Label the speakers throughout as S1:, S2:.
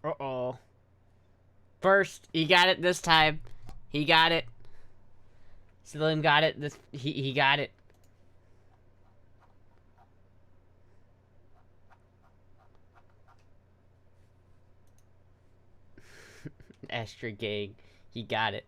S1: Uh-oh. First, he got it this time. He got it. Slim got it. He got it. Astra gang. He got it.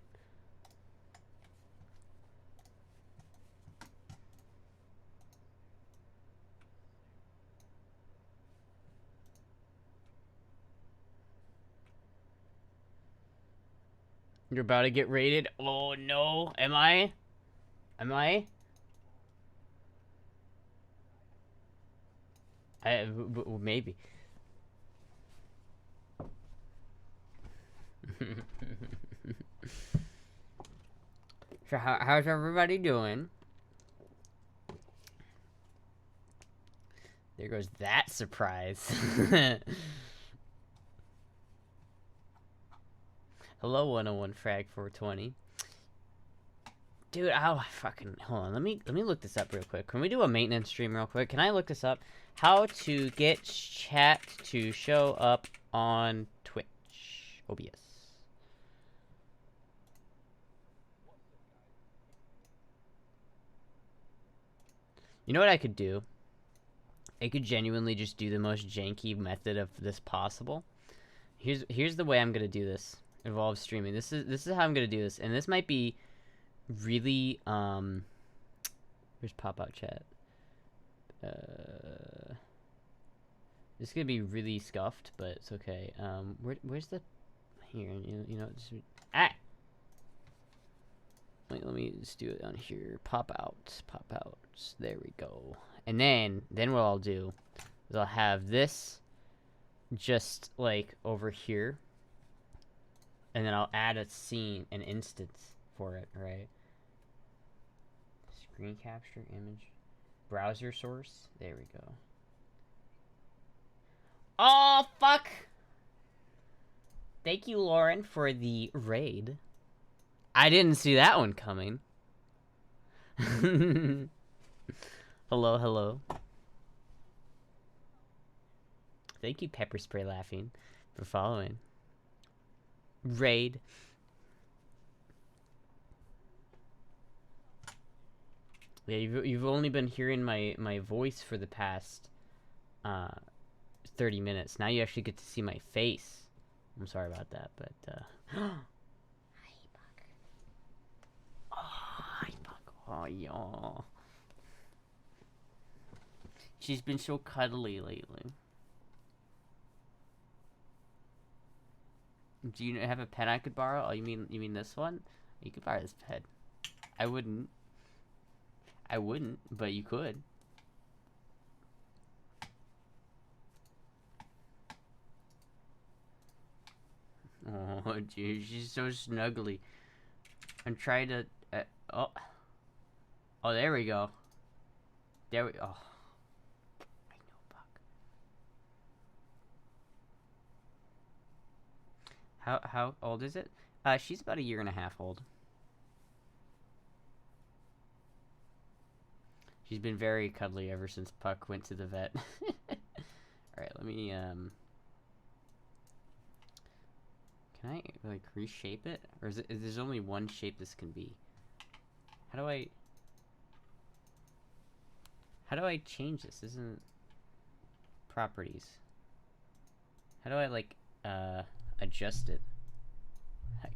S1: You're about to get raided. Oh no. Am I? Am I? Maybe. So how's everybody doing? There goes that surprise. Hello 101 Frag 420. Dude, oh fucking hold on. Let me look this up real quick. Can we do a maintenance stream real quick? Can I look this up? How to get chat to show up on Twitch. OBS. You know what I could do? I could genuinely just do the most janky method of this possible. Here's the way I'm gonna do this. Involve streaming. This is how I'm gonna do this, and this might be really where's pop-out chat? This is gonna be really scuffed, but it's okay. Where's the here? You know just wait, let me just do it down here. Pop out. There we go. And then what I'll do is I'll have this just like over here, and then I'll add a scene, an instance for it, right? Screen capture image, browser source. There we go. Oh fuck! Thank you, Lauren, for the raid. I didn't see that one coming. Hello. Thank you, Pepper Spray Laughing, for following. Raid. Yeah, you've only been hearing my voice for the past 30 minutes. Now you actually get to see my face. I'm sorry about that, but hi Buck. Oh, hi Buck. Oh yeah. She's been so cuddly lately. Do you have a pen I could borrow? Oh, you mean this one? You could borrow this pen. I wouldn't, but you could. Oh, dude, she's so snuggly. I'm trying to. Oh, there we go. Oh, I know, Buck. How old is it? She's about 1.5 years old. She's been very cuddly ever since Puck went to the vet. Alright, let me, can I, like, reshape it? Or is there's only one shape this can be? How do I change this? This isn't properties. How do I, like, adjust it?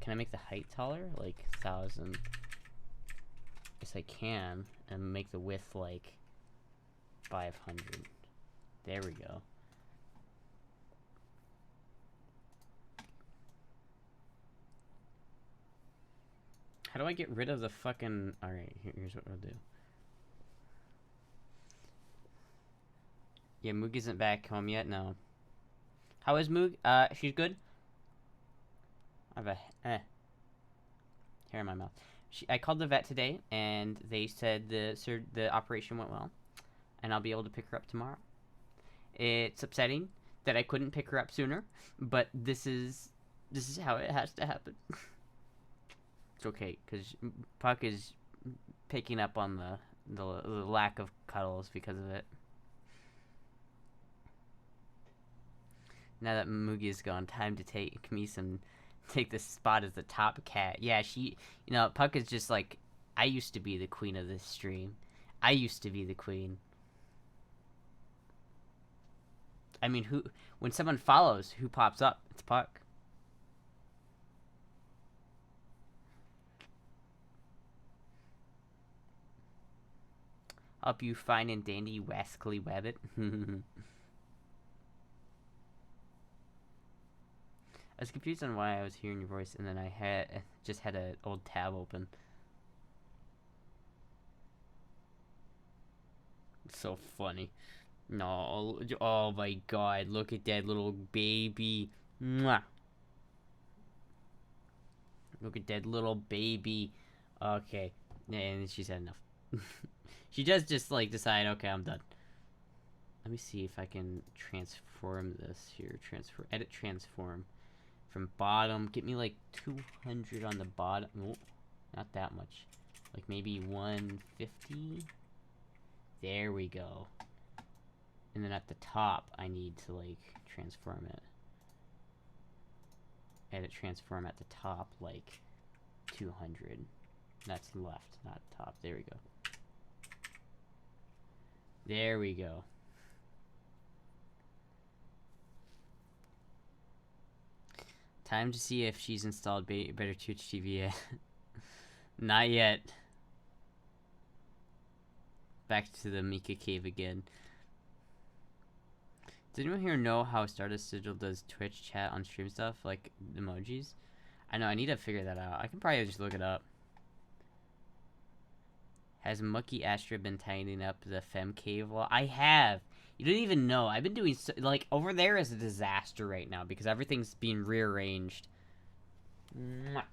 S1: Can I make the height taller? Like, 1,000. Yes, I can. And make the width, like, 500. There we go. How do I get rid of the fucking... Alright, here's what I'll do. Yeah, Moog isn't back home yet? No. How is Moog? She's good? I have a... hair in my mouth. I called the vet today, and they said the operation went well. And I'll be able to pick her up tomorrow. It's upsetting that I couldn't pick her up sooner, but this is how it has to happen. It's okay, because Puck is picking up on the lack of cuddles because of it. Now that Mugi is gone, time to take this spot as the top cat. Yeah, Puck is just like, I used to be the queen of this stream. I used to be the queen. I mean, when someone follows, who pops up? It's Puck. Help you fine and dandy, wascally wabbit. I was confused on why I was hearing your voice, and then I just had an old tab open. It's so funny. No, oh my god, look at that little baby. Mwah. Look at that little baby. Okay, and she's had enough. She does just like decide, okay, I'm done. Let me see if I can transform this here. Edit transform. From bottom, get me like 200 on the bottom. Oh, not that much. Like maybe 150. There we go. And then at the top, I need to like transform it. Edit transform at the top, like 200. That's left, not top. There we go. There we go. Time to see if she's installed Better Twitch TV yet. Not yet. Back to the Mika cave again. Does anyone here know how Stardust Sigil does Twitch chat on stream stuff, like emojis? I know, I need to figure that out. I can probably just look it up. Has Mucky Astra been tidying up the Fem Cave wall? I have. You don't even know. I've been doing like over there is a disaster right now because everything's being rearranged. Mwah.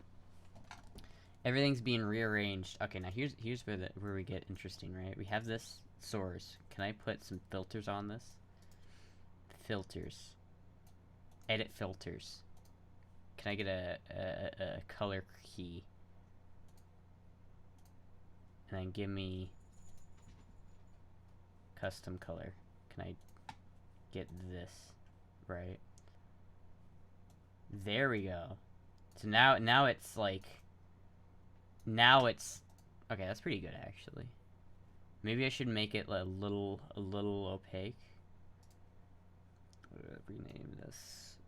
S1: Everything's being rearranged. Okay, now here's where we get interesting, right? We have this source. Can I put some filters on this? Filters. Edit filters. Can I get a color key? And then give me custom color. Can I get this right? There we go. So now it's like, now it's okay. That's pretty good actually. Maybe I should make it a little opaque. Rename this.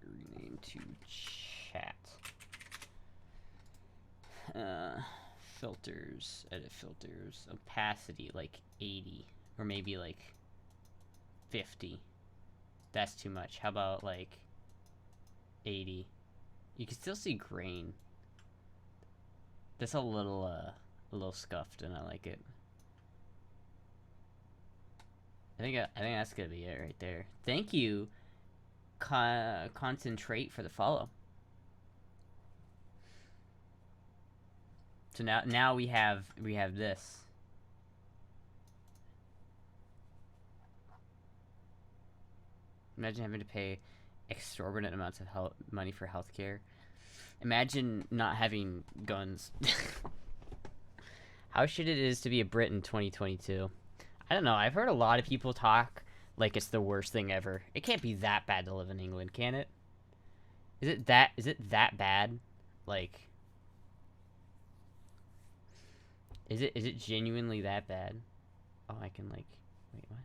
S1: Rename to chat. Filters, edit filters, opacity like 80 or maybe like 50. That's too much. How about like 80? You can still see grain. That's a little scuffed, and I like it. I think that's gonna be it right there. Thank you, Concentrate, for the follow. So now we have this. Imagine having to pay exorbitant amounts of money for healthcare. Imagine not having guns. How shit it is to be a Brit in 2022. I don't know. I've heard a lot of people talk like it's the worst thing ever. It can't be that bad to live in England, can it? Is it that bad? Like, is it genuinely that bad? Oh, I can like, wait, what?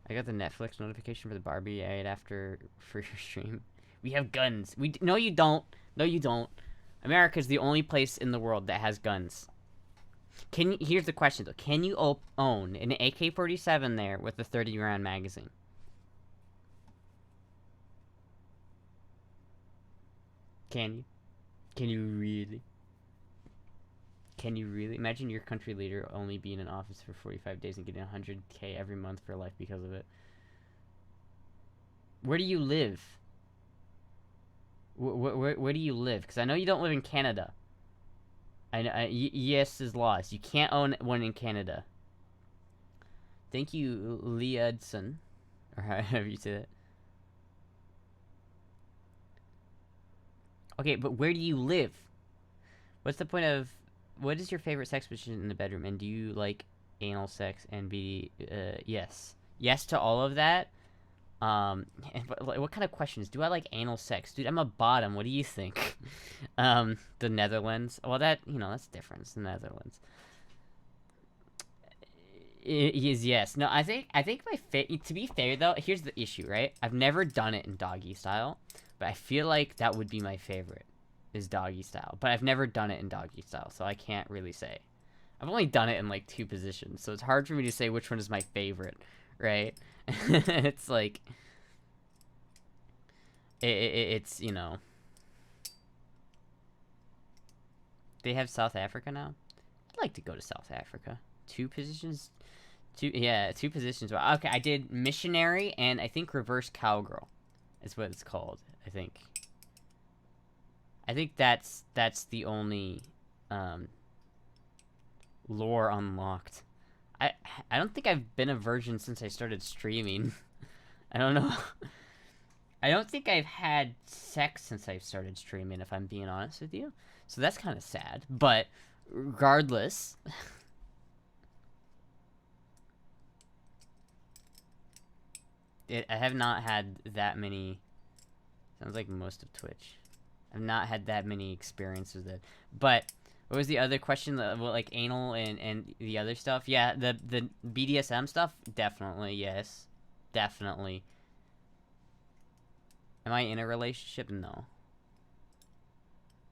S1: I got the Netflix notification for the Barbie ad for your stream. We have guns. No, you don't. No, you don't. America's the only place in the world that has guns. Here's the question though. Can you own an AK-47 there with a 30-round magazine? Can you? Can you really? Can you really? Imagine your country leader only being in office for 45 days and getting 100K every month for life because of it. Where do you live? Where do you live? Because I know you don't live in Canada. Yes is laws. You can't own one in Canada. Thank you, Lee Edson. Or however you say that. Okay, but where do you live? What's the point of... What is your favorite sex position in the bedroom? And do you like anal sex and be... yes. Yes to all of that. But like, what kind of questions? Do I like anal sex? Dude, I'm a bottom. What do you think? The Netherlands. Well, that, that's different. It's the Netherlands. It is, yes. No, I think to be fair though, here's the issue, right? I've never done it in doggy style, but I feel like that would be my favorite, is doggy style. But I've never done it in doggy style, so I can't really say. I've only done it in like 2 positions, so it's hard for me to say which one is my favorite, right? It's like it's they have South Africa now. I'd like to go to South Africa. 2 positions. Yeah, 2 positions. Well, okay, I did missionary and I think reverse cowgirl is what it's called. I think that's the only lore unlocked. I I don't think I've been a virgin since I started streaming. I don't know. I don't think I've had sex since I started streaming, if I'm being honest with you. So that's kind of sad. But regardless, I have not had that many. Sounds like most of Twitch. I've not had that many experiences with it. But what was the other question? Like anal and the other stuff? Yeah, the BDSM stuff? Definitely, yes. Definitely. Am I in a relationship? No.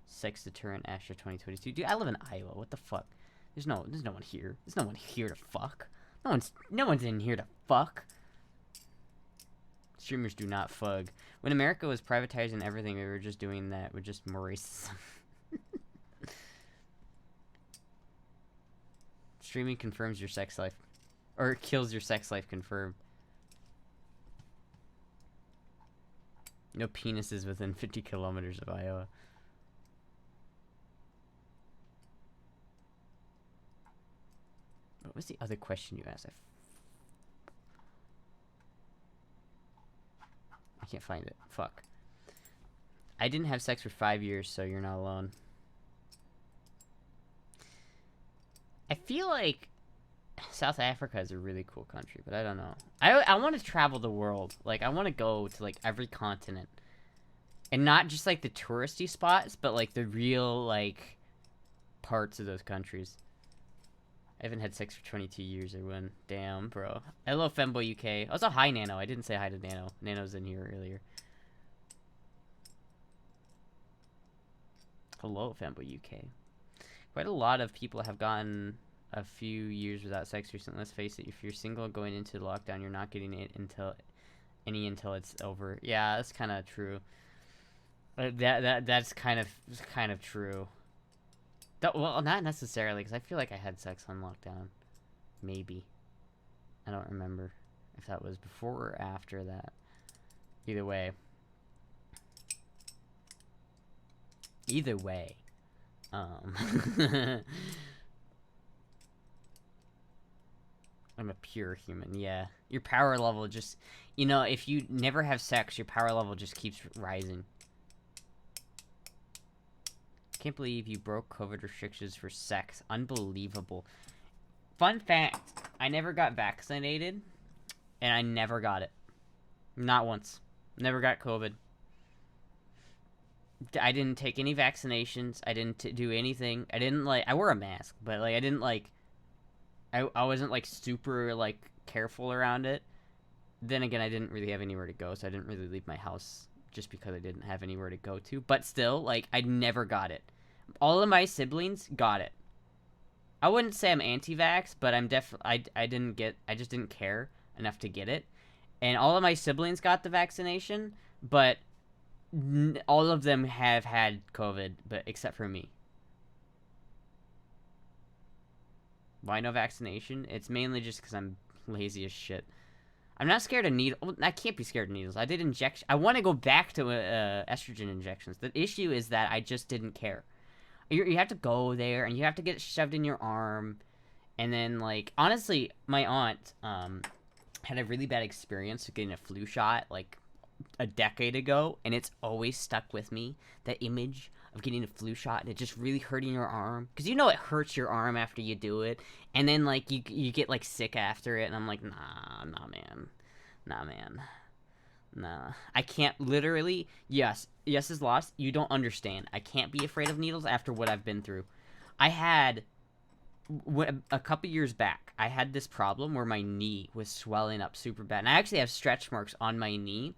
S1: Sex deterrent Astra 2022. Dude, I live in Iowa. What the fuck? There's no one here. There's no one here to fuck. No one's in here to fuck. Streamers do not fug. When America was privatizing everything, we were just doing that with just more racism. Streaming confirms your sex life. Or kills your sex life, confirmed. No penises within 50 kilometers of Iowa. What was the other question you asked? I can't find it. Fuck. I didn't have sex for 5 years, so you're not alone. I feel like South Africa is a really cool country, but I don't know. I want to travel the world. Like, I want to go to, like, every continent. And not just, like, the touristy spots, but, like, the real, like, parts of those countries. I haven't had sex for 22 years, everyone. Damn, bro. Hello, Femboy UK. Also, hi, Nano. I didn't say hi to Nano. Nano's in here earlier. Hello, Femboy UK. Quite a lot of people have gotten a few years without sex recently. Let's face it, if you're single going into lockdown, you're not getting it until it's over. Yeah, that's kind of true. That's kind of true. Well, not necessarily, because I feel like I had sex on lockdown. Maybe. I don't remember if that was before or after that. Either way. I'm a pure human, yeah. Your power level just... if you never have sex, your power level just keeps rising. Can't believe you broke COVID restrictions for sex. Unbelievable. Fun fact, I never got vaccinated, and I never got it. Not once. Never got COVID. I didn't take any vaccinations. I didn't do anything. I wore a mask, but, I didn't, I wasn't, super, careful around it. Then again, I didn't really have anywhere to go, so I didn't really leave my house just because I didn't have anywhere to go to. But still, I never got it. All of my siblings got it. I wouldn't say I'm anti-vax, but I'm I just didn't care enough to get it. And all of my siblings got the vaccination, but all of them have had COVID, but except for me. Why no vaccination? It's mainly just because I'm lazy as shit. I'm not scared of needles. I can't be scared of needles. I did injection. I want to go back to estrogen injections. The issue is that I just didn't care. You have to go there, and you have to get shoved in your arm. And then, honestly, my aunt had a really bad experience with getting a flu shot, a decade ago. And it's always stuck with me. The image of getting a flu shot and it just really hurting your arm, because you know it hurts your arm after you do it, and then like you get like sick after it, and I'm like, nah, man, nah. I can't, literally. Yes is lost. You don't understand. I can't be afraid of needles after what I've been through. I had a couple years back, I had this problem where my knee was swelling up super bad, and I actually have stretch marks on my knee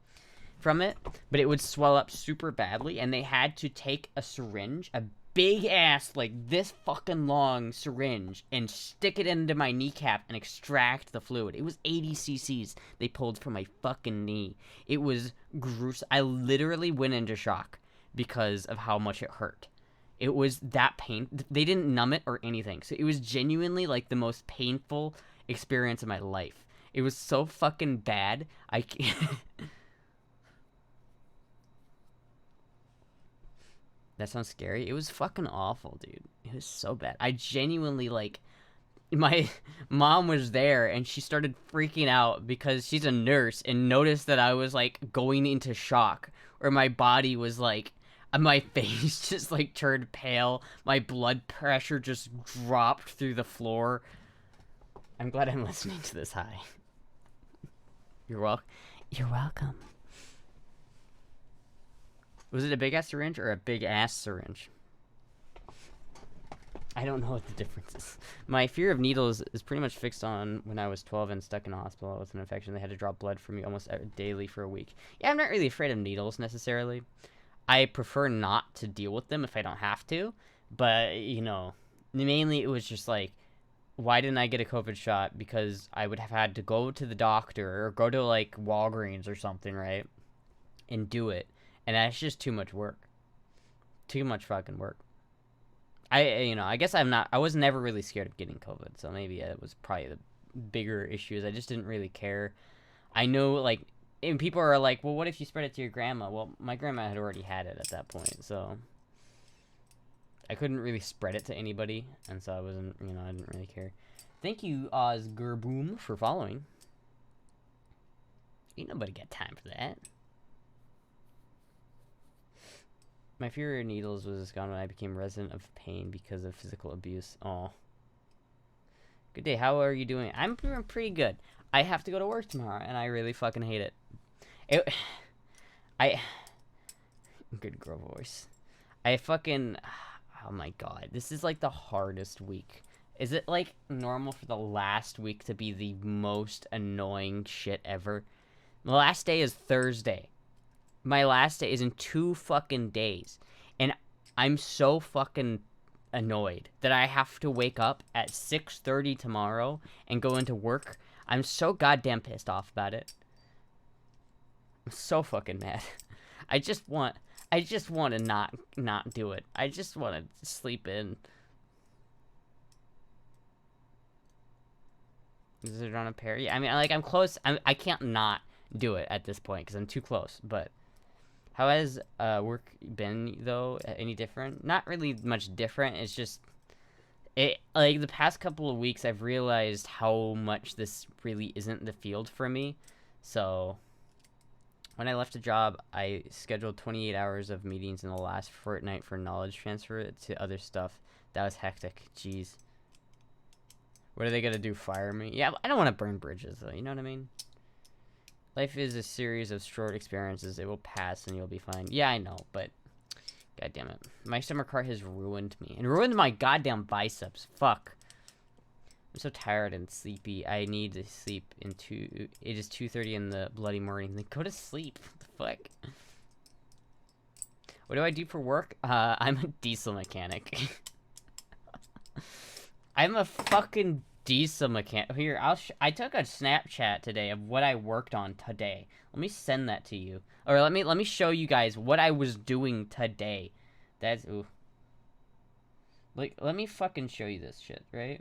S1: from it, but it would swell up super badly, and they had to take a syringe, a big ass, like this fucking long syringe, and stick it into my kneecap and extract the fluid. It was 80 cc's they pulled from my fucking knee. It was gruesome. I literally went into shock because of how much it hurt. It was that pain. They didn't numb it or anything. So it was genuinely like the most painful experience of my life. It was so fucking bad. That sounds scary. It was fucking awful, dude. It was so bad. I genuinely, like, my mom was there and she started freaking out because she's a nurse and noticed that I was like going into shock, or my body was like, my face just like turned pale, my blood pressure just dropped through the floor. I'm glad I'm listening to this. Hi. You're welcome. Was it a big ass syringe or a big ass syringe? I don't know what the difference is. My fear of needles is pretty much fixed on when I was 12 and stuck in a hospital with an infection. They had to draw blood from me almost daily for a week. Yeah, I'm not really afraid of needles necessarily. I prefer not to deal with them if I don't have to. But, you know, mainly it was just like, why didn't I get a COVID shot? Because I would have had to go to the doctor or go to like Walgreens or something, right? And do it. And that's just too much work. Too much fucking work. I guess I was never really scared of getting COVID, so maybe it was probably the bigger issues. I just didn't really care. I know, like, and people are like, well, what if you spread it to your grandma? Well, my grandma had already had it at that point, so I couldn't really spread it to anybody, and so I wasn't, I didn't really care. Thank you, Ozgerboom, for following. Ain't nobody got time for that. My fear of needles was gone when I became resident of pain because of physical abuse. Oh. Good day. How are you doing? I'm doing pretty good. I have to go to work tomorrow, and I really fucking hate it. Good girl voice. Oh my god. This is like the hardest week. Is it like normal for the last week to be the most annoying shit ever? The last day is Thursday. My last day is in 2 fucking days. And I'm so fucking annoyed that I have to wake up at 6:30 tomorrow and go into work. I'm so goddamn pissed off about it. I'm so fucking mad. I just want to not do it. I just want to sleep in. Is it on a pair? Yeah, I mean, like, I'm close. I can't not do it at this point because I'm too close, but... How has work been, though? Any different? Not really much different. It's just... like, the past couple of weeks, I've realized how much this really isn't the field for me. So, when I left the job, I scheduled 28 hours of meetings in the last fortnight for knowledge transfer to other stuff. That was hectic. Jeez. What are they gonna do, fire me? Yeah, I don't want to burn bridges, though. You know what I mean? Life is a series of short experiences. It will pass and you'll be fine. Yeah, I know, but... God damn it. My summer car has ruined me. And ruined my goddamn biceps. Fuck. I'm so tired and sleepy. I need to sleep It is 2:30 in the bloody morning. Then go to sleep. What the fuck? What do I do for work? I'm a diesel mechanic. I'm a fucking... diesel mechanic. Here, I took a Snapchat today of what I worked on today. Let me send that to you. Or let me show you guys what I was doing today. That's ooh. Like, let me fucking show you this shit, right?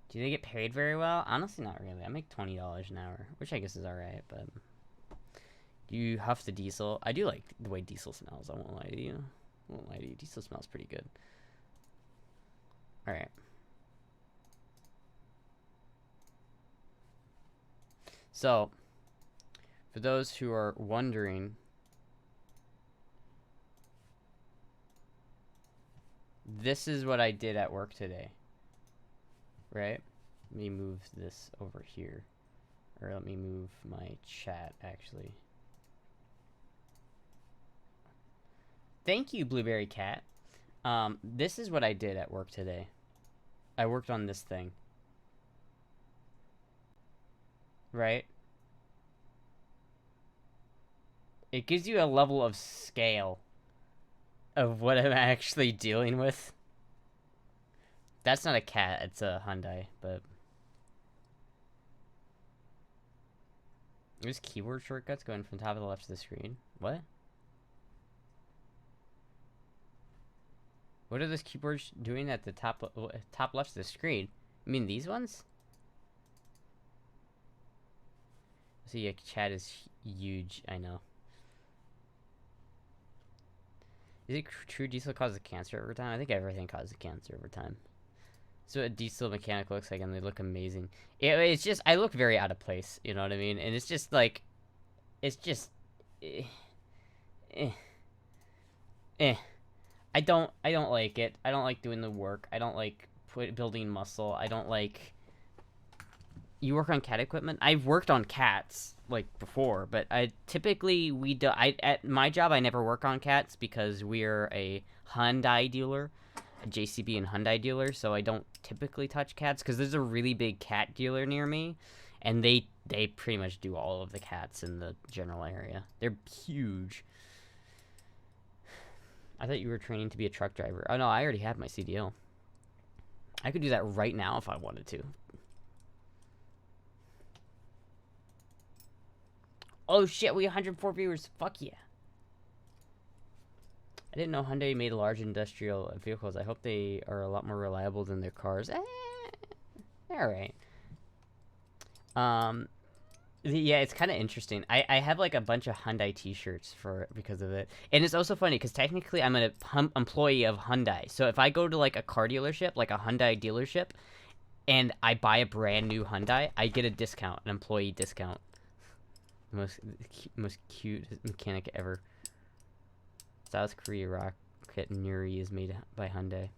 S1: Do they get paid very well? Honestly, not really. I make $20 an hour, which I guess is alright, but... Do you huff the diesel? I do like the way diesel smells, I won't lie to you. I won't lie to you. Diesel smells pretty good. Alright. So, for those who are wondering, this is what I did at work today. Right? Let me move this over here. Or let me move my chat, actually. Thank you, Blueberry Cat. This is what I did at work today. I worked on this thing. Right? It gives you a level of scale of what I'm actually dealing with. That's not a cat, it's a Hyundai, but... There's keyboard shortcuts going from top of the left to the screen. What? What are those keyboards doing at the top left of the screen? You mean these ones? So yeah, chat is huge, I know. Is it true diesel causes cancer over time? I think everything causes cancer over time. So a diesel mechanic looks like, and they look amazing. It's just, I look very out of place, you know what I mean? And it's just like, it's just, I don't like it. I don't like doing the work. I don't like building muscle. I don't like... You work on cat equipment? I've worked on cats, like, before, but typically, at my job, I never work on cats because we're a Hyundai dealer, a JCB and Hyundai dealer, so I don't typically touch cats, because there's a really big cat dealer near me, and they pretty much do all of the cats in the general area. They're huge. I thought you were training to be a truck driver. Oh, no, I already have my CDL. I could do that right now if I wanted to. Oh shit, we 104 viewers. Fuck yeah. I didn't know Hyundai made large industrial vehicles. I hope they are a lot more reliable than their cars. Alright. Yeah, it's kind of interesting. I have like a bunch of Hyundai t-shirts because of it. And it's also funny because technically I'm an employee of Hyundai. So if I go to like a car dealership, like a Hyundai dealership, and I buy a brand new Hyundai, I get a discount, an employee discount. Most cute mechanic ever. South Korea rocket Nuri is made by Hyundai.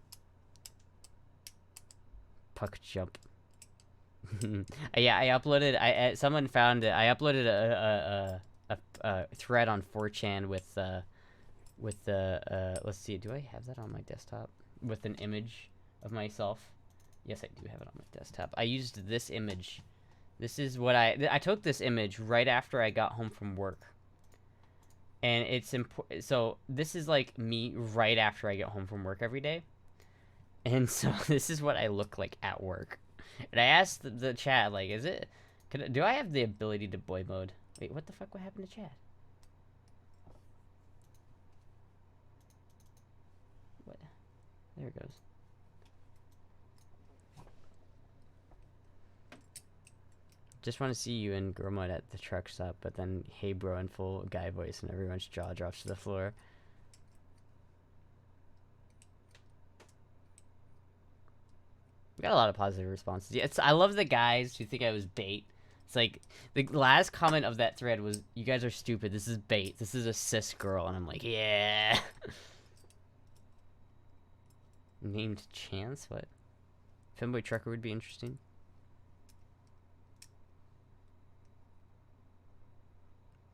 S1: Puck jump. Yeah, I uploaded. Someone found it. I uploaded a thread on 4chan with let's see. Do I have that on my desktop? With an image of myself. Yes, I do have it on my desktop. I used this image. This is what I took this image right after I got home from work. And it's important. So this is like me right after I get home from work every day. And so this is what I look like at work. And I asked the chat, like, do I have the ability to boy mode? Wait, what the fuck? What happened to chat? What? There it goes. Just want to see you in girl mode at the truck stop, but then hey bro in full guy voice and everyone's jaw drops to the floor. We got a lot of positive responses. Yeah, I love the guys who think I was bait. It's like, the last comment of that thread was, you guys are stupid, this is bait, this is a cis girl, and I'm like, yeah. Named Chance? What? Femboy Trucker would be interesting.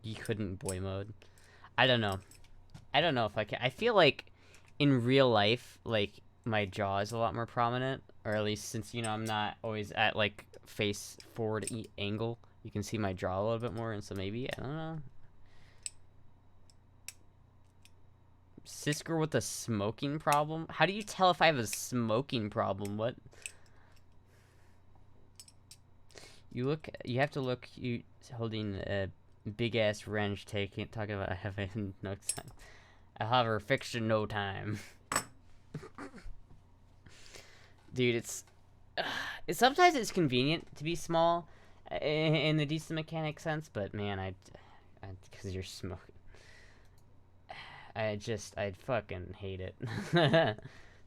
S1: You couldn't boy mode. I don't know. I don't know if I can. I feel like in real life, like, my jaw is a lot more prominent. Or at least since, you know, I'm not always at, like, face forward angle. You can see my jaw a little bit more. And so maybe, I don't know. Sisker with a smoking problem? How do you tell if I have a smoking problem? What? You have to look, you holding a big ass wrench talking about having no time. I'll have her fixed in no time. Dude, it's sometimes it's convenient to be small in the decent mechanic sense, but man, because you're smoking. I'd fucking hate it.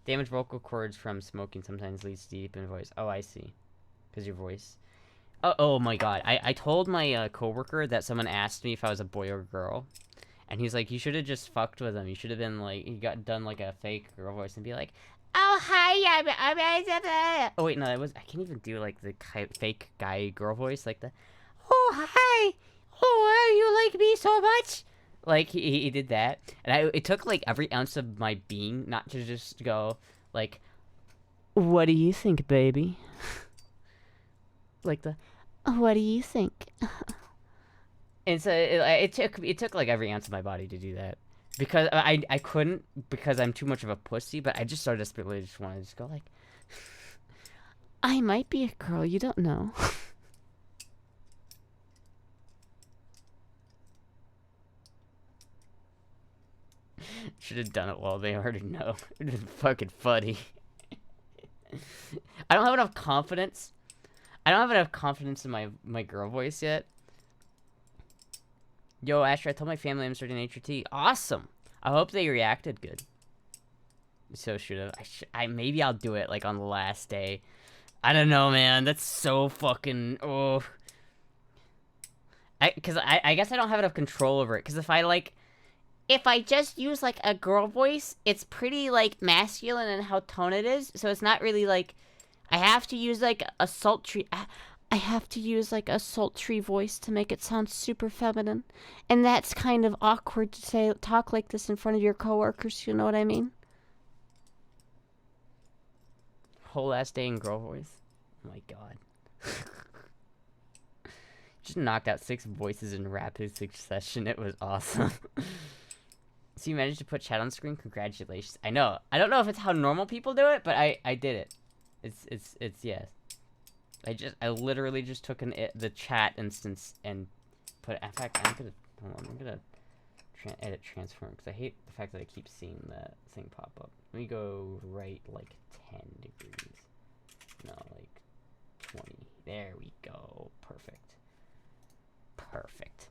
S1: Damaged vocal cords from smoking sometimes leads to deep in voice. Oh, I see. Because your voice. Oh my god. I told my coworker that someone asked me if I was a boy or girl. And he's like, you should have just fucked with him. You should have been like, he got done like a fake girl voice and be like, oh, hi, oh, wait, no, that was, I can't even do like the fake guy girl voice. Like the, oh, hi. Oh, you like me so much? Like, he did that. And it took like every ounce of my being not to just go, like, what do you think, baby? Like the, what do you think? And so it took like every ounce of my body to do that, because I couldn't, because I'm too much of a pussy. But I just started desperately just wanted to just go like, I might be a girl, you don't know. Should have done it while they already know. It was fucking funny. I don't have enough confidence. I don't have enough confidence in my girl voice yet. Yo, Astra, I told my family I'm starting HRT. Awesome. I hope they reacted good. So should've. Maybe I'll do it like on the last day. I don't know, man. That's so fucking. Oh. Cause I guess I don't have enough control over it. Cause if I just use like a girl voice, it's pretty like masculine in how tone it is. So it's not really like, I have to use like a sultry. I have to use like a sultry voice to make it sound super feminine. And that's kind of awkward to talk like this in front of your coworkers, you know what I mean? Whole ass day in girl voice. Oh my god. Just knocked out 6 voices in rapid succession. It was awesome. So you managed to put chat on screen? Congratulations. I know. I don't know if it's how normal people do it, but I did it. It's yes. I literally just took the chat instance and put it. In fact, I'm gonna edit transform, because I hate the fact that I keep seeing that thing pop up. Let me go right like 10 degrees. No, like 20. There we go. Perfect. Perfect.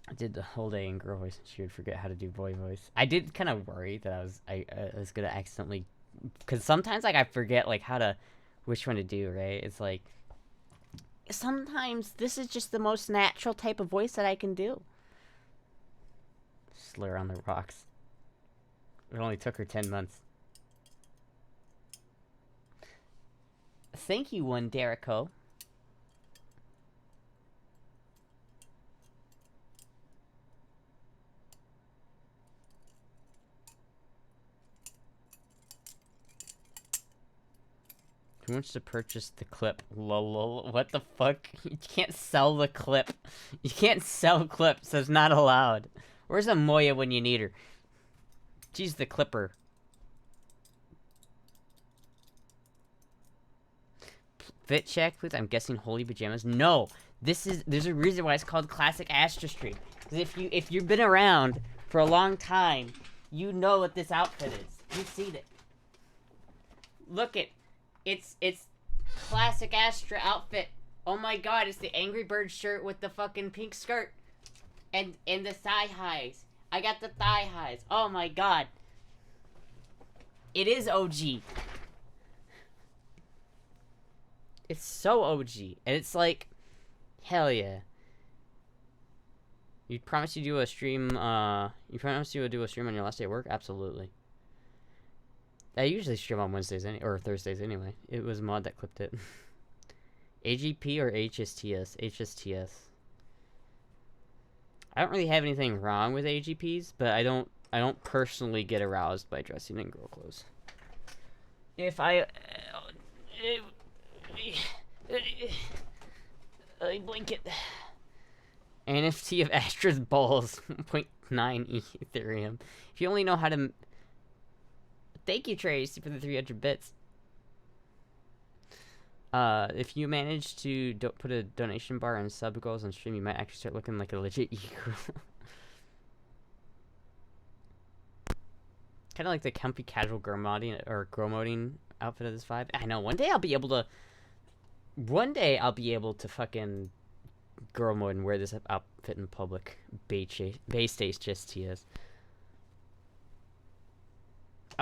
S1: I did the whole day in girl voice, and she would forget how to do boy voice. I did kind of worry that I was gonna accidentally, because sometimes like I forget like which one to do, right? It's like, sometimes this is just the most natural type of voice that I can do. Slur on the rocks. It only took her 10 months. Thank you, one Derico. Who wants to purchase the clip? Lol. What the fuck? You can't sell the clip. You can't sell clips. That's not allowed. Where's Amoya when you need her? She's the clipper. Fit check, please. I'm guessing holy pajamas. No, there's a reason why it's called Classic Astra Stream. Because if you've been around for a long time, you know what this outfit is. You've seen it. Look it. It's Classic Astra outfit. Oh my god, it's the Angry Bird shirt with the fucking pink skirt. And the thigh highs. I got the thigh highs. Oh my god. It is OG. It's so OG. And it's like, hell yeah. You promised you do a stream, you promised you would do a stream on your last day at work? Absolutely. I usually stream on Wednesdays or Thursdays anyway. It was Mod that clipped it. AGP or HSTS? HSTS. I don't really have anything wrong with AGPs, but I don't personally get aroused by dressing in girl clothes. If I blink it. NFT of Astra's balls, 0.9 Ethereum. If you only know how to. Thank you, Trace, for the 300 bits. If you manage to put a donation bar and sub goals on stream, you might actually start looking like a legit e-girl. Kind of like the comfy casual girl moding outfit of this vibe. I know, one day I'll be able to fucking girl mode and wear this outfit in public. Base stage just TS.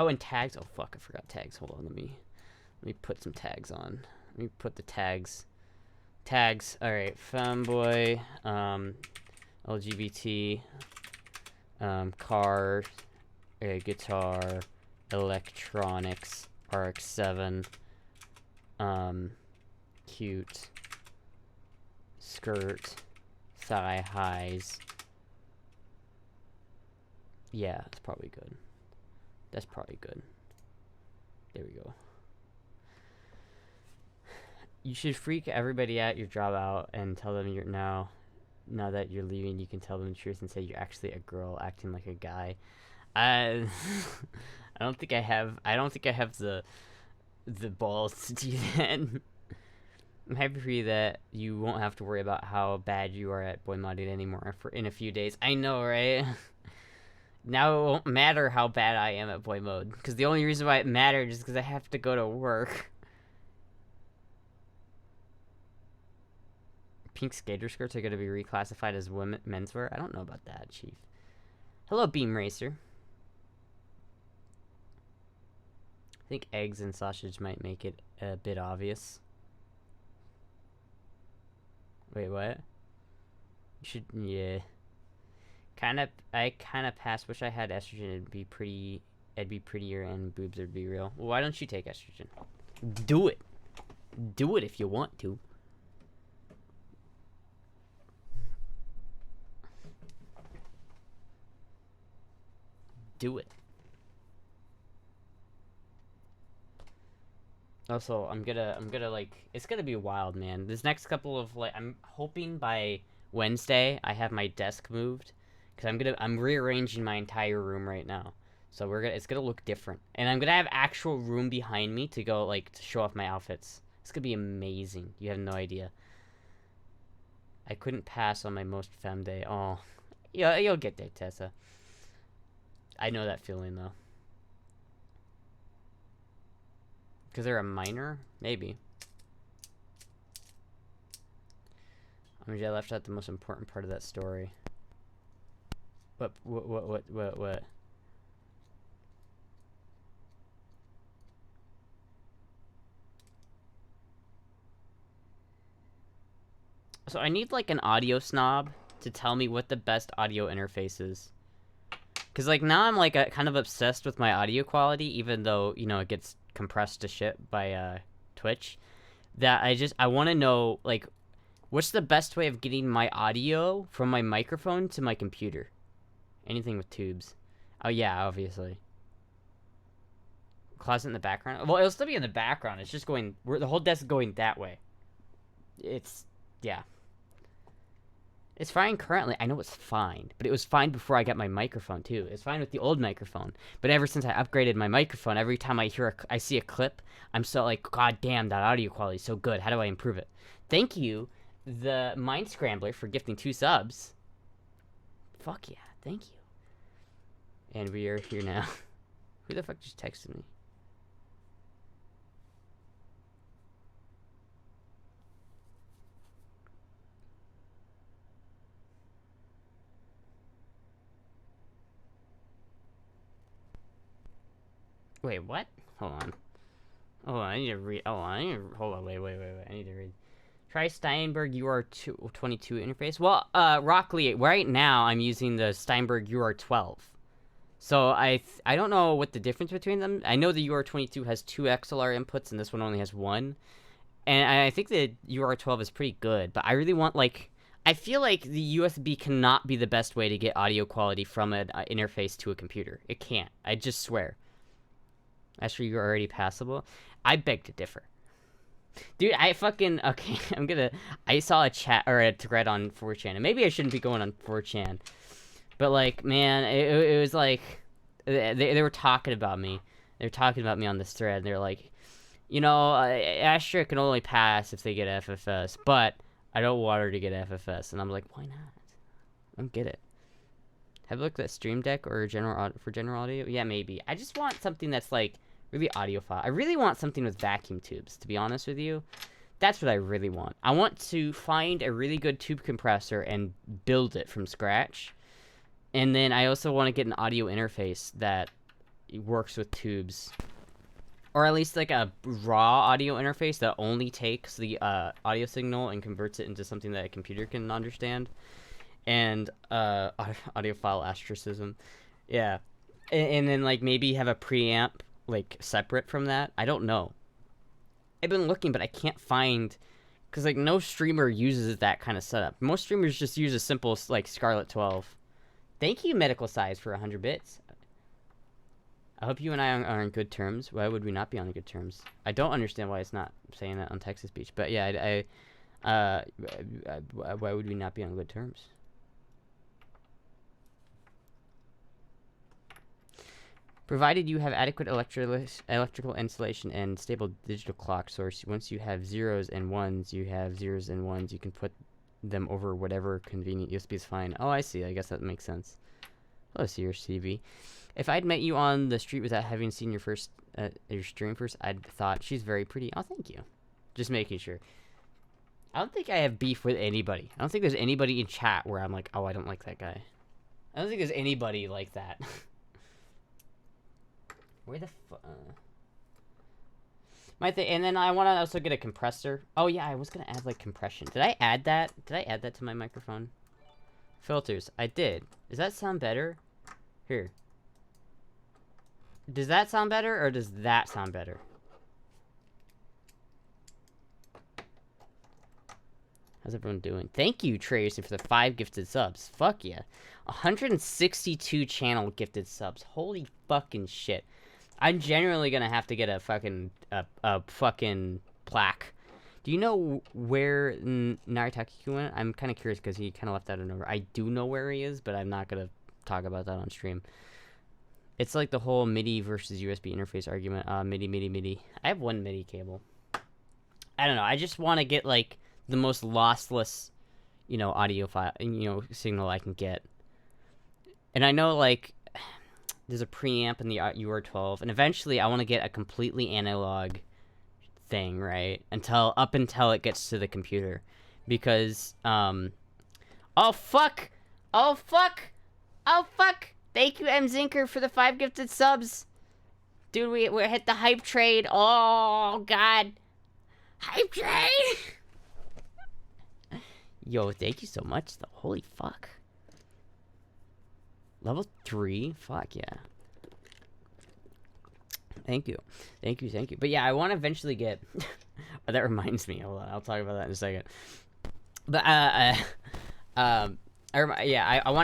S1: Oh, and tags. Oh fuck, I forgot tags. Hold on, let me put some tags on. Let me put the tags. Tags. All right, femboy, LGBT, car, guitar, electronics, RX-7, cute, skirt, thigh highs. Yeah, that's probably good. That's probably good. There we go. You should freak everybody at your job out and tell them you're now that you're leaving, you can tell them the truth and say you're actually a girl acting like a guy. I don't think I have the balls to do that. I'm happy for you that you won't have to worry about how bad you are at boy modding anymore in a few days. I know, right? Now it won't matter how bad I am at boy mode, because the only reason why it mattered is because I have to go to work. Pink skater skirts are going to be reclassified as menswear? I don't know about that, Chief. Hello, Beam Racer. I think eggs and sausage might make it a bit obvious. Wait, what? You should, yeah. I kind of passed. Wish I had estrogen. It'd be prettier and boobs would be real. Well, why don't you take estrogen? Do it. Do it if you want to. Do it. Also, I'm gonna like, it's gonna be wild, man. This next couple of, like, I'm hoping by Wednesday I have my desk moved. Because I'm rearranging my entire room right now. So it's gonna look different. And I'm gonna have actual room behind me to go, like, to show off my outfits. It's gonna be amazing. You have no idea. I couldn't pass on my most femme day. Oh. Yeah, you'll get there, Tessa. I know that feeling, though. Because they're a minor? Maybe. I mean, I left out the most important part of that story. What? So I need, like, an audio snob to tell me what the best audio interface is. Because, like, now I'm, like, kind of obsessed with my audio quality, even though, you know, it gets compressed to shit by Twitch. That I want to know, like, what's the best way of getting my audio from my microphone to my computer? Anything with tubes. Oh, yeah, obviously. Closet in the background? Well, it'll still be in the background. It's just going... the whole desk is going that way. It's... yeah. It's fine currently. I know it's fine. But it was fine before I got my microphone, too. It's fine with the old microphone. But ever since I upgraded my microphone, every time I see a clip, I'm so like, God damn, that audio quality is so good. How do I improve it? Thank you, the Mind Scrambler, for gifting 2 subs. Fuck yeah. Thank you. And we are here now. Who the fuck just texted me? Wait, what? Hold on. I need to read. Hold on. Wait. I need to read. Try Steinberg UR22 interface. Well, Rockley, right now I'm using the Steinberg UR12. So I don't know what the difference between them. I know the UR22 has 2 XLR inputs and this one only has 1. And I think the UR12 is pretty good, but I really want, like, I feel like the USB cannot be the best way to get audio quality from an interface to a computer. It can't. I just swear. Astro, you're already passable. I beg to differ. Dude, okay, I saw a chat or a thread on 4chan, and maybe I shouldn't be going on 4chan. But, like, man, it was like, they were talking about me. They were talking about me on this thread, and they're like, you know, Astra can only pass if they get FFS, but I don't want her to get FFS. And I'm like, why not? I don't get it. Have you looked at Stream Deck or for general audio? Yeah, maybe. I just want something that's, like, really audiophile. I really want something with vacuum tubes, to be honest with you. That's what I really want. I want to find a really good tube compressor and build it from scratch. And then I also want to get an audio interface that works with tubes. Or at least like a raw audio interface that only takes the audio signal and converts it into something that a computer can understand. And audiophile asterism. Yeah. And then like maybe have a preamp like separate from that. I don't know. I've been looking, but I can't find, because like no streamer uses that kind of setup. Most streamers just use a simple like Scarlett 12. Thank you, Medical Size, for 100 bits. I hope you and I are on good terms. Why would we not be on good terms? I don't understand why it's not saying that on Texas Beach. But yeah, why would we not be on good terms? Provided you have adequate electrical insulation and stable digital clock source, once you have zeros and ones, you can put them over whatever convenient USB is fine. Oh, I see. I guess that makes sense. Hello, CRCV. If I'd met you on the street without having seen your stream first, I'd thought she's very pretty. Oh, thank you. Just making sure. I don't think I have beef with anybody. I don't think there's anybody in chat where I'm like, oh, I don't like that guy. I don't think there's anybody like that. Where the and then I want to also get a compressor. Oh yeah, I was gonna add like compression. Did I add that? Did I add that to my microphone? Filters. I did. Does that sound better? Here. Does that sound better, or does that sound better? How's everyone doing? Thank you, Tracy, for the 5 gifted subs. Fuck yeah. 162 channel gifted subs. Holy fucking shit. I'm generally gonna have to get a fucking plaque. Do you know where Naritaki went? I'm kind of curious because he kind of left out of nowhere. I do know where he is, but I'm not gonna talk about that on stream. It's like the whole MIDI versus USB interface argument. MIDI. I have one MIDI cable. I don't know. I just want to get like the most lossless, audio file, signal I can get. And I know like there's a preamp in the UR12, and eventually I want to get a completely analog thing, right? Until it gets to the computer, because oh fuck. Thank you, M Zinker, for the 5 gifted subs. Dude, we hit the hype trade. Oh god, hype trade. Yo, thank you so much though. Holy fuck. Level 3? Fuck yeah. Thank you. But yeah, I want to eventually get... Oh, that reminds me. Hold on, I'll talk about that in a second. But, I want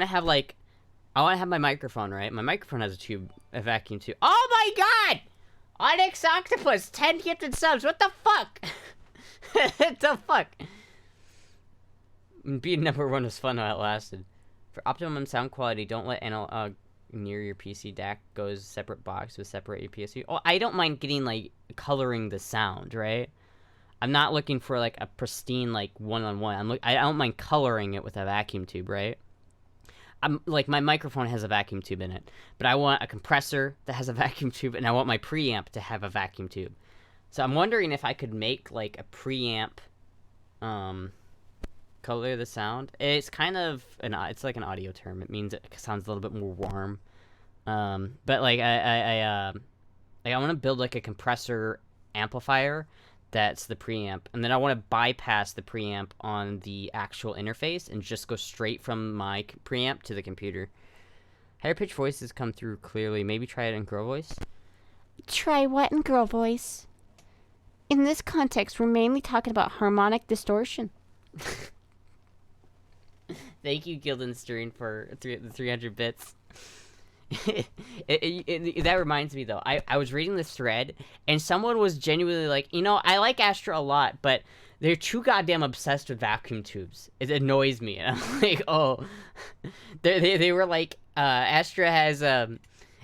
S1: to have, like... I want to have my microphone, right? My microphone has a vacuum tube. Oh my god! Onyx Octopus, 10 gifted subs. What the fuck? What the fuck? Being number 1 was fun while it lasted. For optimum sound quality, don't let analog near your PC DAC goes separate box with separate PSU. Oh, I don't mind getting like coloring the sound, right? I'm not looking for like a pristine like one-on-one. I don't mind coloring it with a vacuum tube, right? I'm like, my microphone has a vacuum tube in it, but I want a compressor that has a vacuum tube, and I want my preamp to have a vacuum tube. So I'm wondering if I could make like a preamp color the sound. It's kind of it's like an audio term. It means it sounds a little bit more warm. But like I want to build like a compressor amplifier that's the preamp, and then I want to bypass the preamp on the actual interface and just go straight from my preamp to the computer. Higher pitch voices come through clearly. Maybe try it in girl voice. Try what in girl voice? In this context, we're mainly talking about harmonic distortion. Thank you, Gildenstern, for the 300 bits. That reminds me, though. I was reading this thread, and someone was genuinely like, I like Astra a lot, but they're too goddamn obsessed with vacuum tubes. It annoys me. And I'm like, oh. They were like, Astra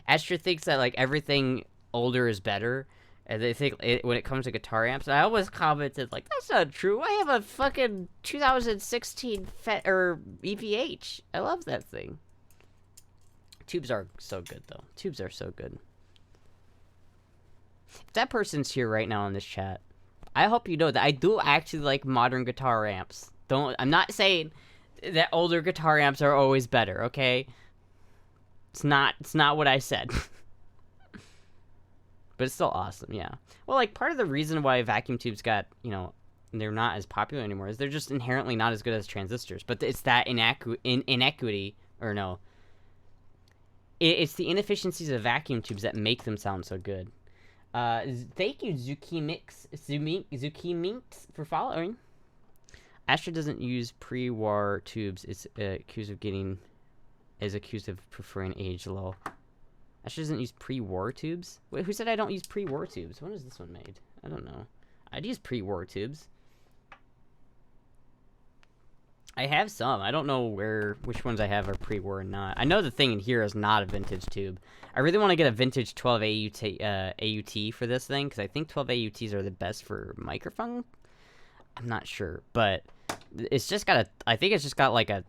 S1: thinks that, like, everything older is better. And they think when it comes to guitar amps, I always commented like, that's not true. I have a fucking 2016 EPH. I love that thing. Tubes are so good, though. Tubes are so good. If that person's here right now in this chat, I hope you know that I do actually like modern guitar amps. I'm not saying that older guitar amps are always better, okay? It's not what I said. but it's still awesome. Yeah. Well, like part of the reason why vacuum tubes got, they're not as popular anymore is they're just inherently not as good as transistors. But it's that inequity, or no, it's the inefficiencies of vacuum tubes that make them sound so good. Thank you, Zuki Minx, for following. Astra doesn't use pre-war tubes. It's accused of preferring age low. Astra doesn't use pre-war tubes? Wait, who said I don't use pre-war tubes? When is this one made? I don't know. I'd use pre-war tubes. I have some. I don't know which ones I have are pre-war and not. I know the thing in here is not a vintage tube. I really want to get a vintage 12 AUT for this thing, because I think 12 AUTs are the best for microphone. I'm not sure, but it's just got I think it's just got like a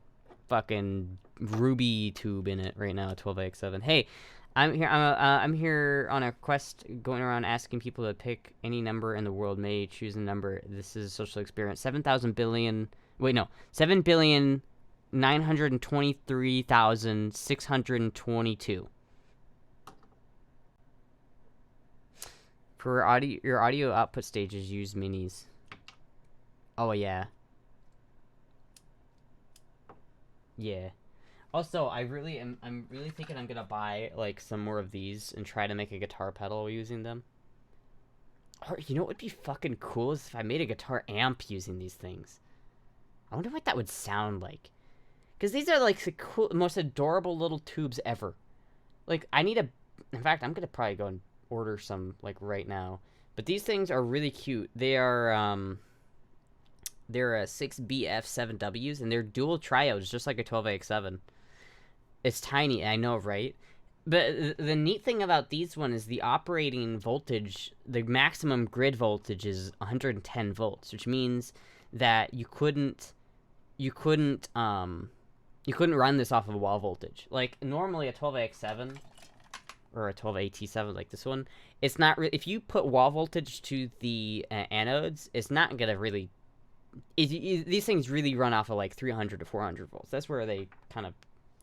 S1: fucking ruby tube in it right now, 12AX7. Hey, I'm here on a quest going around asking people to pick any number in the world. May choose a number. This is a social experiment. 7,923,622. For your audio output stages, use minis. Oh yeah. Yeah. Also, I'm really thinking I'm gonna buy like some more of these and try to make a guitar pedal using them. Or you know what would be fucking cool is if I made a guitar amp using these things. I wonder what that would sound like. Because these are like the most adorable little tubes ever. Like in fact, I'm gonna probably go and order some like right now. But these things are really cute. They're 6BF7Ws and they're dual triodes, just like a 12AX7. It's tiny, I know, right? But the neat thing about these one is the operating voltage, the maximum grid voltage is 110 volts, which means that you couldn't run this off of a wall voltage. Like normally a 12AX7 or a 12AT7 like this one, it's not if you put wall voltage to the anodes, it's not gonna really. These things really run off of like 300 to 400 volts. That's where they kind of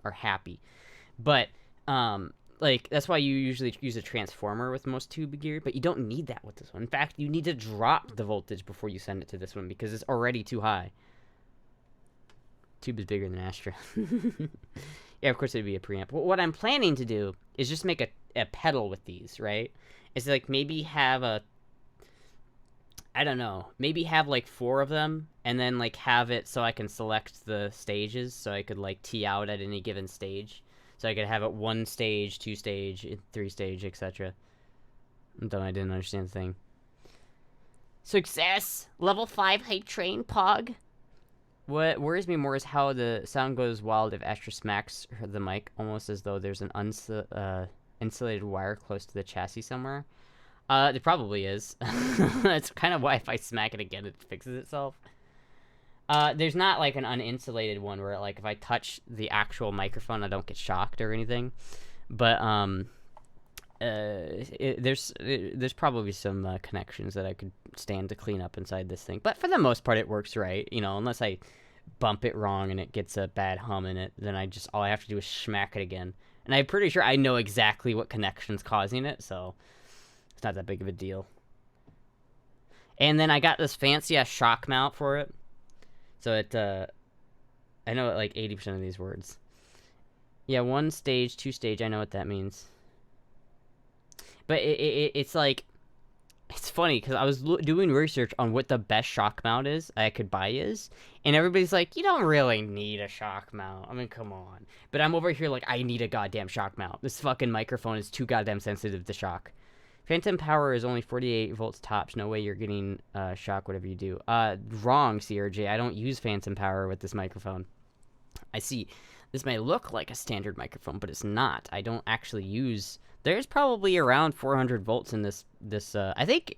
S1: are happy. But like that's why you usually use a transformer with most tube gear, but you don't need that with this one. In fact, you need to drop the voltage before you send it to this one because it's already too high. Tube is bigger than Astra. Yeah, of course it'd be a preamp. What I'm planning to do is just make a pedal with these, right? It's like maybe have I don't know, maybe have like 4 of them, and then like have it so I can select the stages, so I could like tee out at any given stage. So I could have it 1 stage, 2 stage, 3 stage, etc. Though I didn't understand the thing. Success! Level 5 hype train, Pog. What worries me more is how the sound goes wild if Astra smacks the mic, almost as though there's an insulated wire close to the chassis somewhere. There probably is. That's kind of why if I smack it again, it fixes itself. There's not like an uninsulated one where like if I touch the actual microphone, I don't get shocked or anything. But there's probably some connections that I could stand to clean up inside this thing. But for the most part, it works right. You know, unless I bump it wrong and it gets a bad hum in it, then all I have to do is smack it again. And I'm pretty sure I know exactly what connection's causing it, so it's not that big of a deal. And then I got this fancy ass shock mount for it. So it, I know like 80% of these words. Yeah, 1 stage, 2 stage, I know what that means. But it's like, it's funny, because I was doing research on what the best shock mount I could buy is, and everybody's like, you don't really need a shock mount. I mean, come on. But I'm over here like, I need a goddamn shock mount. This fucking microphone is too goddamn sensitive to shock. Phantom power is only 48 volts tops. No way you're getting shock whatever you do. Wrong, CRJ. I don't use phantom power with this microphone. I see. This may look like a standard microphone, but it's not. I don't actually use... There's probably around 400 volts in this I think...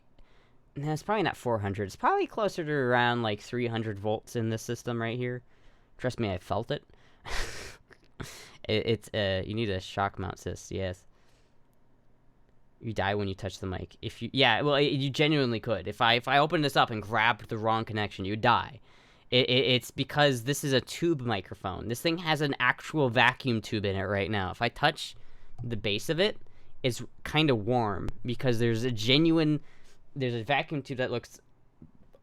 S1: No, it's probably not 400. It's probably closer to around, like, 300 volts in this system right here. Trust me, I felt it. You need a shock mount, sis, yes. You die when you touch the mic. You genuinely could. If I opened this up and grabbed the wrong connection, you'd die. It's because this is a tube microphone. This thing has an actual vacuum tube in it right now. If I touch the base of it, is kind of warm because there's a vacuum tube that looks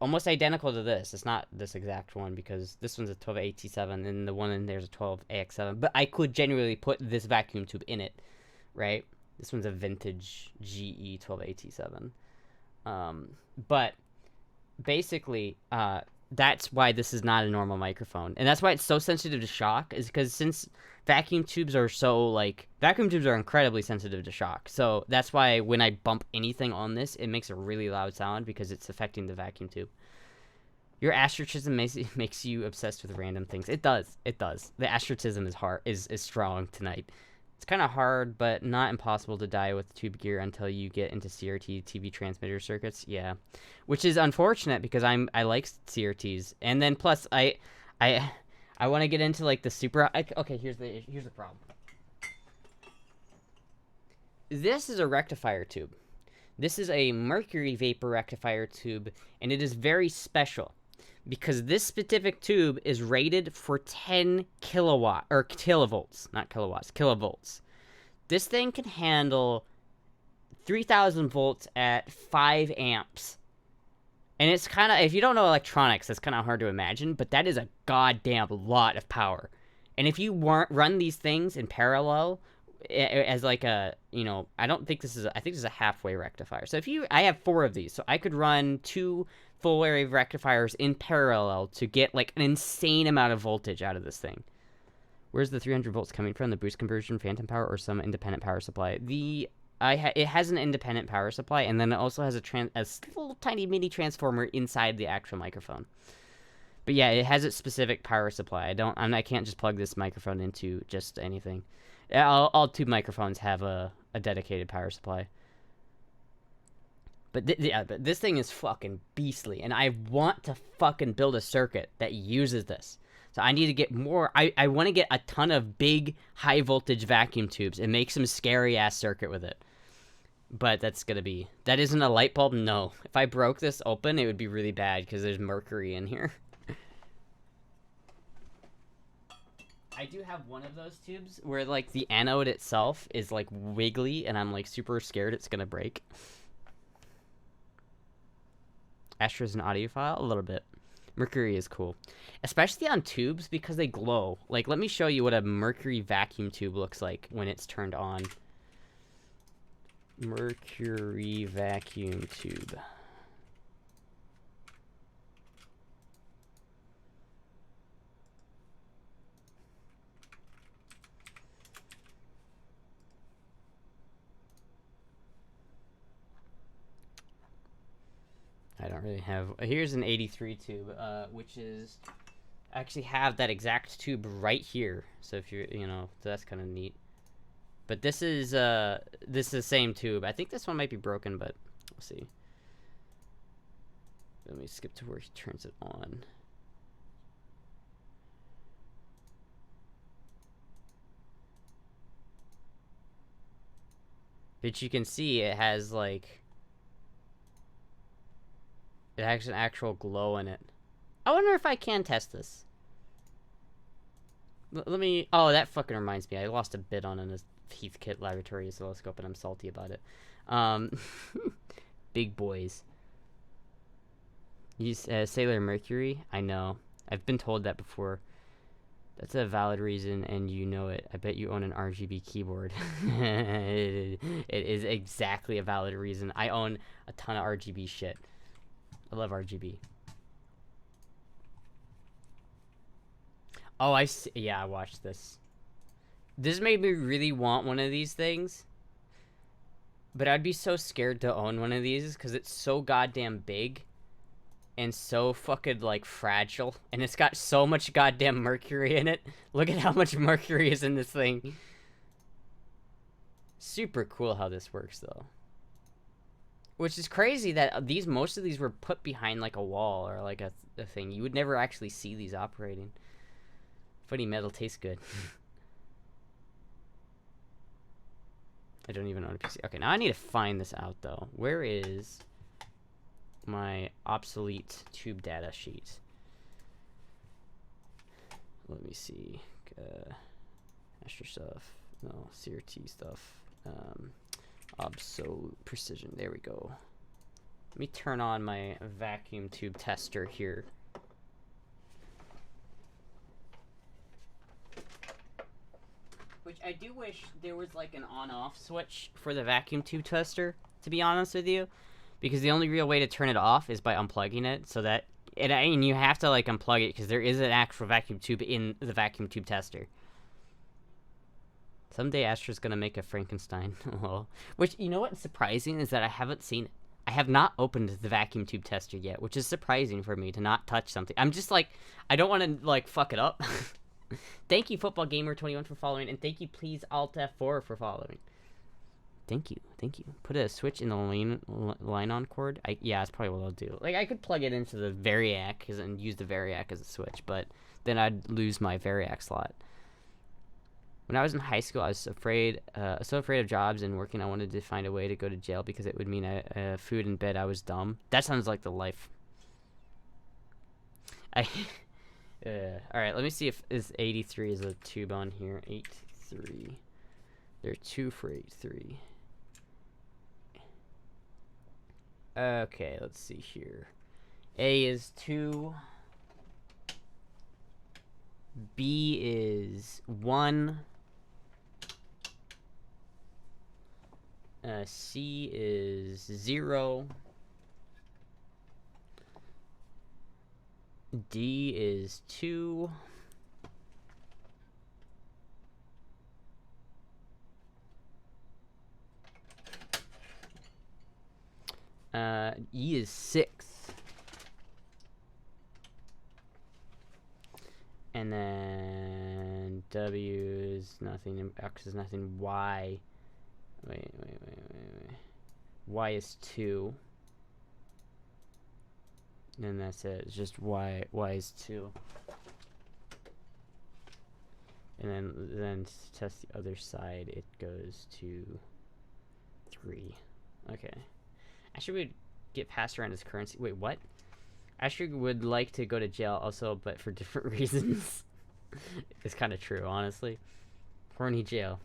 S1: almost identical to this. It's not this exact one because this one's a 12AT7 and the one in there's a 12AX7. But I could genuinely put this vacuum tube in it, right? This one's a vintage GE 12AT7. But basically, that's why this is not a normal microphone. And that's why it's so sensitive to shock, is because since vacuum tubes are incredibly sensitive to shock. So that's why when I bump anything on this, it makes a really loud sound because it's affecting the vacuum tube. Your astrotism makes you obsessed with random things. It does. It does. The astrotism is strong tonight. It's kind of hard, but not impossible to die with tube gear until you get into CRT TV transmitter circuits. Yeah, which is unfortunate because I like CRTs, and then plus I want to get into like the super. Okay, here's the problem. This is a rectifier tube. This is a mercury vapor rectifier tube, and it is very special because this specific tube is rated for 10 kilovolts, not kilowatts, kilovolts. This thing can handle 3,000 volts at 5 amps. And it's kind of, if you don't know electronics, that's kind of hard to imagine, but that is a goddamn lot of power. And if you run these things in parallel as like a, I think this is a halfway rectifier. So I have 4 of these, so I could run 2 full wave rectifiers in parallel to get like an insane amount of voltage out of this thing. Where's the 300 volts coming from? The boost conversion, phantom power, or some independent power supply? It has an independent power supply, and then it also has a little tiny mini transformer inside the actual microphone. But yeah, it has its specific power supply. I can't just plug this microphone into just anything. All tube microphones have a dedicated power supply. But but this thing is fucking beastly, and I want to fucking build a circuit that uses this. So I need to get more. I want to get a ton of big, high voltage vacuum tubes and make some scary ass circuit with it. But that isn't a light bulb? No. If I broke this open, it would be really bad because there's mercury in here. I do have one of those tubes where like the anode itself is like wiggly and I'm like super scared it's gonna break. Astra's an audiophile? A little bit. Mercury is cool. Especially on tubes because they glow. Like, let me show you what a mercury vacuum tube looks like when it's turned on. Mercury vacuum tube. I don't really have. Here's an 83 tube, which is actually have that exact tube right here. So if you're, that's kind of neat. But this is the same tube. I think this one might be broken, but we'll see. Let me skip to where he turns it on. But you can see it has like. It has an actual glow in it. I wonder if I can test this. Let me... Oh, that fucking reminds me. I lost a bit on a Heathkit laboratory oscilloscope, and I'm salty about it. Big boys. Use Sailor Mercury? I know. I've been told that before. That's a valid reason, and you know it. I bet you own an RGB keyboard. It is exactly a valid reason. I own a ton of RGB shit. I love RGB. Oh, I see. Yeah, I watched this. This made me really want one of these things. But I'd be so scared to own one of these because it's so goddamn big. And so fucking, like, fragile. And it's got so much goddamn mercury in it. Look at how much mercury is in this thing. Super cool how this works, though. Which is crazy that most of these were put behind like a wall or like a thing. You would never actually see these operating. Funny metal tastes good. I don't even own a PC. Okay, now I need to find this out though. Where is my obsolete tube data sheet? Let me see. Astra stuff. No, CRT stuff. Absolute precision. There we go. Let me turn on my vacuum tube tester here. Which I do wish there was like an on-off switch for the vacuum tube tester, to be honest with you. Because the only real way to turn it off is by unplugging it, so that... And you have to like unplug it, because there is an actual vacuum tube in the vacuum tube tester. Someday Astra's gonna make a Frankenstein. Which, you know what's surprising is that I haven't seen it. I have not opened the vacuum tube tester yet, which is surprising for me to not touch something. I'm just like, I don't want to like fuck it up. Thank you, Football Gamer 21 for following, and thank you, please, Alt F4 for following. Thank you, thank you. Put a switch in the line-on cord. Yeah, that's probably what I'll do. Like, I could plug it into the Variac and use the Variac as a switch, but then I'd lose my Variac slot. When I was in high school, I was so afraid of jobs and working. I wanted to find a way to go to jail because it would mean food and bed. I was dumb. That sounds like the life. All right, let me see if 83 is a tube on here. 83. There are two for 83. Okay, let's see here. A is 2. B is 1. C is 0. D is 2. E is 6. And then W is nothing, X is nothing, Y. Wait. Y is 2. And that's it. It's just Y is 2. And then to test the other side, it goes to 3. Okay. Asher would get passed around as currency. Wait, what? Asher would like to go to jail also, but for different reasons. It's kind of true, honestly. Horny jail.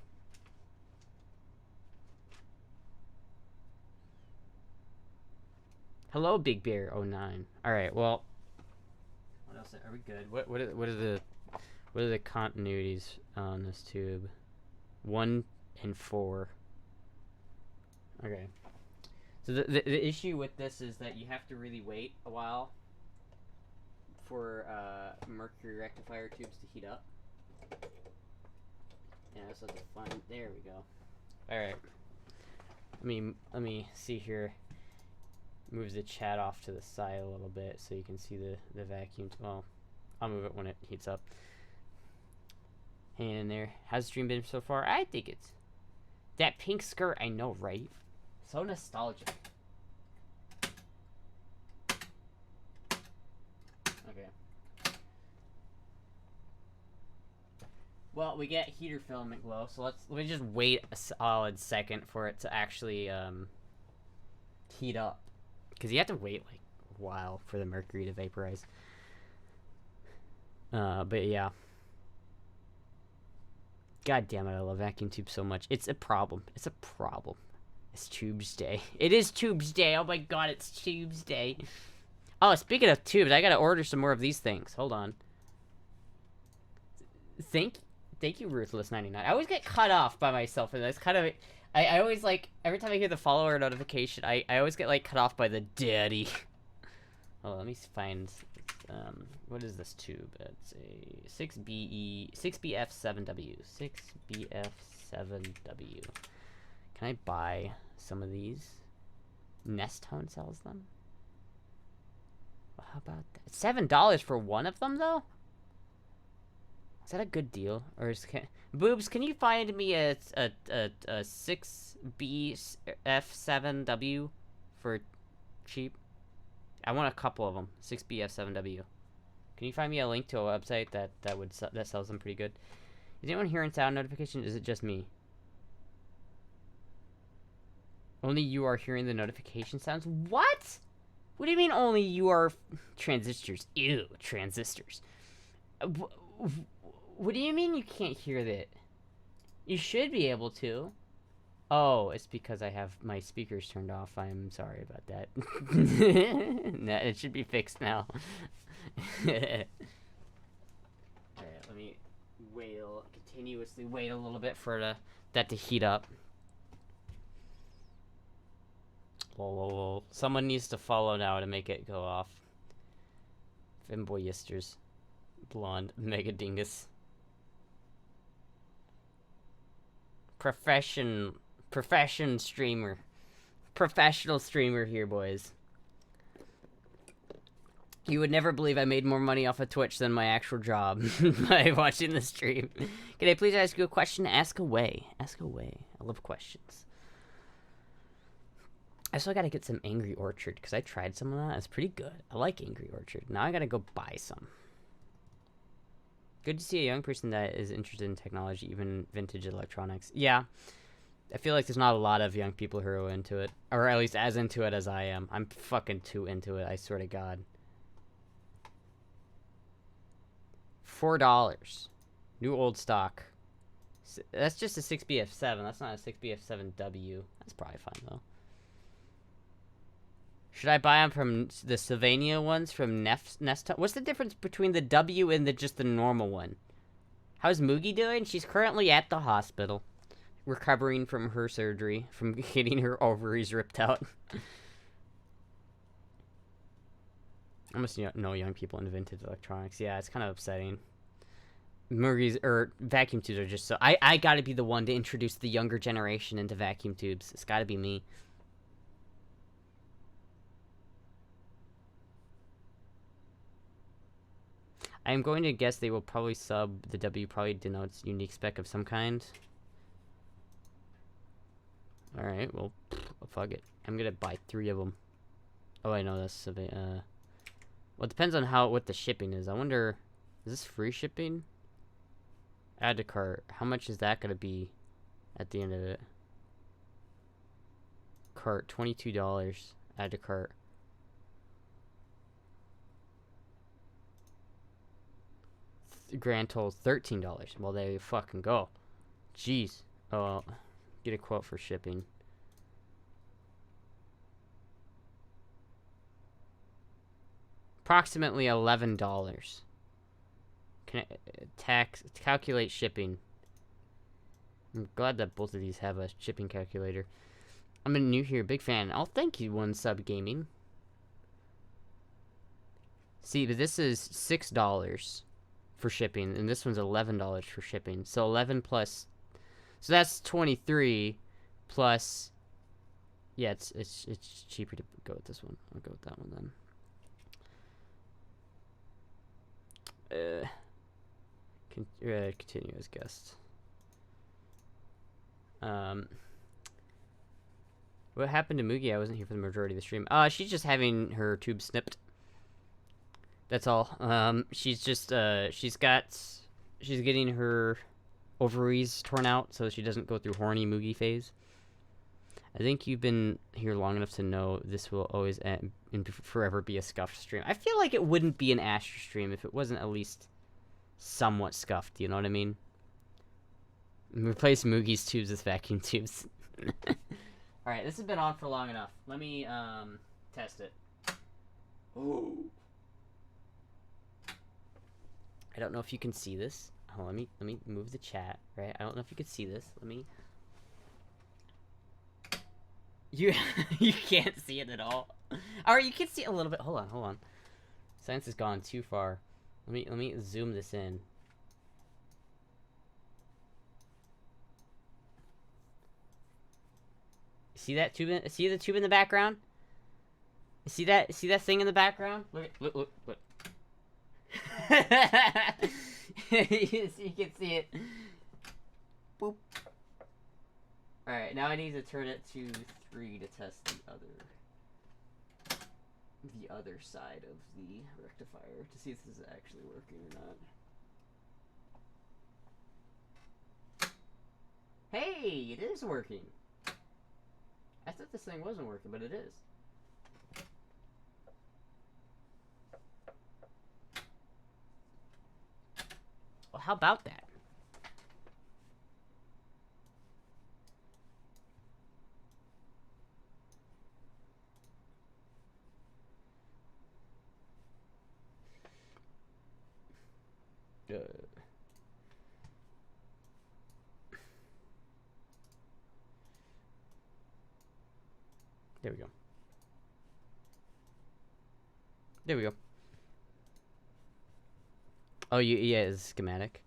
S1: Hello, Big Bear 09. All right, well, what else? Are we good? What are the continuities on this tube? 1 and 4. Okay. So the issue with this is that you have to really wait a while for mercury rectifier tubes to heat up. Yeah, so that's fun. There we go. All right. Let me see here. Move the chat off to the side a little bit so you can see the vacuum. Well, I'll move it when it heats up. Hanging in there. How's the stream been so far? I think it's that pink skirt. I know, right? So nostalgic. Okay. Well, we get heater filament glow, so let me just wait a solid second for it to actually heat up. Because you have to wait like a while for the mercury to vaporize. But yeah. God damn it, I love vacuum tubes so much. It's a problem. It's a problem. It's Tubes Day. It is Tubes Day. Oh my god, it's Tubes Day. Oh, speaking of tubes, I gotta order some more of these things. Hold on. Thank you, Ruthless99. I always get cut off by myself, and that's kind of... I always, like, every time I hear the follower notification, I always get, like, cut off by the daddy. Oh, let me find, what is this tube? It's a 6BF7W. 6BF7W. Can I buy some of these? Nestone sells them? Well, how about that? $7 for one of them, though? Is that a good deal? Or is... Boobs, can you find me a 6BF7W for cheap? I want a couple of them. 6BF7W. Can you find me a link to a website that sells them pretty good? Is anyone hearing sound notification? Is it just me? Only you are hearing the notification sounds? What? What do you mean only you are... Transistors. Ew, transistors. What do you mean you can't hear that? You should be able to. Oh, it's because I have my speakers turned off. I'm sorry about that. No, it should be fixed now. Alright, let me continuously wait a little bit for that to heat up. Lol. Someone needs to follow now to make it go off. Femboy Yisters. Blonde Mega Dingus. Profession streamer. Professional streamer here, boys. You would never believe I made more money off of Twitch than my actual job by watching the stream. Can I please ask you a question? Ask away. Ask away. I love questions. I still gotta get some Angry Orchard, because I tried some of that. It's pretty good. I like Angry Orchard. Now I gotta go buy some. Good to see a young person that is interested in technology, even vintage electronics. Yeah. I feel like there's not a lot of young people who are into it. Or at least as into it as I am. I'm fucking too into it, I swear to God. $4. New old stock. That's just a 6BF7. That's not a 6BF7W. That's probably fine, though. Should I buy them from the Sylvania ones from Nest? What's the difference between the W and just the normal one? How's Moogie doing? She's currently at the hospital. Recovering from her surgery. From getting her ovaries ripped out. I must know young people in vintage electronics. Yeah, it's kind of upsetting. Moogies, or vacuum tubes are just so... I gotta be the one to introduce the younger generation into vacuum tubes. It's gotta be me. I'm going to guess they will probably sub. The W probably denotes unique spec of some kind. Alright, well, fuck it. I'm gonna buy 3 of them. Oh, I know that's a bit, well, it depends on what the shipping is. I wonder, is this free shipping? Add to cart. How much is that gonna be at the end of it? Cart, $22. Add to cart. Grand total $13. Well, there you fucking go. Jeez. Oh, get a quote for shipping. Approximately $11. Can I calculate shipping? I'm glad that both of these have a shipping calculator. I'm a new here, big fan. Oh, thank you, One Sub Gaming. See, but this is $6 for shipping, and this one's $11 for shipping. So 11 plus, so that's 23 plus. Yeah, it's cheaper to go with this one. I'll go with that one then. Continue as guest. What happened to Moogie? I wasn't here for the majority of the stream. She's just having her tube snipped. That's all. She's just she's getting her ovaries torn out so she doesn't go through horny Moogie phase. I think you've been here long enough to know this will always end and forever be a scuffed stream. I feel like it wouldn't be an Astra stream if it wasn't at least somewhat scuffed, you know what I mean? Replace Moogie's tubes with vacuum tubes. Alright, this has been on for long enough. Let me test it. Oh. I don't know if you can see this. Oh, let me move the chat, right? I don't know if you can see this. Let me. You can't see it at all. Or you can see it a little bit. Hold on. Science has gone too far. Let me zoom this in. See that tube? See the tube in the background? See that thing in the background? Look. You can see it. Boop. Alright, now I need to turn it to 3 to test the other side of the rectifier to see if this is actually working or not. Hey, it is working. I thought this thing wasn't working, but it is. Well, how about that? There we go. There we go. Oh, yeah, it's schematic.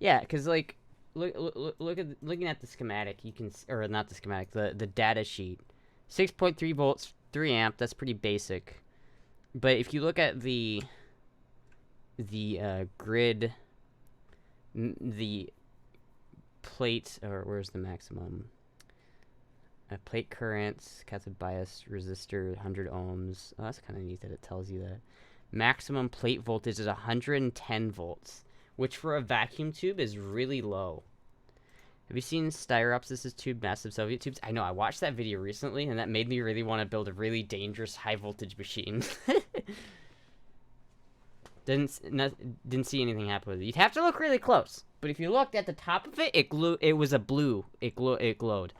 S1: Yeah, because, like, looking at the schematic, you can, or not the schematic, the data sheet. 6.3 volts, 3 amp, that's pretty basic. But if you look at the grid, the plate, or where's the maximum? Plate currents, cathode bias resistor, 100 ohms. Oh, that's kind of neat that it tells you that. Maximum plate voltage is 110 volts, which for a vacuum tube is really low. Have you seen Styropsis' tube, massive Soviet tubes? I know, I watched that video recently, and that made me really want to build a really dangerous high-voltage machine. Didn't see anything happen with it. You'd have to look really close. But if you looked at the top of it, it was a blue. It glowed.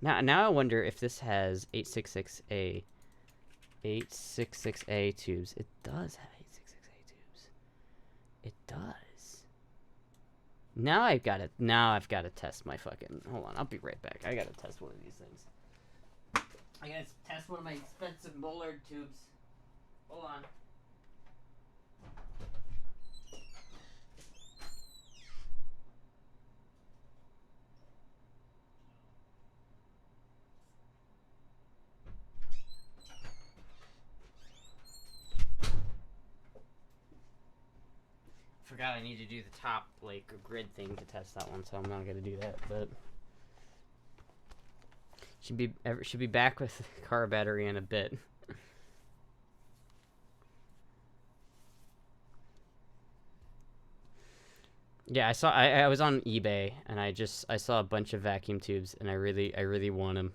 S1: Now I wonder if this has 866A. 866A tubes. It does have 866A tubes. It does. Now I've got to test my fucking... Hold on, I'll be right back. I gotta test one of these things. I gotta test one of my expensive Mollard tubes. Hold on. Forgot I need to do the top, like, grid thing to test that one, so I'm not gonna do that, but... Should be back with the car battery in a bit. Yeah, I was on eBay, and I saw a bunch of vacuum tubes, and I really want them.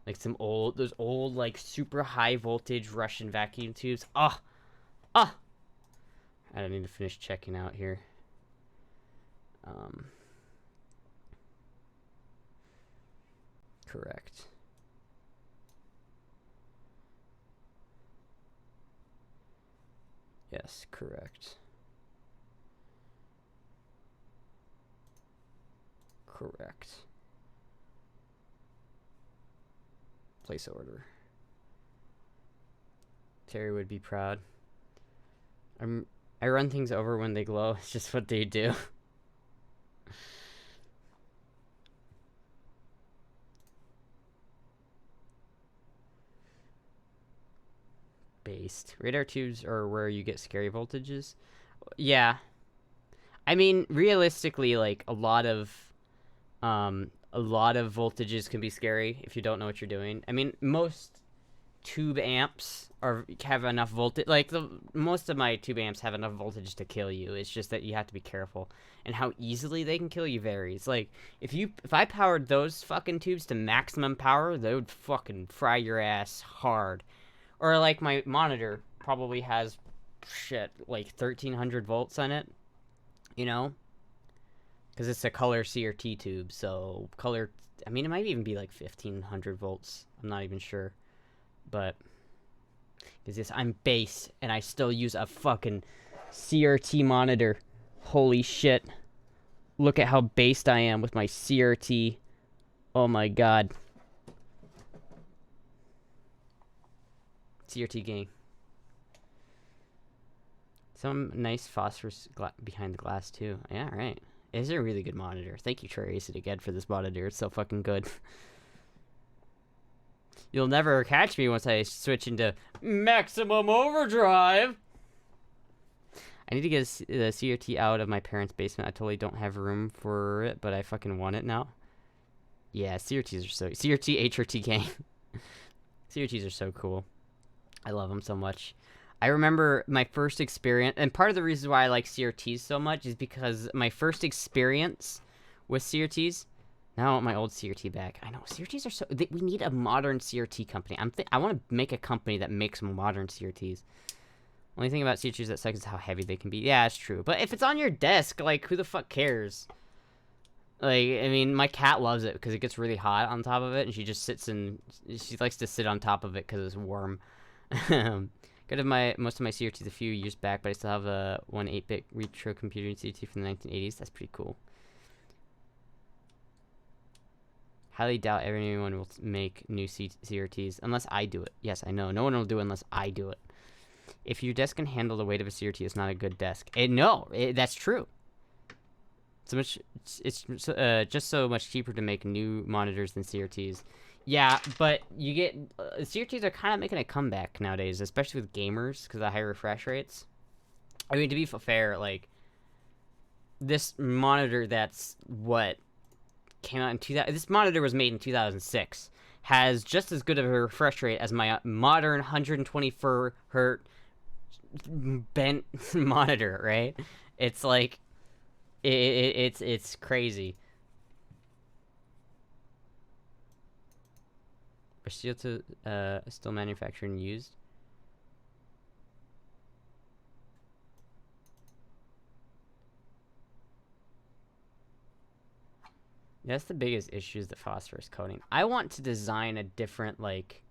S1: Like those old, like, super high voltage Russian vacuum tubes. Ah! I don't need to finish checking out here. Correct. Yes, correct. Correct. Place order. Terry would be proud. I run things over when they glow. It's just what they do. Based. Radar tubes are where you get scary voltages. Yeah. I mean, realistically, like, a lot of voltages can be scary if you don't know what you're doing. I mean, most tube amps have enough voltage. Like, most of my tube amps have enough voltage to kill you. It's just that you have to be careful, and how easily they can kill you varies. Like, if I powered those fucking tubes to maximum power, they would fucking fry your ass hard. Or, like, my monitor probably has shit like 1300 volts on it, you know, because it's a color CRT tube. So color, I mean, it might even be like 1500 volts. I'm not even sure. But because this, I'm base, and I still use a fucking CRT monitor. Holy shit! Look at how based I am with my CRT. Oh my god. CRT gang. Some nice phosphorus behind the glass too. Yeah, right. It is a really good monitor. Thank you, Trace, again for this monitor. It's so fucking good. You'll never catch me once I switch into maximum overdrive. I need to get the CRT out of my parents' basement. I totally don't have room for it, but I fucking want it now. Yeah, CRTs are so... CRT, HRT gang. CRTs are so cool. I love them so much. I remember my first experience, and part of the reason why I like CRTs so much is because my first experience with CRTs... Now I want my old CRT back. I know, CRTs are so... we need a modern CRT company. I want to make a company that makes modern CRTs. Only thing about CRTs that sucks is how heavy they can be. Yeah, it's true. But if it's on your desk, like, who the fuck cares? Like, I mean, my cat loves it because it gets really hot on top of it, and she just sits and... She likes to sit on top of it because it's warm. Got most of my CRTs a few years back, but I still have a 8-bit retro computer CRT from the 1980s. That's pretty cool. Highly doubt anyone will make new CRTs unless I do it. Yes, I know. No one will do it unless I do it. If your desk can handle the weight of a CRT, it's not a good desk. That's true. It's just so much cheaper to make new monitors than CRTs. Yeah, but you get CRTs are kind of making a comeback nowadays, especially with gamers because of high refresh rates. I mean, to be fair, like this monitor that's what came out in 2000. This monitor was made in 2006. Has just as good of a refresh rate as my modern 124 hertz bent monitor. Right? It's like it's crazy. Are still manufactured and used? That's the biggest issue is the phosphorus coating. I want to design a different like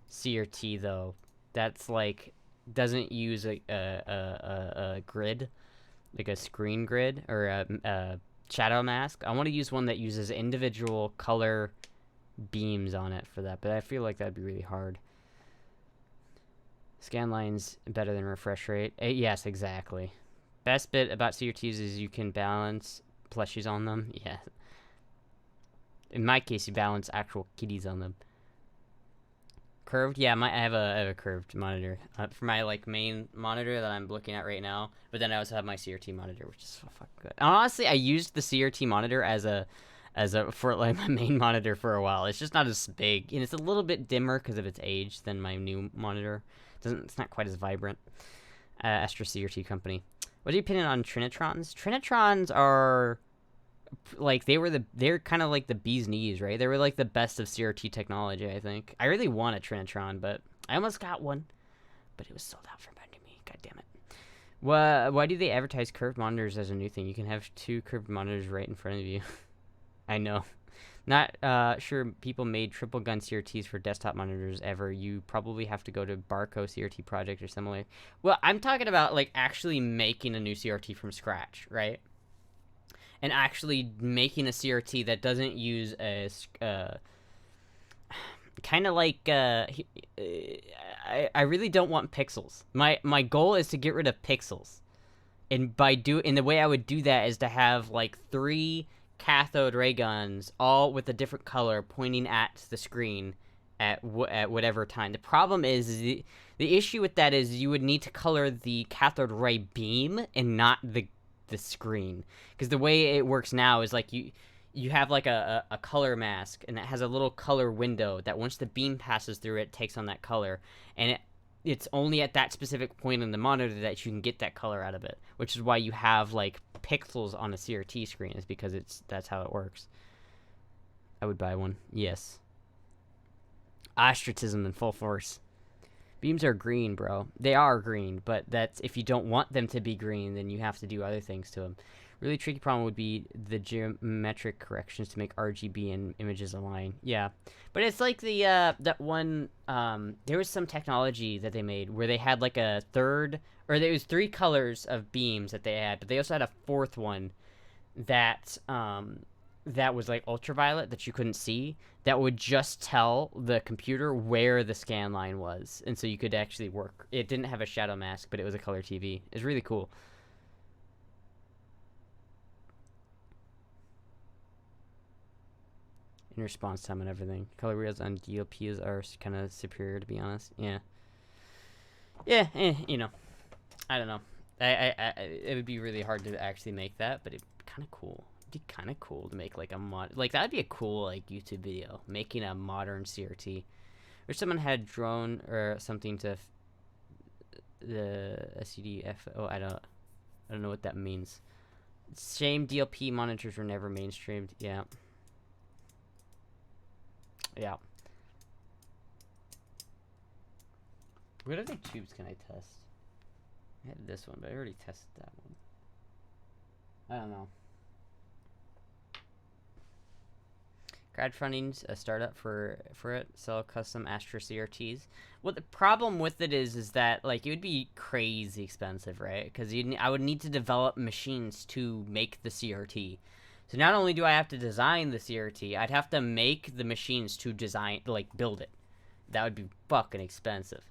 S1: CRT though. That's like doesn't use a grid, like a screen grid or a shadow mask. I want to use one that uses individual color beams on it for that, but I feel like that'd be really hard. Scan lines better than refresh rate. Yes, exactly. Best bit about CRTs is you can balance plushies on them. Yeah. In my case, you balance actual kitties on them. Curved? Yeah, I have a curved monitor for my like main monitor that I'm looking at right now. But then I also have my CRT monitor, which is so fucking good. And honestly, I used the CRT monitor as a for like my main monitor for a while. It's just not as big, and it's a little bit dimmer because of its age than my new monitor. It's not quite as vibrant. Astra CRT company. What's your opinion on Trinitrons? Trinitrons are like they're kind of like the bee's knees, right? They were like the best of CRT technology, I think. I really want a Trinitron, but I almost got one, but it was sold out for under me. God damn it. Why do they advertise curved monitors as a new thing? You can have two curved monitors right in front of you. I know. Not sure people made triple gun CRTs for desktop monitors ever. You probably have to go to Barco CRT project or similar. Well, I'm talking about like actually making a new CRT from scratch, right? And actually making a CRT that doesn't use a kind of like I really don't want pixels. My goal is to get rid of pixels, and the way I would do that is to have like 3 cathode ray guns, all with a different color, pointing at the screen at whatever time. The problem is the issue with that is you would need to color the cathode ray beam and not the screen, because the way it works now is like you have like a color mask, and it has a little color window that once the beam passes through it takes on that color, and it's only at that specific point in the monitor that you can get that color out of it, which is why you have like pixels on a CRT screen, is because that's how it works. I would buy one. Yes. Ostracism in full force. Beams are green, bro. They are green, but that's if you don't want them to be green, then you have to do other things to them. Really tricky problem would be the geometric corrections to make RGB and images align. Yeah, but it's like the that one there was some technology that they made where they had like a third, or there was 3 colors of beams that they had, but they also had a 4th one that that was like ultraviolet that you couldn't see, that would just tell the computer where the scan line was, and so you could actually work. It didn't have a shadow mask, but it was a color TV. It's really cool. In response time and everything. Color wheels on DLPs are kind of superior, to be honest. Yeah. Yeah, you know. I don't know. It would be really hard to actually make that, but it'd be kind of cool. It'd be kind of cool to make like a mod. Like that'd be a cool like YouTube video, making a modern CRT. Or someone had drone or something to the SCDF. Oh, I don't know what that means. Same DLP monitors were never mainstreamed. Yeah. Yeah. What other tubes can I test? I had this one, but I already tested that one. I don't know. Crowdfunding's a startup for it. Sell custom Astra CRTs. Well, the problem with it is that like it would be crazy expensive, right? Because I would need to develop machines to make the CRT. So not only do I have to design the CRT, I'd have to make the machines to build it. That would be fucking expensive.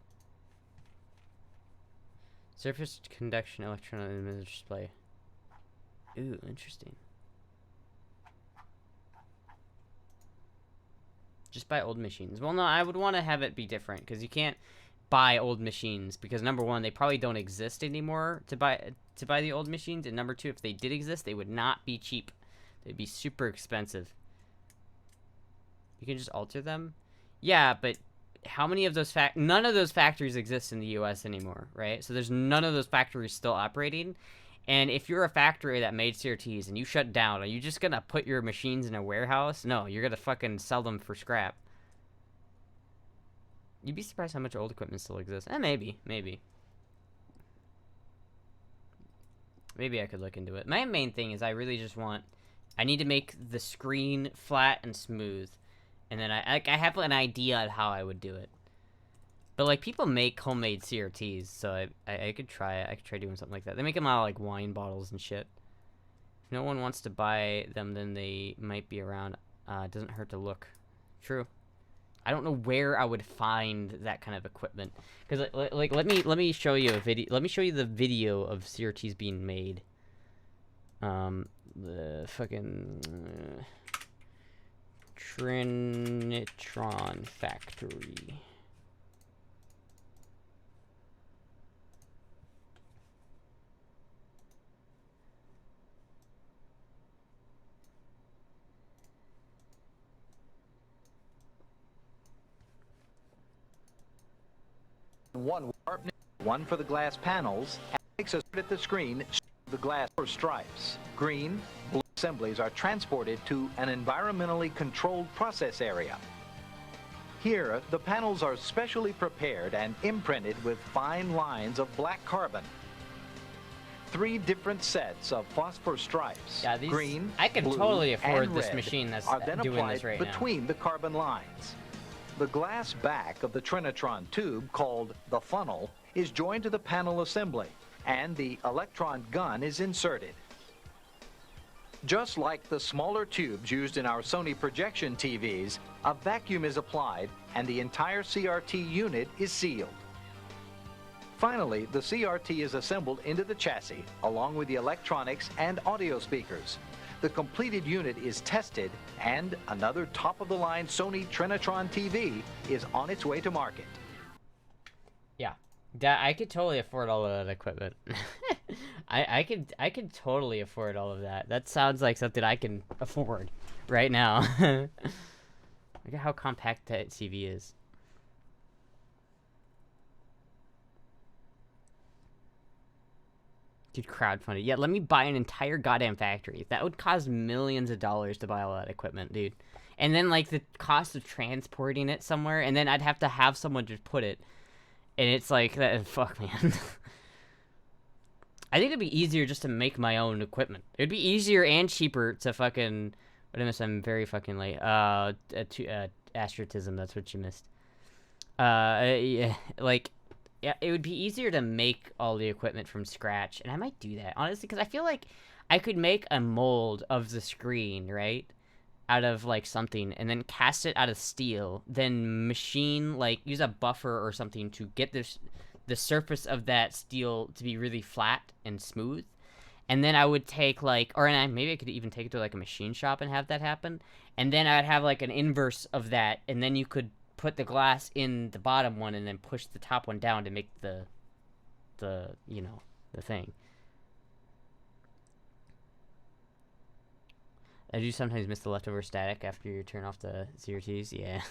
S1: Surface conduction electron emitter display. Ooh, interesting. Just buy old machines. Well, no, I would want to have it be different, because you can't buy old machines, because number one, they probably don't exist anymore to buy the old machines, and number two, if they did exist, they would not be cheap. They'd be super expensive. You can just alter them? Yeah, but how many of those none of those factories exist in the US anymore, right? So there's none of those factories still operating. And if you're a factory that made CRTs and you shut down, are you just gonna put your machines in a warehouse? No, you're gonna fucking sell them for scrap. You'd be surprised how much old equipment still exists. Maybe. Maybe I could look into it. My main thing is I really just I need to make the screen flat and smooth. And then I have an idea of how I would do it. But, like, people make homemade CRTs, so I could try it. I could try doing something like that. They make them out of, like, wine bottles and shit. If no one wants to buy them, then they might be around. It doesn't hurt to look. True. I don't know where I would find that kind of equipment. Because, like, let me show you a video. Let me show you the video of CRTs being made. The fucking... Trinitron Factory.
S2: One for the glass panels, and makes us at the screen the glass stripes. Green, blue assemblies are transported to an environmentally controlled process area. Here, the panels are specially prepared and imprinted with fine lines of black carbon. 3 different sets of phosphor stripes,
S1: yeah,
S2: green,
S1: I can
S2: blue,
S1: totally afford
S2: and
S1: this
S2: red,
S1: machine that's
S2: are then
S1: doing
S2: applied
S1: this right
S2: between
S1: now.
S2: the carbon lines. The glass back of the Trinitron tube, called the funnel, is joined to the panel assembly, and the electron gun is inserted. Just like the smaller tubes used in our Sony projection TVs, a vacuum is applied and the entire CRT unit is sealed. Finally, the CRT is assembled into the chassis, along with the electronics and audio speakers. The completed unit is tested, and another top-of-the-line Sony Trinitron TV is on its way to market.
S1: Yeah, I could totally afford all of that equipment. I could totally afford all of that. That sounds like something I can afford right now. Look at how compact that TV is. Dude, crowdfunded. Yeah, let me buy an entire goddamn factory. That would cost millions of dollars to buy all that equipment, dude. And then, like, the cost of transporting it somewhere, and then I'd have to have someone just put it. And it's like, fuck, man. I think it'd be easier just to make my own equipment. It'd be easier and cheaper to fucking... What I missed? I'm very fucking late. Astrotism, that's what you missed. Yeah, like... Yeah, it would be easier to make all the equipment from scratch, and I might do that, honestly, because I feel like I could make a mold of the screen, right, out of, like, something, and then cast it out of steel, then machine, like, use a buffer or something to get the surface of that steel to be really flat and smooth, and then I would take, like, maybe I could even take it to, like, a machine shop and have that happen, and then I'd have, like, an inverse of that, and then you could put the glass in the bottom one and then push the top one down to make the you know, the thing. I do sometimes miss the leftover static after you turn off the CRTs. Yeah.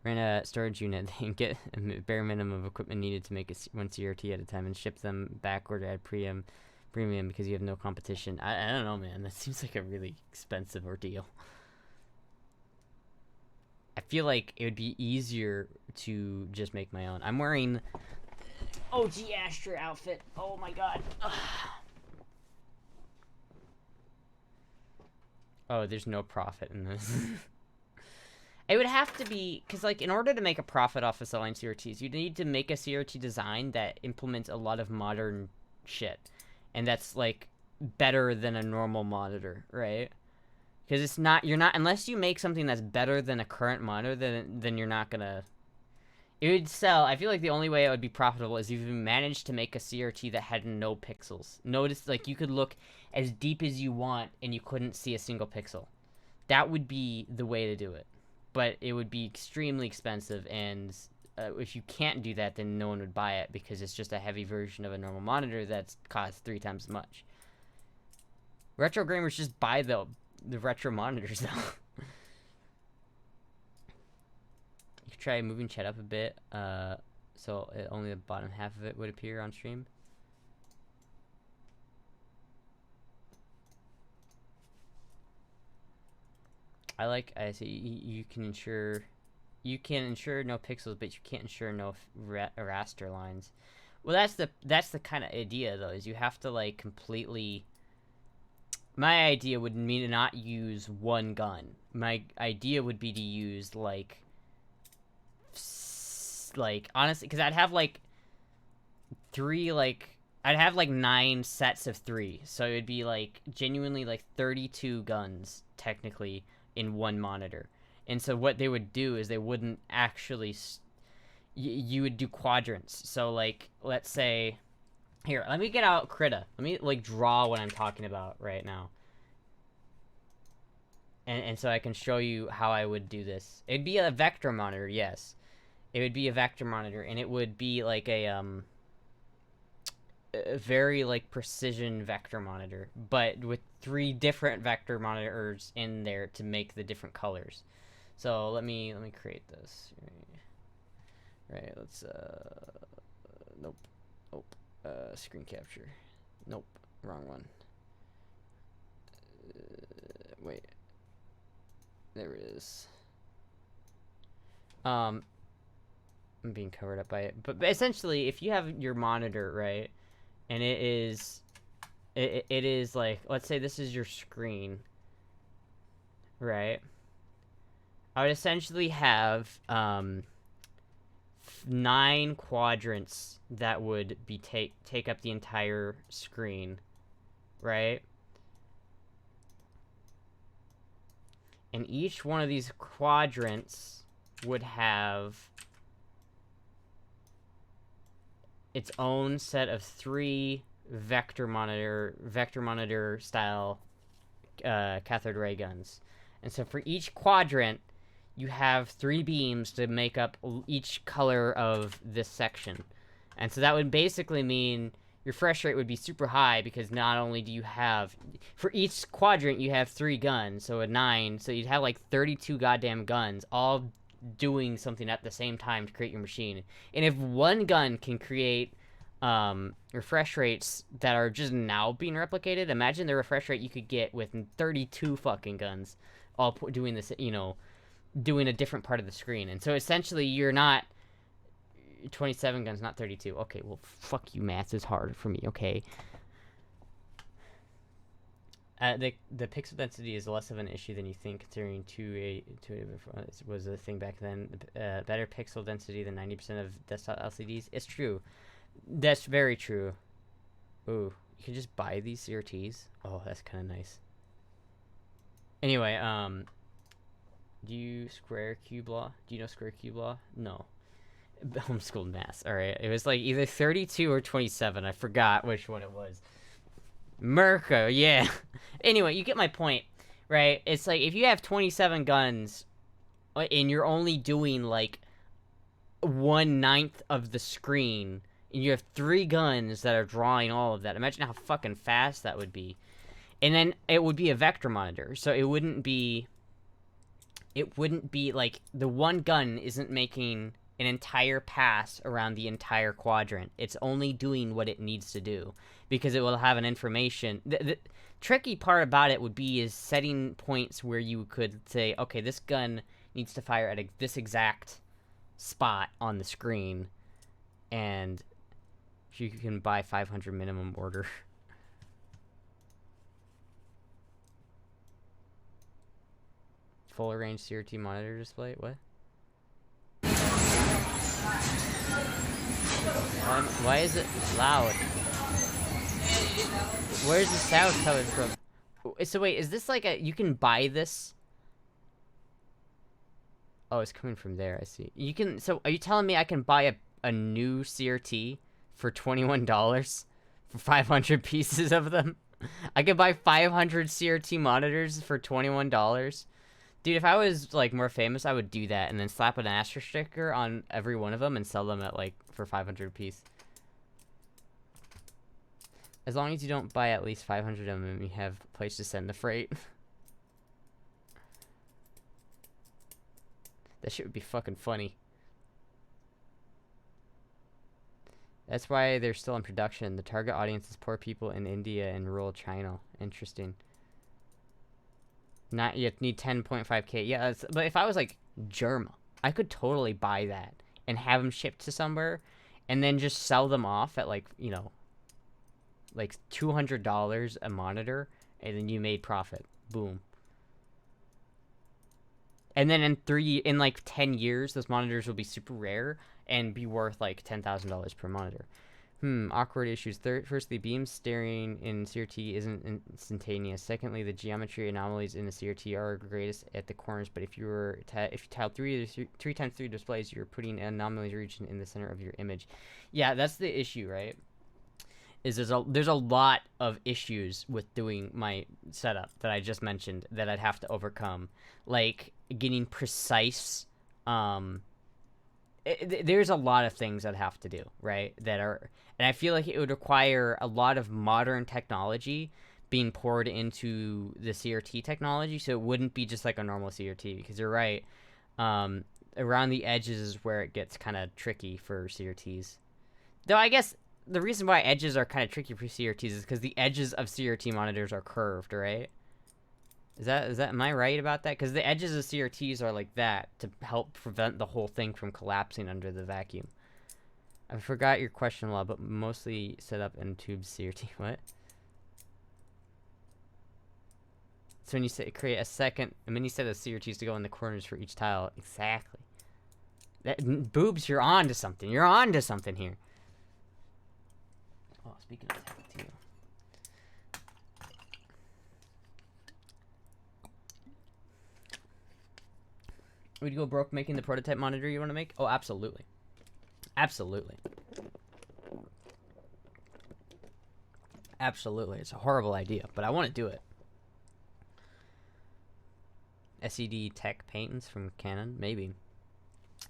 S1: Rent a storage unit and get a bare minimum of equipment needed to make one CRT at a time and ship them back or to add premium because you have no competition. I don't know, man. That seems like a really expensive ordeal. I feel like it would be easier to just make my own. I'm wearing OG Astra outfit. Oh my god. Ugh. Oh, there's no profit in this. It would have to be, because, like, in order to make a profit off of selling CRTs, you need to make a CRT design that implements a lot of modern shit. And that's, like, better than a normal monitor, right? Because it's not, you're not, unless you make something that's better than a current monitor, then you're not gonna, it would sell. I feel like the only way it would be profitable is if you managed to make a CRT that had no pixels. Notice, like, you could look as deep as you want and you couldn't see a single pixel. That would be the way to do it. But it would be extremely expensive, and if you can't do that, then no one would buy it because it's just a heavy version of a normal monitor that's costs 3 times as much. Retro gamers just buy the retro monitors, though. You could try moving chat up a bit, so only the bottom half of it would appear on stream. I say you can ensure no pixels, but you can't ensure no raster lines. Well, that's the kind of idea, though, is you have to, like, completely. My idea would mean to not use one gun. My idea would be to use like honestly, because I'd have like 9 sets of 3, so it'd be like genuinely like 32 guns technically in one monitor. And so what they would do is they wouldn't actually you would do quadrants. So, like, let's say, here, let me get out Krita. Let me, like, draw what I'm talking about right now. And so I can show you how I would do this. It'd be a vector monitor, yes. It would be a vector monitor, and it would be like a very, like, precision vector monitor, but with 3 different vector monitors in there to make the different colors. So let me create this. Right, let's nope. Screen capture. Nope, wrong one. Wait. There it is. I'm being covered up by it. But essentially, if you have your monitor, right, and it is like, let's say this is your screen, right? I would essentially have 9 quadrants that would be take up the entire screen, right? And each one of these quadrants would have its own set of 3 vector monitor style cathode ray guns. And so for each quadrant, you have 3 beams to make up each color of this section. And so that would basically mean your refresh rate would be super high, because not only do you have, for each quadrant, you have 3 guns, so a 9, so you'd have like 32 goddamn guns, all doing something at the same time to create your machine. And if one gun can create refresh rates that are just now being replicated, imagine the refresh rate you could get with 32 fucking guns, all doing this, you know, doing a different part of the screen. And so essentially you're not 27 guns, not 32. Okay, well, fuck you, math is hard for me, okay? The pixel density is less of an issue than you think, considering 280 was a thing back then. Better pixel density than 90% of desktop LCDs. It's true. That's very true. Ooh, you can just buy these CRTs? Oh, that's kind of nice. Anyway, do you square cube law? Do you know square cube law? No. Homeschooled math. Alright, it was like either 32 or 27. I forgot which one it was. Mirko, yeah. Anyway, you get my point, right? It's like, if you have 27 guns, and you're only doing, like, 1/9 of the screen, and you have 3 guns that are drawing all of that, imagine how fucking fast that would be. And then it would be a vector monitor, so it wouldn't be, like, the one gun isn't making an entire pass around the entire quadrant. It's only doing what it needs to do, because it will have an information. The tricky part about it would be is setting points where you could say, okay, this gun needs to fire at this exact spot on the screen, and you can buy 500 minimum order. Full range CRT monitor display? What? Why is it loud? Where's the sound coming from? So wait, is this like a... You can buy this? Oh, it's coming from there, I see. You can... So, are you telling me I can buy a new CRT for $21 for 500 pieces of them? I could buy 500 CRT monitors for $21? Dude, if I was, like, more famous, I would do that and then slap an Astra sticker on every one of them and sell them at, like, for 500 a piece. As long as you don't buy at least 500 of them and you have a place to send the freight. That shit would be fucking funny. That's why they're still in production. The target audience is poor people in India and rural China. Interesting. Not yet. Need 10.5K. Yeah, but if I was like Germa, I could totally buy that and have them shipped to somewhere, and then just sell them off at like, you know, like $200 a monitor, and then you made profit. Boom. And then in like 10 years, those monitors will be super rare and be worth like $10,000 per monitor. Awkward issues. Firstly, beam steering in CRT isn't instantaneous. Secondly, the geometry anomalies in the CRT are greatest at the corners, but if you tiled 3x3 displays, you're putting an anomaly region in the center of your image. Yeah, that's the issue, right? There's a lot of issues with doing my setup that I just mentioned that I'd have to overcome, like getting precise. There's a lot of things I'd have to do, right? And I feel like it would require a lot of modern technology being poured into the CRT technology, so it wouldn't be just like a normal CRT. Because you're right, around the edges is where it gets kind of tricky for CRTs. Though I guess the reason why edges are kind of tricky for CRTs is because the edges of CRT monitors are curved, right? Is that am I right about that? Because the edges of CRTs are like that to help prevent the whole thing from collapsing under the vacuum. I forgot your question a lot, but mostly set up in tube CRT. What? So when you say create a mini set of CRTs to go in the corners for each tile, exactly. Boobs, you're on to something. You're on to something here. Oh, speaking of tech too. Would you go broke making the prototype monitor you want to make? Oh, absolutely. Absolutely. Absolutely. It's a horrible idea, but I want to do it. SED Tech Paintings from Canon? Maybe.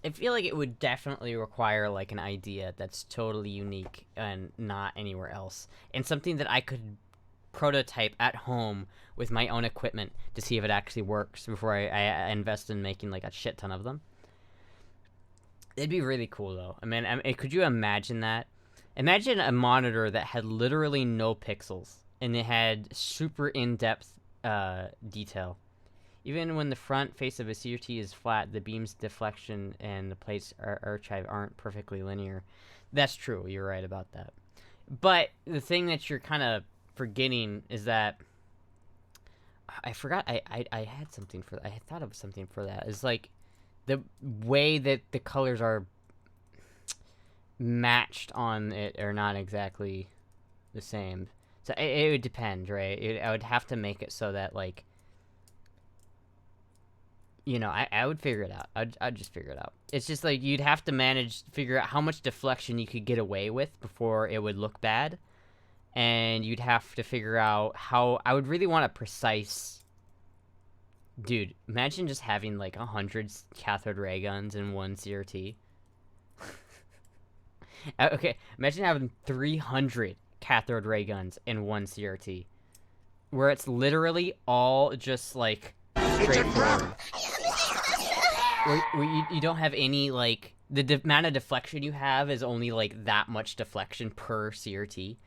S1: I feel like it would definitely require like an idea that's totally unique and not anywhere else. And something that I could prototype at home with my own equipment to see if it actually works before I invest in making like a shit ton of them. It'd be really cool though. I mean, could you imagine that? Imagine a monitor that had literally no pixels and it had super in-depth detail. Even when the front face of a CRT is flat, the beam's deflection and the plate's archive aren't perfectly linear. That's true. You're right about that. But the thing that you're kind of forgetting is that I forgot I had something for I had thought of something for that. It's like the way that the colors are matched on it are not exactly the same. So it would depend, right? I would have to make it so that like, you know, I would figure it out. I'd just figure it out. It's just like you'd have to figure out how much deflection you could get away with before it would look bad. And you'd have to figure out how... I would really want a precise... Dude, imagine just having like 100 cathode ray guns in one CRT. Okay, imagine having 300 cathode ray guns in one CRT. Where it's literally all just like straightforward. Where you don't have any like... The amount of deflection you have is only like that much deflection per CRT.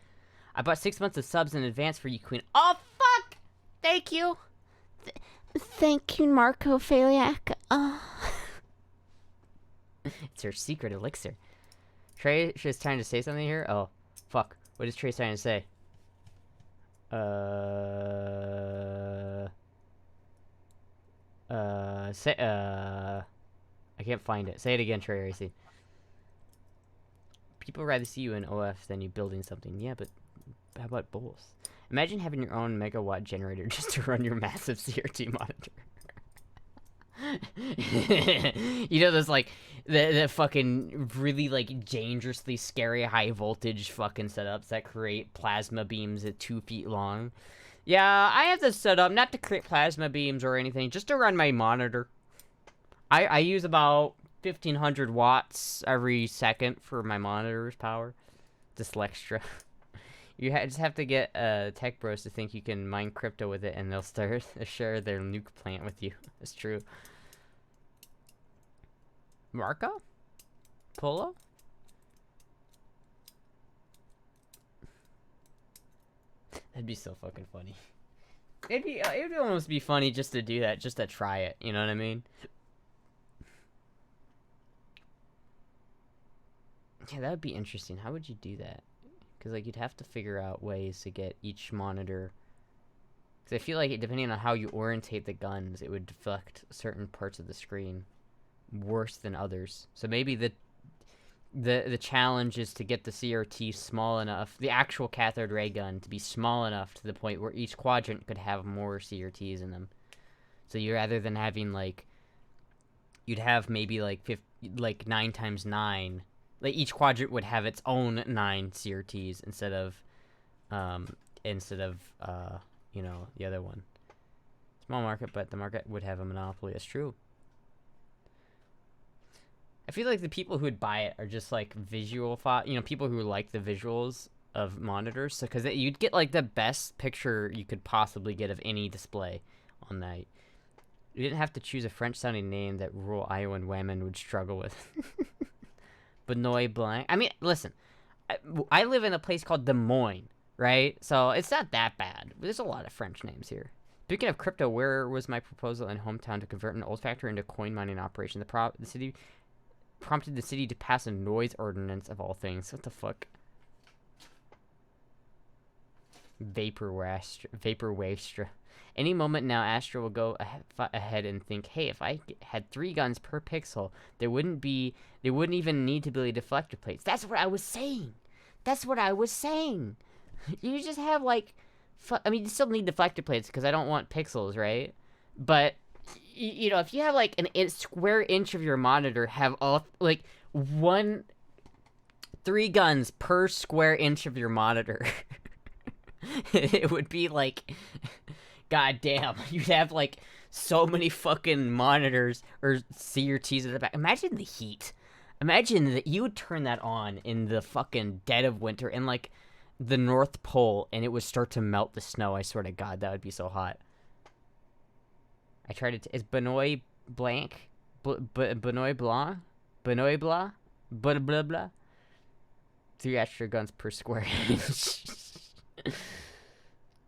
S1: I bought 6 months of subs in advance for you, Queen. Oh, fuck! Thank you. Thank you, Marco Faliak. It's her secret elixir. Trey is trying to say something here? Oh, fuck. What is Trey trying to say? I can't find it. Say it again, Trey Racy. People rather see you in OF than you building something. Yeah, but how about both? Imagine having your own megawatt generator just to run your massive CRT monitor. You know those like the fucking really like dangerously scary high voltage fucking setups that create plasma beams at 2 feet long. Yeah, I have this set up not to create plasma beams or anything, just to run my monitor. I use about 1500 watts every second for my monitor's power. Just extra. You just have to get tech bros to think you can mine crypto with it, and they'll start to share their nuke plant with you. It's true. Marco? Polo? That'd be so fucking funny. It'd almost be funny just to do that, just to try it. You know what I mean? Yeah, that would be interesting. How would you do that? Because like you'd have to figure out ways to get each monitor. Because I feel like depending on how you orientate the guns, it would deflect certain parts of the screen worse than others. So maybe the challenge is to get the CRT small enough, the actual cathode ray gun to be small enough to the point where each quadrant could have more CRTs in them. So you rather than having like, you'd have maybe like 9 times 9. Like each quadrant would have its own 9 CRTs instead of you know, the other one. Small market, but the market would have a monopoly. That's true. I feel like the people who would buy it are just like people who like the visuals of monitors. So, because you'd get like the best picture you could possibly get of any display on that. You didn't have to choose a French-sounding name that rural Iowan women would struggle with. Benoit Blanc. I mean, listen, I live in a place called Des Moines, right? So it's not that bad. There's a lot of French names here. Speaking of crypto, where was my proposal in hometown to convert an old factory into coin mining operation? The city prompted the city to pass a noise ordinance of all things. What the fuck? Vaporwave. Any moment now, Astra will go ahead and think, hey, if I had 3 guns per pixel, there wouldn't even need to be deflector plates. That's what I was saying. You just have like, I mean, you still need deflector plates because I don't want pixels, right? But you know, if you have like a square inch of your monitor have all like 3 guns per square inch of your monitor, it would be like, god damn, you'd have like so many fucking monitors or CRTs at the back. Imagine the heat. Imagine that you would turn that on in the fucking dead of winter in like the North Pole and it would start to melt the snow. I swear to God, that would be so hot. I tried to. Is Benoit Blanc? Benoit Blanc? Benoit Blanc? Blah blah blah. 3 extra guns per square inch.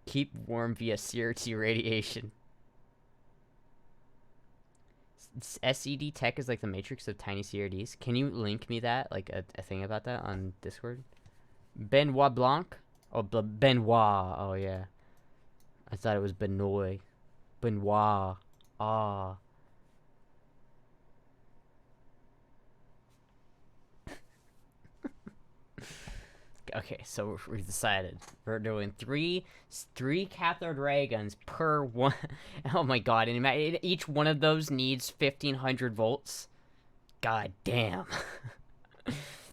S1: Keep warm via CRT radiation. SED Tech is like the matrix of tiny CRTs. Can you link me that? Like a thing about that on Discord? Benoit Blanc? Oh, Benoit. Oh, yeah. I thought it was Benoit. Benoit. Ah. Okay, so we've decided we're doing three cathode ray guns per one. Oh my god! And each one of those needs 1500 volts. God damn.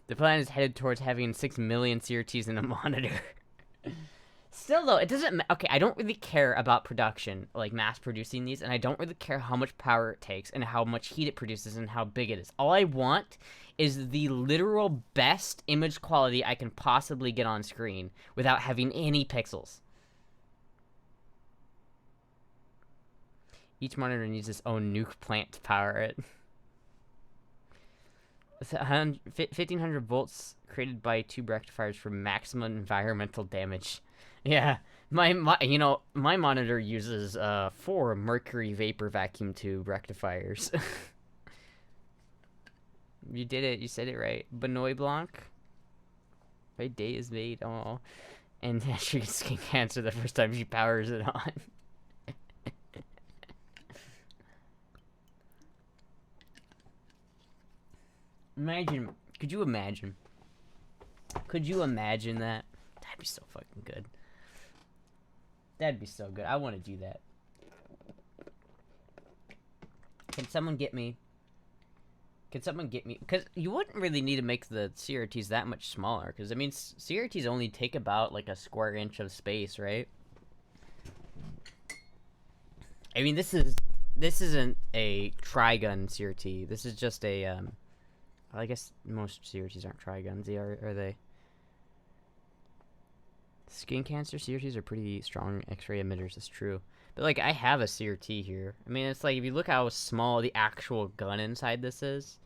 S1: The plan is headed towards having 6 million CRTs in a monitor. Still though, it doesn't. Okay, I don't really care about production, like mass producing these, and I don't really care how much power it takes and how much heat it produces and how big it is. All I want is the literal best image quality I can possibly get on screen without having any pixels. Each monitor needs its own nuke plant to power it. 1500 volts created by 2 rectifiers for maximum environmental damage. Yeah, my monitor uses 4 mercury vapor vacuum tube rectifiers. You did it. You said it right. Benoit Blanc. My day is made. Oh, and she gets skin cancer the first time she powers it on. Imagine. Could you imagine? Could you imagine that? That'd be so fucking good. That'd be so good. I want to do that. Can someone get me? Because you wouldn't really need to make the CRTs that much smaller. Because, I mean, CRTs only take about, like, a square inch of space, right? I mean, this isn't a Trigun CRT. This is just a, I guess most CRTs aren't Triguns, are they? Skin cancer CRTs are pretty strong X-ray emitters, it's true. But, like, I have a CRT here. I mean, it's like, if you look how small the actual gun inside this is,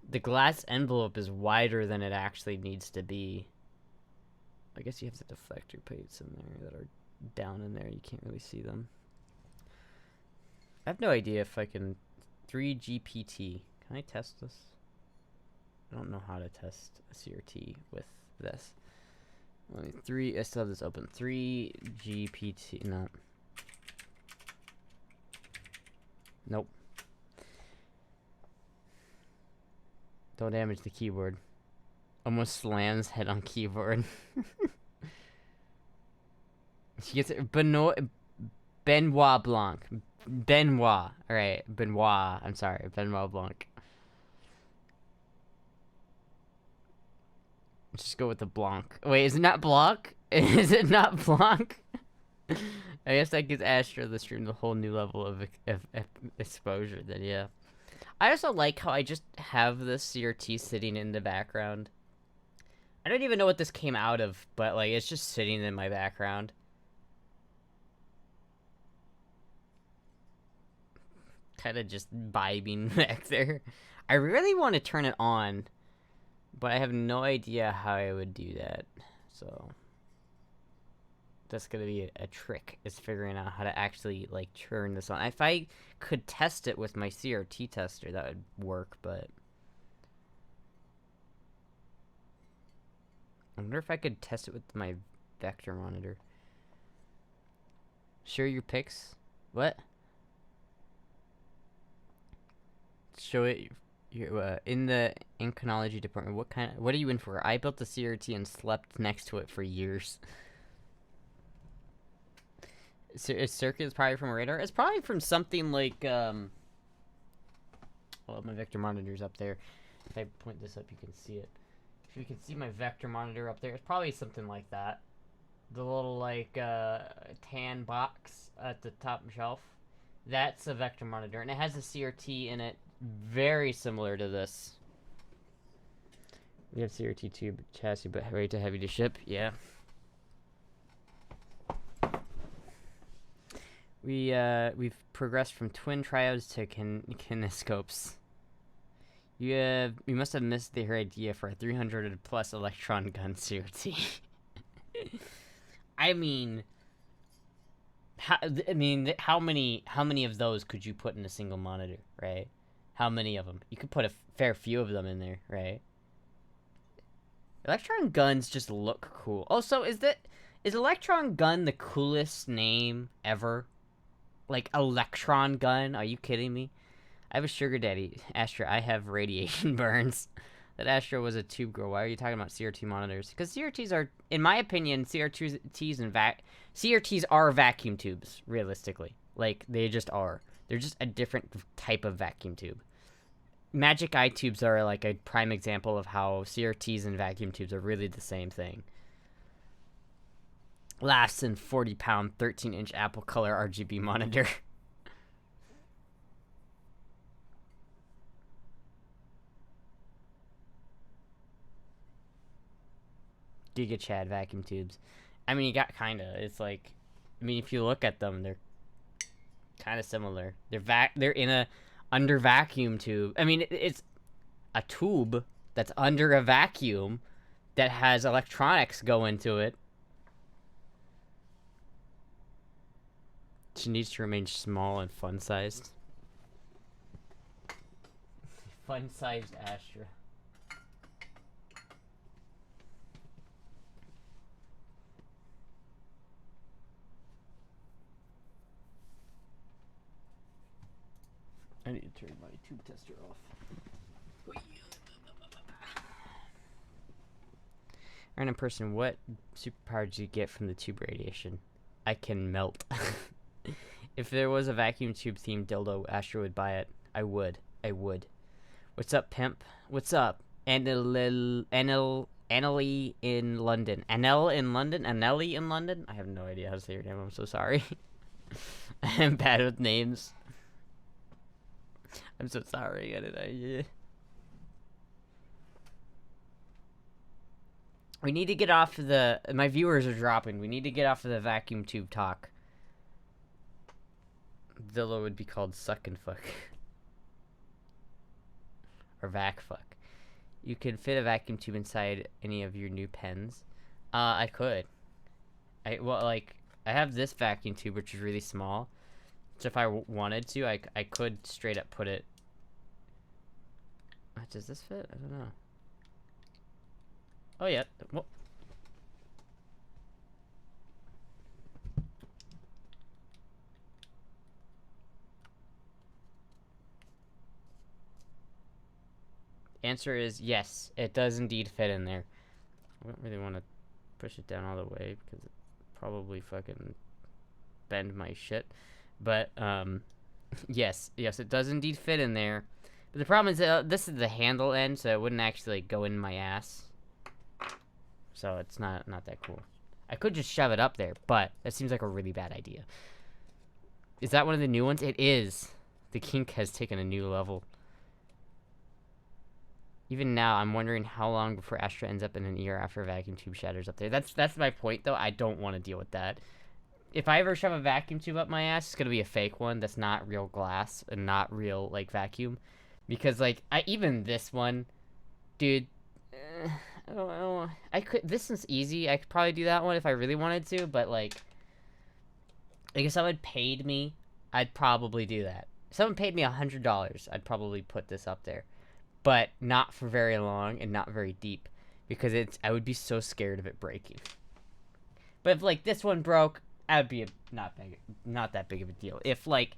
S1: the glass envelope is wider than it actually needs to be. I guess you have the deflector plates in there that are down in there. You can't really see them. I have no idea if I can... 3GPT. Can I test this? I don't know how to test a CRT with this. Let me... I still have this open. 3GPT... No. Nope. Don't damage the keyboard. Almost slams head on keyboard. She gets it. Benoit Blanc. Benoit. Alright. Benoit. I'm sorry. Benoit Blanc. Let's just go with the Blanc. Wait, is it not Blanc? Is it not Blanc? I guess that gives Astra the stream the whole new level of exposure then, yeah. I also like how I just have this CRT sitting in the background. I don't even know what this came out of, but like it's just sitting in my background. Kind of just vibing back there. I really want to turn it on, but I have no idea how I would do that. So that's gonna be a trick, is figuring out how to actually like turn this on. If I could test it with my CRT tester, that would work, but I wonder if I could test it with my vector monitor. Share your pics? What? Show it in the inconology department. What are you in for? I built the CRT and slept next to it for years. Circuit is probably from a radar. It's probably from something like well, my vector monitor's up there. If I point this up, you can see it. If you can see my vector monitor up there, it's probably something like that. The little like tan box at the top shelf. That's a vector monitor, and it has a CRT in it, very similar to this. We have CRT tube chassis, but way too heavy to ship. Yeah. We've progressed from twin triodes to kinescopes. You must have missed their idea for a 300 plus electron gun CRT. I mean, how many of those could you put in a single monitor, right? How many of them? You could put a fair few of them in there, right? Electron guns just look cool. Also, is Electron Gun the coolest name ever? Like, Electron Gun? Are you kidding me? I have a sugar daddy. Astra, I have radiation burns. That Astra was a tube girl. Why are you talking about CRT monitors? Because CRTs are, in my opinion, CRTs are vacuum tubes, realistically. Like, they just are. They're just a different type of vacuum tube. Magic eye tubes are, like, a prime example of how CRTs and vacuum tubes are really the same thing. Lasts in 40-pound, 13-inch Apple Color RGB monitor. Giga Chad vacuum tubes. I mean, you got kinda. It's like, I mean, if you look at them, they're kind of similar. They're in a under vacuum tube. I mean, it's a tube that's under a vacuum that has electronics go into it. She needs to remain small and fun-sized. Fun-sized Astra. I need to turn my tube tester off. Random person, what superpower did you get from the tube radiation? I can melt. If there was a vacuum tube themed dildo, Astra would buy it. I would. What's up, pimp? What's up? Annelie in London. Annelle in London? Anneli in London? I have no idea how to say your name. I'm so sorry. I'm bad with names. I'm so sorry. We need to get off the... My viewers are dropping. We need to get off of the vacuum tube talk. Dildo would be called suck and fuck. Or vac fuck. You could fit a vacuum tube inside any of your new pens. I could. I have this vacuum tube, which is really small. So if I wanted to, I could straight up put it... Does this fit? I don't know. Oh, yeah. Well... Answer is yes, it does indeed fit in there. I don't really want to push it down all the way because it probably fucking bend my shit. But yes, it does indeed fit in there. But the problem is this is the handle end, so it wouldn't actually go in my ass. So it's not that cool. I could just shove it up there, but that seems like a really bad idea. Is that one of the new ones? It is. The kink has taken a new level. Even now, I'm wondering how long before Astra ends up in an ER after a vacuum tube shatters up there. That's my point, though. I don't want to deal with that. If I ever shove a vacuum tube up my ass, it's gonna be a fake one that's not real glass and not real, like, vacuum. Because, like, even this one, dude, I don't know. This one's easy. I could probably do that one if I really wanted to, but, like if someone paid me, I'd probably do that. If someone paid me $100, I'd probably put this up there. But not for very long and not very deep, because I would be so scared of it breaking. But if, like, this one broke, that would be not that big of a deal. If, like,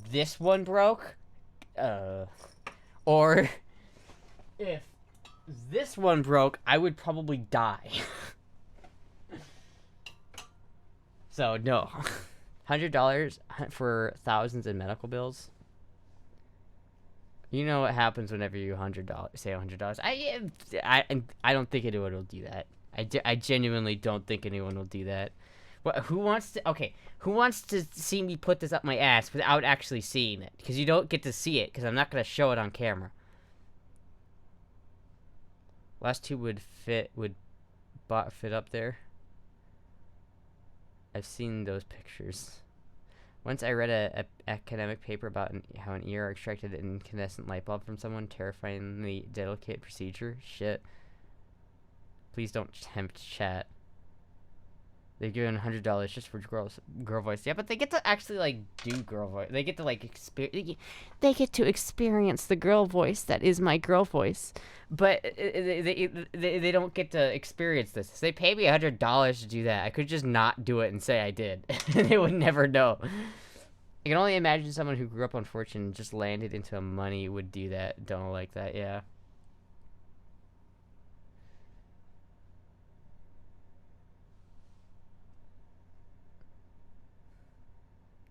S1: this one broke, or if this one broke, I would probably die. So no, $100 for thousands in medical bills. You know what happens whenever you say $100. I don't think anyone will do that. I genuinely don't think anyone will do that. Who wants to see me put this up my ass without actually seeing it? Because you don't get to see it, because I'm not going to show it on camera. Last two would fit up there. I've seen those pictures. Once I read a academic paper about how an ER extracted an incandescent light bulb from someone. Terrifyingly delicate procedure. Shit. Please don't tempt chat. They're given $100 just for girl voice. Yeah, but they get to actually, like, do girl voice. They get to, like, they get to experience the girl voice that is my girl voice. But they don't get to experience this. If they pay me $100 to do that, I could just not do it and say I did. They would never know. I can only imagine someone who grew up on fortune and just landed into money would do that. Don't like that, yeah.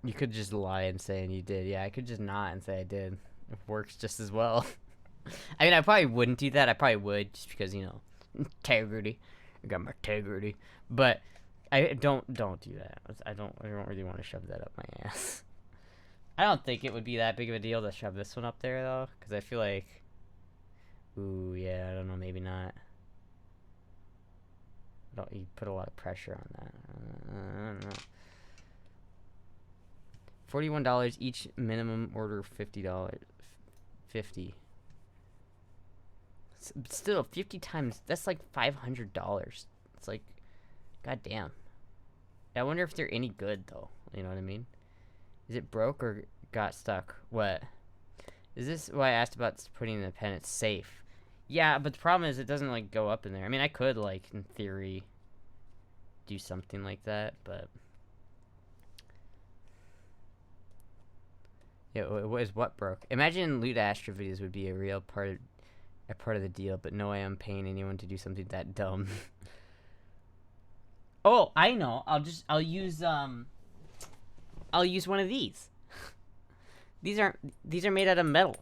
S1: You could just lie and say you did. Yeah, I could just not and say I did. It works just as well. I mean, I probably wouldn't do that. I probably would just because, you know, integrity. I got my integrity. But I don't do that. I don't really want to shove that up my ass. I don't think it would be that big of a deal to shove this one up there, though, because I feel like... Ooh, yeah, I don't know, maybe not. You put a lot of pressure on that. I don't know. $41 each, minimum order $50. 50. Still, 50 times, that's like $500. It's like, goddamn. I wonder if they're any good, though. You know what I mean? Is it broke or got stuck? What? Is this why I asked about putting in the pen? It's safe. Yeah, but the problem is it doesn't, like, go up in there. I mean, I could, like, in theory, do something like that, but... Yeah, what broke? Imagine Loot Astra videos would be a real part are part of the deal, but no way I'm paying anyone to do something that dumb. Oh, I know. I'll use one of these. These are made out of metal.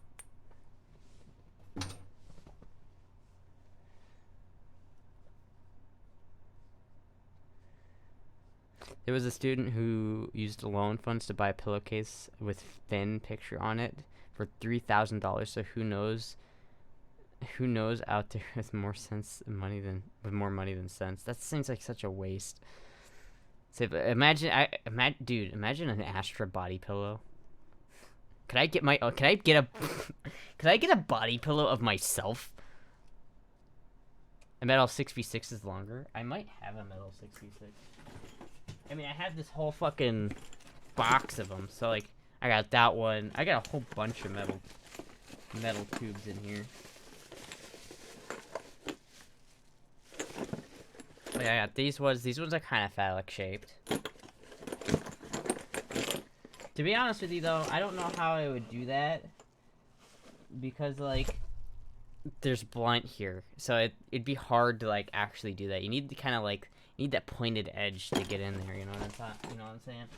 S1: There was a student who used loan funds to buy a pillowcase with Finn picture on it for $3,000. So who knows? Who knows out there with more money than sense? That seems like such a waste. So imagine an Astra body pillow. Could I get a body pillow of myself? A metal 6v6 is longer. I might have a metal 6v6. I mean, I have this whole fucking box of them. So, like, I got that one. I got a whole bunch of metal tubes in here. But yeah, I got these ones. These ones are kind of phallic shaped. To be honest with you, though, I don't know how I would do that. Because, like, there's blunt here. So it'd be hard to, like, actually do that. You need to kind of, like... You need that pointed edge to get in there, you know what I'm saying?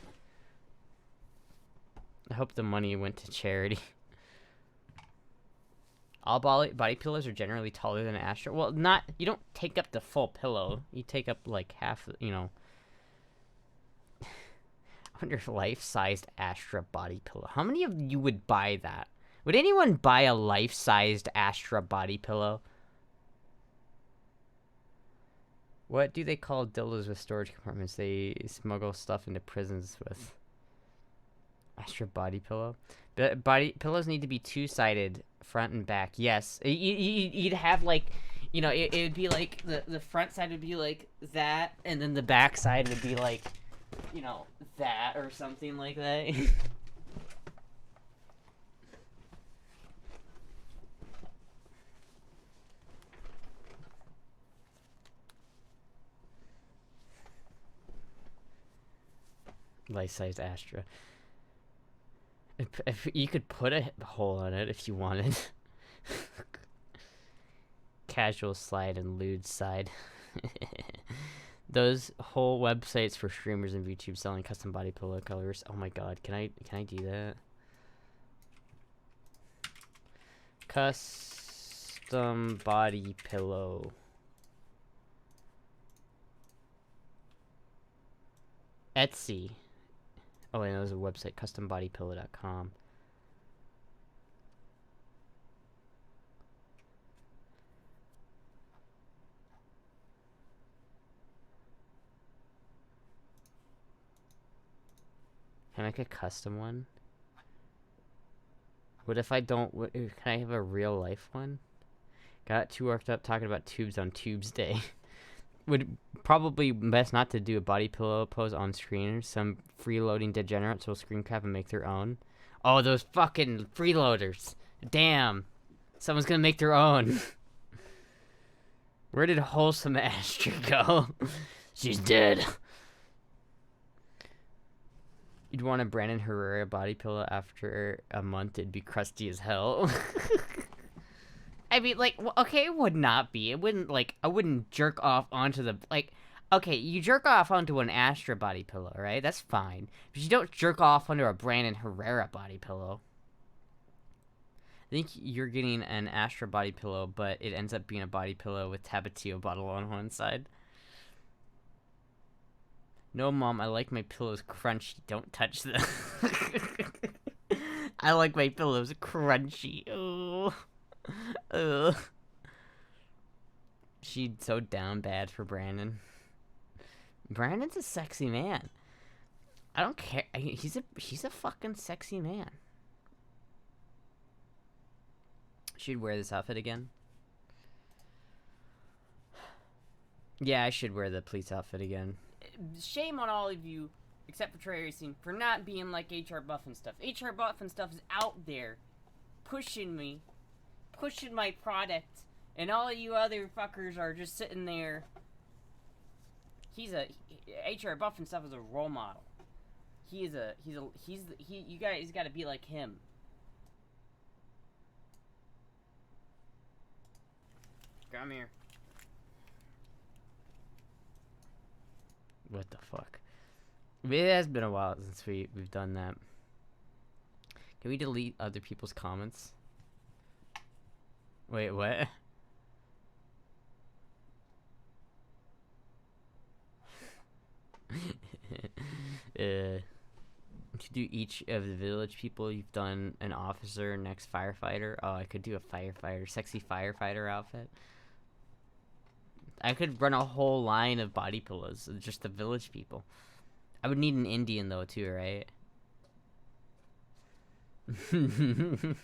S1: I hope the money went to charity. All body pillows are generally taller than an Astra. Well, you don't take up the full pillow. You take up, like, half, you know. I wonder if life-sized Astra body pillow. How many of you would buy that? Would anyone buy a life-sized Astra body pillow? What do they call dildos with storage compartments? They smuggle stuff into prisons with. Astra body pillow. But body pillows need to be two-sided, front and back. Yes, you'd have like, you know, it'd be like the front side would be like that, and then the back side would be like, you know, that or something like that. Life-sized Astra. If you could put a hole in it if you wanted. Casual slide and lewd side. Those whole websites for streamers and YouTube selling custom body pillow colors. Oh my god, can I do that? Custom body pillow. Etsy. Oh, and there's a website, custombodypillow.com. Can I make a custom one? What if I don't... can I have a real life one? Got too worked up talking about tubes on Tubes Day. Would probably best not to do a body pillow pose on screen. Some freeloading degenerates will screen cap and make their own. Oh, those fucking freeloaders. Damn. Someone's gonna make their own. Where did wholesome Astra go? She's dead. You'd want a Brandon Herrera body pillow after a month. It'd be crusty as hell. I mean, like, okay, it would not be. It wouldn't, like, I wouldn't jerk off onto the, like, okay, you jerk off onto an Astra body pillow, right? That's fine. But you don't jerk off onto a Brandon Herrera body pillow. I think you're getting an Astra body pillow, but it ends up being a body pillow with Tapatio bottle on one side. No, Mom, I like my pillows crunchy. Don't touch them. I like my pillows crunchy. Ooh. Ugh. She's so down bad for Brandon. Brandon's a sexy man. I don't care. He's a fucking sexy man. Should wear this outfit again. Yeah, I should wear the police outfit again. Shame on all of you, except for Trey Racing, for not being like HR Buff and stuff. HR Buff and stuff is out there pushing me. Pushing my product, and all of you other fuckers are just sitting there. HR Buff and stuff is a role model. You guys gotta be like him. Come here. What the fuck? It has been a while since we've done that. Can we delete other people's comments? Wait, what? To do each of the village people, you've done an officer, next firefighter. Oh, I could do a firefighter, sexy firefighter outfit. I could run a whole line of body pillows, just the village people. I would need an Indian though too, right? You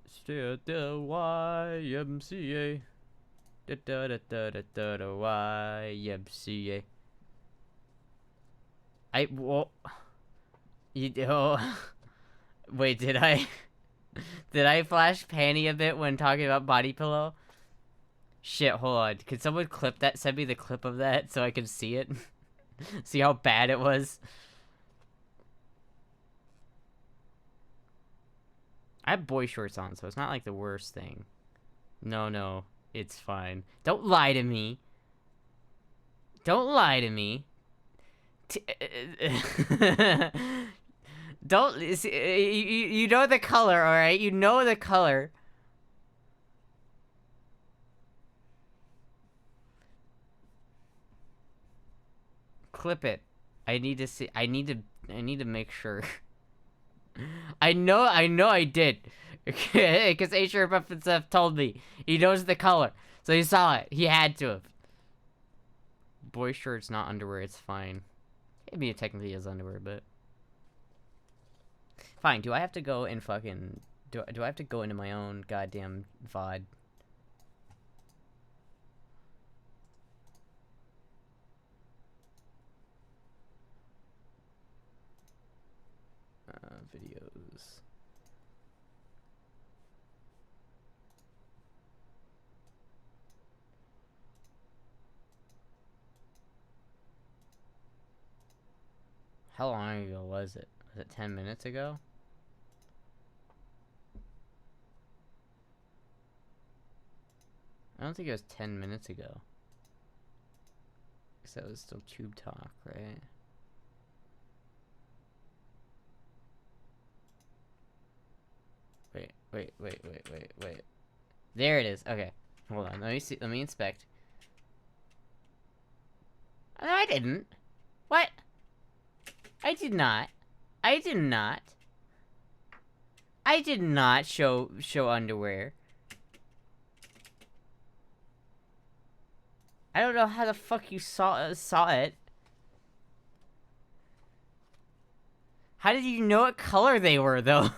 S1: stay at the YMCA. YMCA. Well, wait, did I flash panty a bit when talking about body pillow? Shit, hold on. Could someone clip that? Send me the clip of that so I can see it. See how bad it was. I have boy shorts on, so it's not like the worst thing. No, it's fine. Don't lie to me. Don't lie to me. Don't, you know the color, alright? You know the color. Clip it. I need to see, I need to make sure. I know I did. Because H.R. Buffett told me. He knows the color. So he saw it. He had to have. Boy shirts, not underwear, it's fine. I mean, it technically is underwear, but... Fine, do I have to go and fucking... Do I have to go into my own goddamn VOD? Videos... How long ago was it? Was it 10 minutes ago? I don't think it was 10 minutes ago. Because that was still tube talk, right? Wait. There it is. Okay. Hold on. Let me see. Let me inspect. No, I didn't. What? I did not. I did not. I did not show underwear. I don't know how the fuck you saw it. How did you know what color they were though?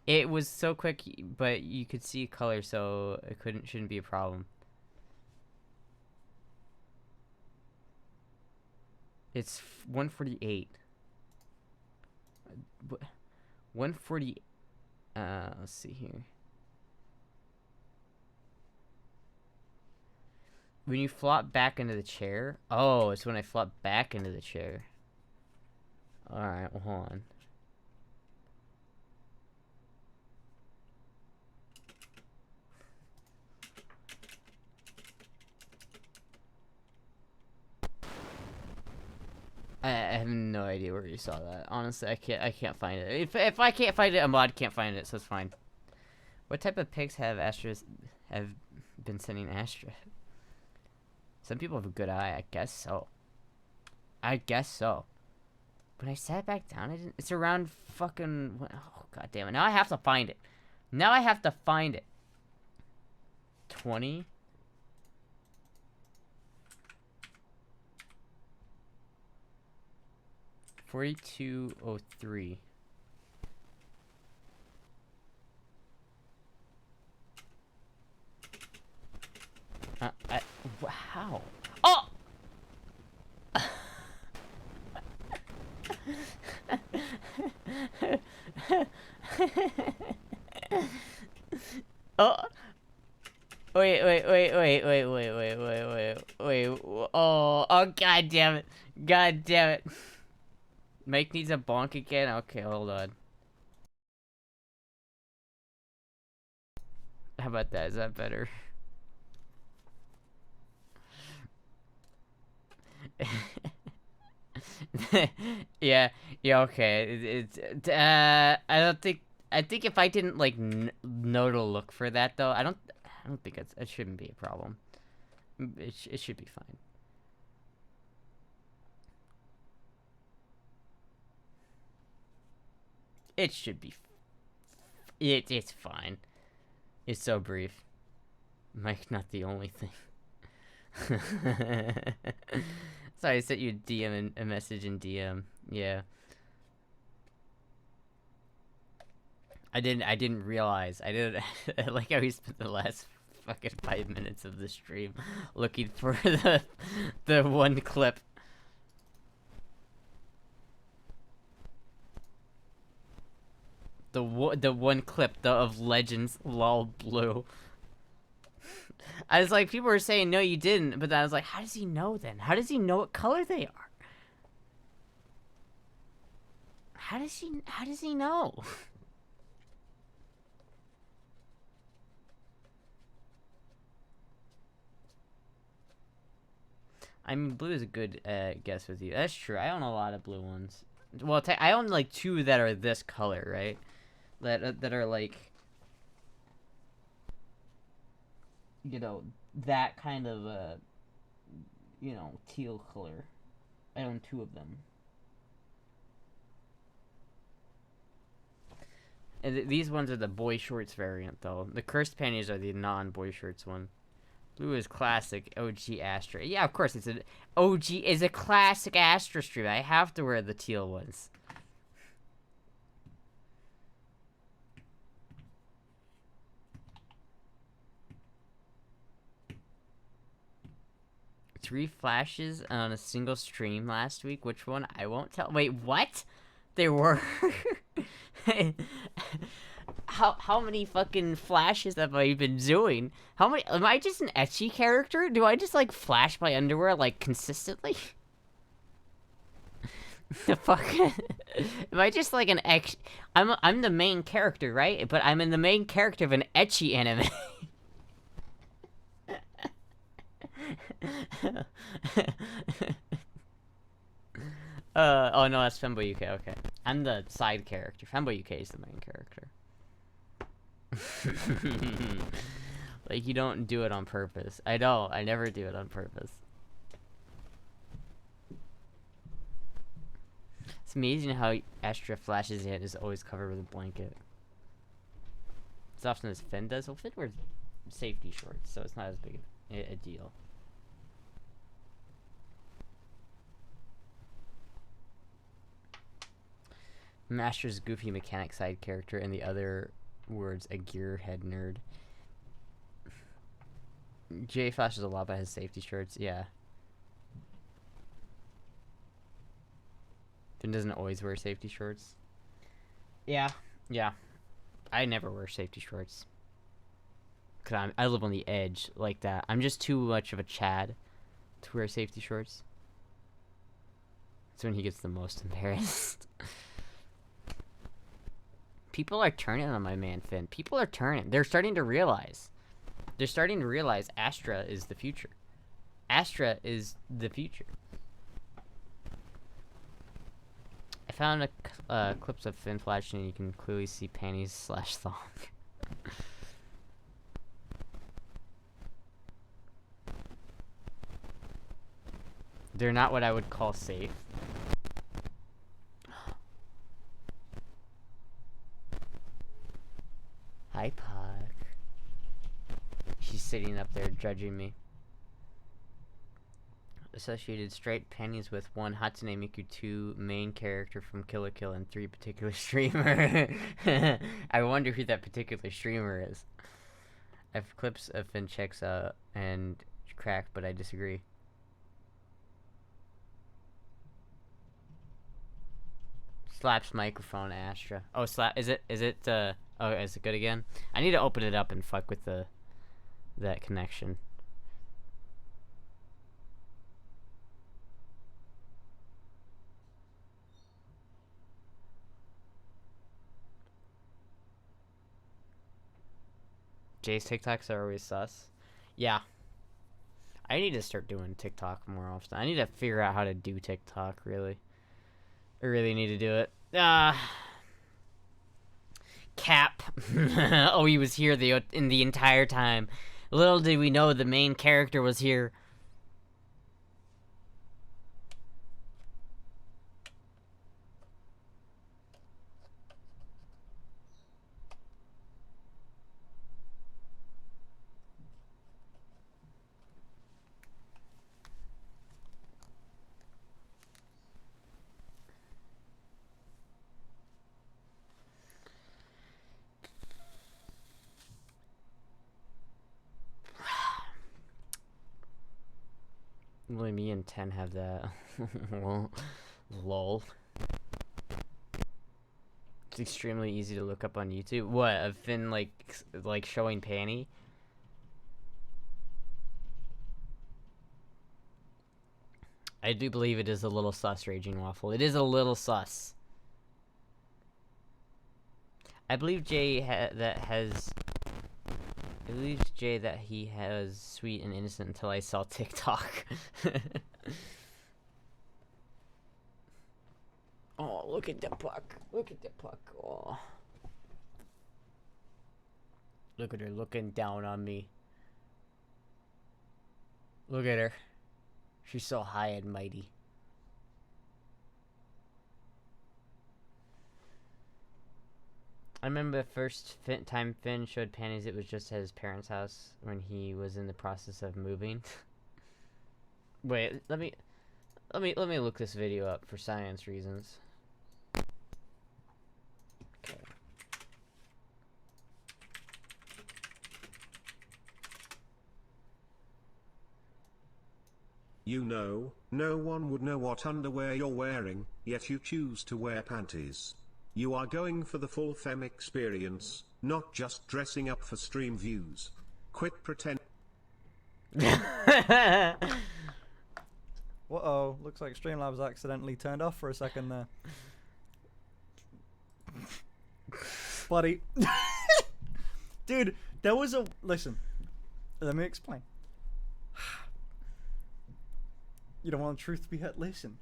S1: It was so quick, but you could see color, so it shouldn't be a problem. It's 1:48. 1:40. Let's see here. When you flop back into the chair. Oh, it's when I flop back into the chair. Alright, well, hold on. I have no idea where you saw that. Honestly, I can't find it. If I can't find it, a mod can't find it, so it's fine. What type of pics have been sending Astra? Some people have a good eye, I guess so. I guess so. When I sat back down, I didn't. It's around fucking. Oh, god damn it. Now I have to find it. Now I have to find it. 20. $42.03. How? Oh! Oh! Wait. Oh, god damn it. God damn it. Mike needs a bonk again? Okay, hold on. How about that? Is that better? Yeah, yeah, okay. I don't think. I think if I didn't like know to look for that though, I don't think it shouldn't be a problem. It should be fine. It should be. It's fine. It's so brief. Mike, not the only thing. Sorry, I sent you a message in DM. Yeah. I didn't realize. I didn't I like how we spent the last fucking 5 minutes of the stream looking for the one clip. The one clip of Legends lol blue. I was like, people were saying no, you didn't, but then I was like, how does he know then? How does he know what color they are? How does he know? I mean, blue is a good guess with you. That's true. I own a lot of blue ones. Well, I own like 2 that are this color, right? That are like, you know, that kind of you know, teal color. I own 2 of them. And these ones are the boy shorts variant, though. The cursed panties are the non-boy shorts one. Blue is classic OG Astra. Yeah, of course, it's an OG is a classic Astra stream. I have to wear the teal ones. Three flashes on a single stream last week. Which one? I won't tell. Wait, what? There were. How many fucking flashes have I been doing? How many? Am I just an ecchi character? Do I just like flash my underwear like consistently? The fuck? Am I just like an ex? I'm the main character, right? But I'm in the main character of an ecchi anime. Oh no, that's Femboy UK. Okay, I'm the side character. Femboy UK is the main character. Like, you don't do it on purpose. I don't. I never do it on purpose. It's amazing how Astra flashes in is always covered with a blanket. As often as Finn does. Well, Finn wears safety shorts, so it's not as big a deal. Master's goofy mechanic side character, in the other words, a gearhead nerd. Jay flashes a lot by his safety shorts, yeah. Finn doesn't always wear safety shorts. Yeah, yeah. I never wear safety shorts. Cause I live on the edge like that. I'm just too much of a Chad to wear safety shorts. That's when he gets the most embarrassed. People are turning on my man Finn. People are turning. They're starting to realize. They're starting to realize Astra is the future. Astra is the future. I found clips of Finn flashing, and you can clearly see panties / thong. They're not what I would call safe. Hi, Puck. She's sitting up there judging me. Associated straight panties with 1 Hatsune Miku, 2 main character from Kill la Kill, and 3 particular streamer. I wonder who that particular streamer is. I have clips of Finn checks and crack, but I disagree. Slaps microphone, Astra. Oh, slap. Is it, oh, is it good again? I need to open it up and fuck with that connection. Jay's TikToks are always sus. Yeah. I need to start doing TikTok more often. I need to figure out how to do TikTok, really. I really need to do it. Cap. Oh, he was here in the entire time. Little did we know the main character was here. Only me and 10 have that. Well, lol. It's extremely easy to look up on YouTube. What, a Finn like showing panty? I do believe it is a little sus, Raging Waffle. It is a little sus. I believe Jay I believe Jay that he has sweet and innocent until I saw TikTok. Oh, look at the puck. Look at the puck. Oh. Look at her looking down on me. Look at her. She's so high and mighty. I remember the first time Finn showed panties, it was just at his parents' house when he was in the process of moving. Wait, let me look this video up for science reasons. Okay.
S3: You know, no one would know what underwear you're wearing, yet you choose to wear panties. You are going for the full femme experience, not just dressing up for stream views. Quit pretend.
S4: Uh-oh, looks like Streamlabs accidentally turned off for a second there. Buddy. Dude, there was a... Listen, let me explain. You don't want the truth to be heard? Listen.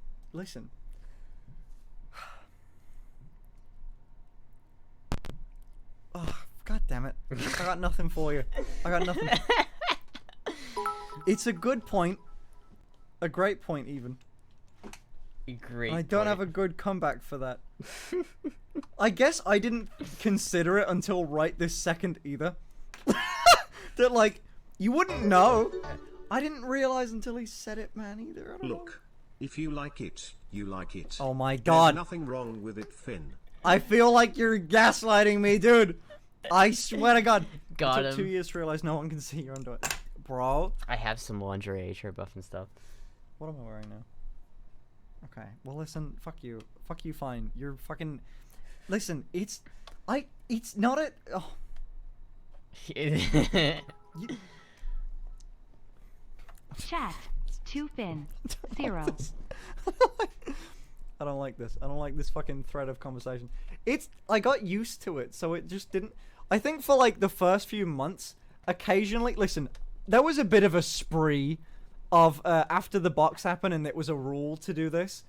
S4: Oh, god damn it. I got nothing for you. I got nothing. It's a good point. A great point, even.
S1: Great.
S4: I don't have a good comeback for that. I guess I didn't consider it until right this second either. That, like, you wouldn't know. I didn't realize until he said it, man, either. I don't know.
S3: Look, if you like it, you like it.
S4: Oh my god.
S3: There's nothing wrong with it, Finn.
S4: I feel like you're gaslighting me, dude. I swear to god.
S1: Got
S4: it took
S1: him.
S4: 2 years to realize no one can see your underwear. Bro.
S1: I have some lingerie, shirt buff and stuff.
S4: What am I wearing now? Okay. Well, listen. Fuck you. Fuck you, fine. You're fucking... Listen, it's not a... Oh. You...
S5: Chat. 2 Finn. 0.
S4: I don't like this. I don't like this fucking thread of conversation. I got used to it, so it just didn't... I think for, like, the first few months, occasionally... Listen, there was a bit of a spree of, after the box happened and it was a rule to do this.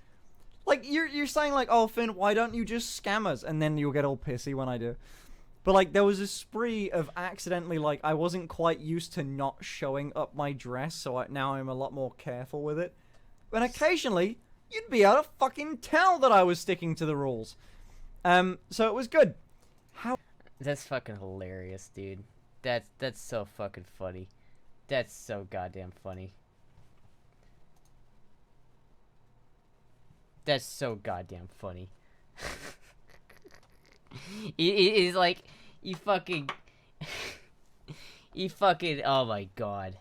S4: Like, you're saying, like, oh, Finn, why don't you just scam us? And then you'll get all pissy when I do. But, like, there was a spree of accidentally, like, I wasn't quite used to not showing up my dress, so now I'm a lot more careful with it. And occasionally, you'd be able to fucking tell that I was sticking to the rules. So it was good. How...
S1: That's fucking hilarious, dude. That's so fucking funny. That's so goddamn funny. That's so goddamn funny. It is like, you fucking... oh my god.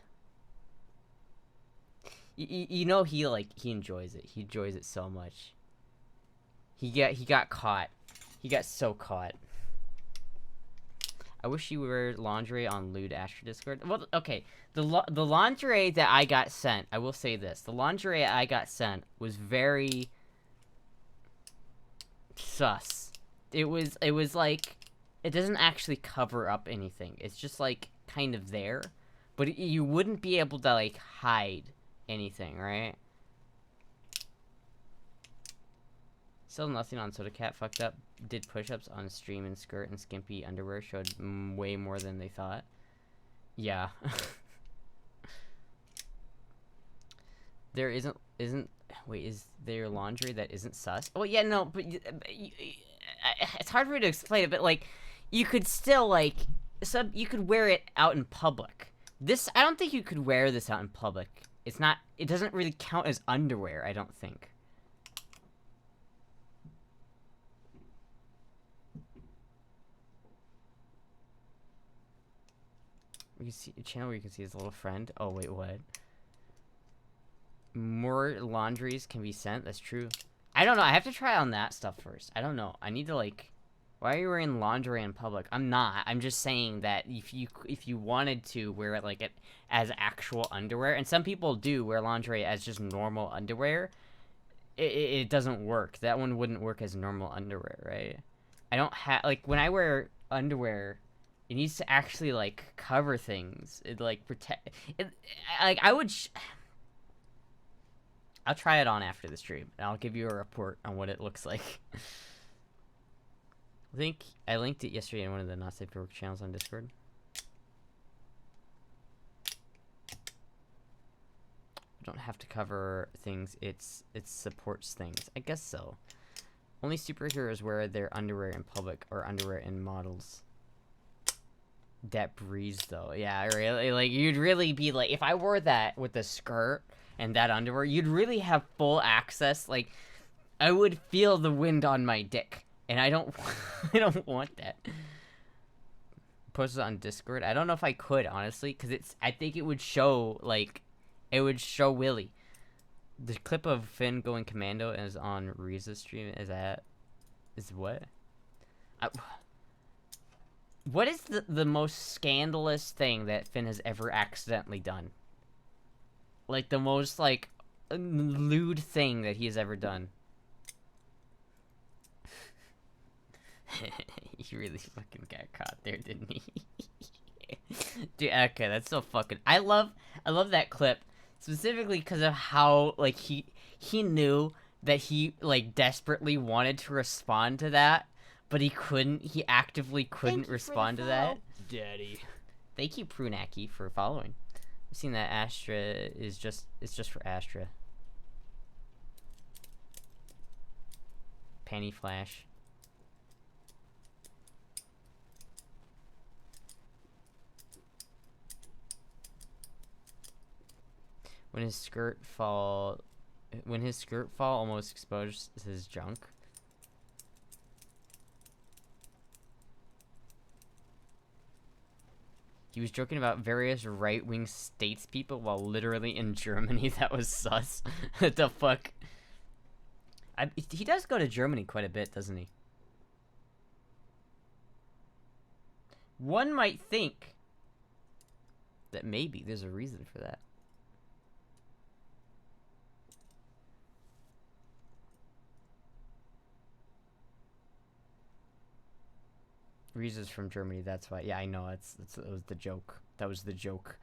S1: You know he enjoys it. He enjoys it so much. He got caught. He got so caught. I wish you were lingerie on Lewd Astra Discord. Well, okay. The lingerie that I got sent, I will say this. The lingerie I got sent was very... sus. It was like, it doesn't actually cover up anything. It's just like kind of there, but you wouldn't be able to like hide anything, right? Still nothing on Soda Cat. Fucked up. Did push-ups on stream in skirt and skimpy underwear. Showed way more than they thought. Yeah. There isn't. Wait, is there laundry that isn't sus? Oh yeah, no, but it's hard for me to explain it. But like, you could still like, you could wear it out in public. This, I don't think you could wear this out in public. It's not. It doesn't really count as underwear. I don't think. We can see a channel where you can see his little friend. Oh wait, what? More laundries can be sent. That's true. I don't know. I have to try on that stuff first. I don't know. I need to like. Why are you wearing lingerie in public? I'm not. I'm just saying that if you wanted to wear it like it as actual underwear, and some people do wear lingerie as just normal underwear, it doesn't work. That one wouldn't work as normal underwear, right? I don't have like when I wear underwear. It needs to actually like cover things. It like protect. It like I would. I'll try it on after the stream, and I'll give you a report on what it looks like. I think I linked it yesterday in one of the Not Safe for Work channels on Discord. You don't have to cover things. It supports things. I guess so. Only superheroes wear their underwear in public or underwear in models. That breeze though, yeah, really, like you'd really be like, if I wore that with a skirt and that underwear, you'd really have full access. Like, I would feel the wind on my dick, and I don't, I don't want that. Post it on Discord. I don't know if I could honestly, because I think it would show like, it would show Willy. The clip of Finn going commando is on Riza's stream. Is what? What is the most scandalous thing that Finn has ever accidentally done? Like, the most, like, lewd thing that he has ever done. He really fucking got caught there, didn't he? Dude, okay, that's so fucking... I love that clip, specifically because of how, like, he knew that he, like, desperately wanted to respond to that, but he actively couldn't respond to that.
S6: Daddy.
S1: Thank you, Prunaki, for following. I've seen that Astra it's just for Astra. Penny Flash. When his skirt fall almost exposed his junk. He was joking about various right-wing statespeople while literally in Germany. That was sus. What the fuck? He does go to Germany quite a bit, doesn't he? One might think that maybe there's a reason for that. Riza's from Germany, that's why. Yeah, I know. That was the joke. That was the joke.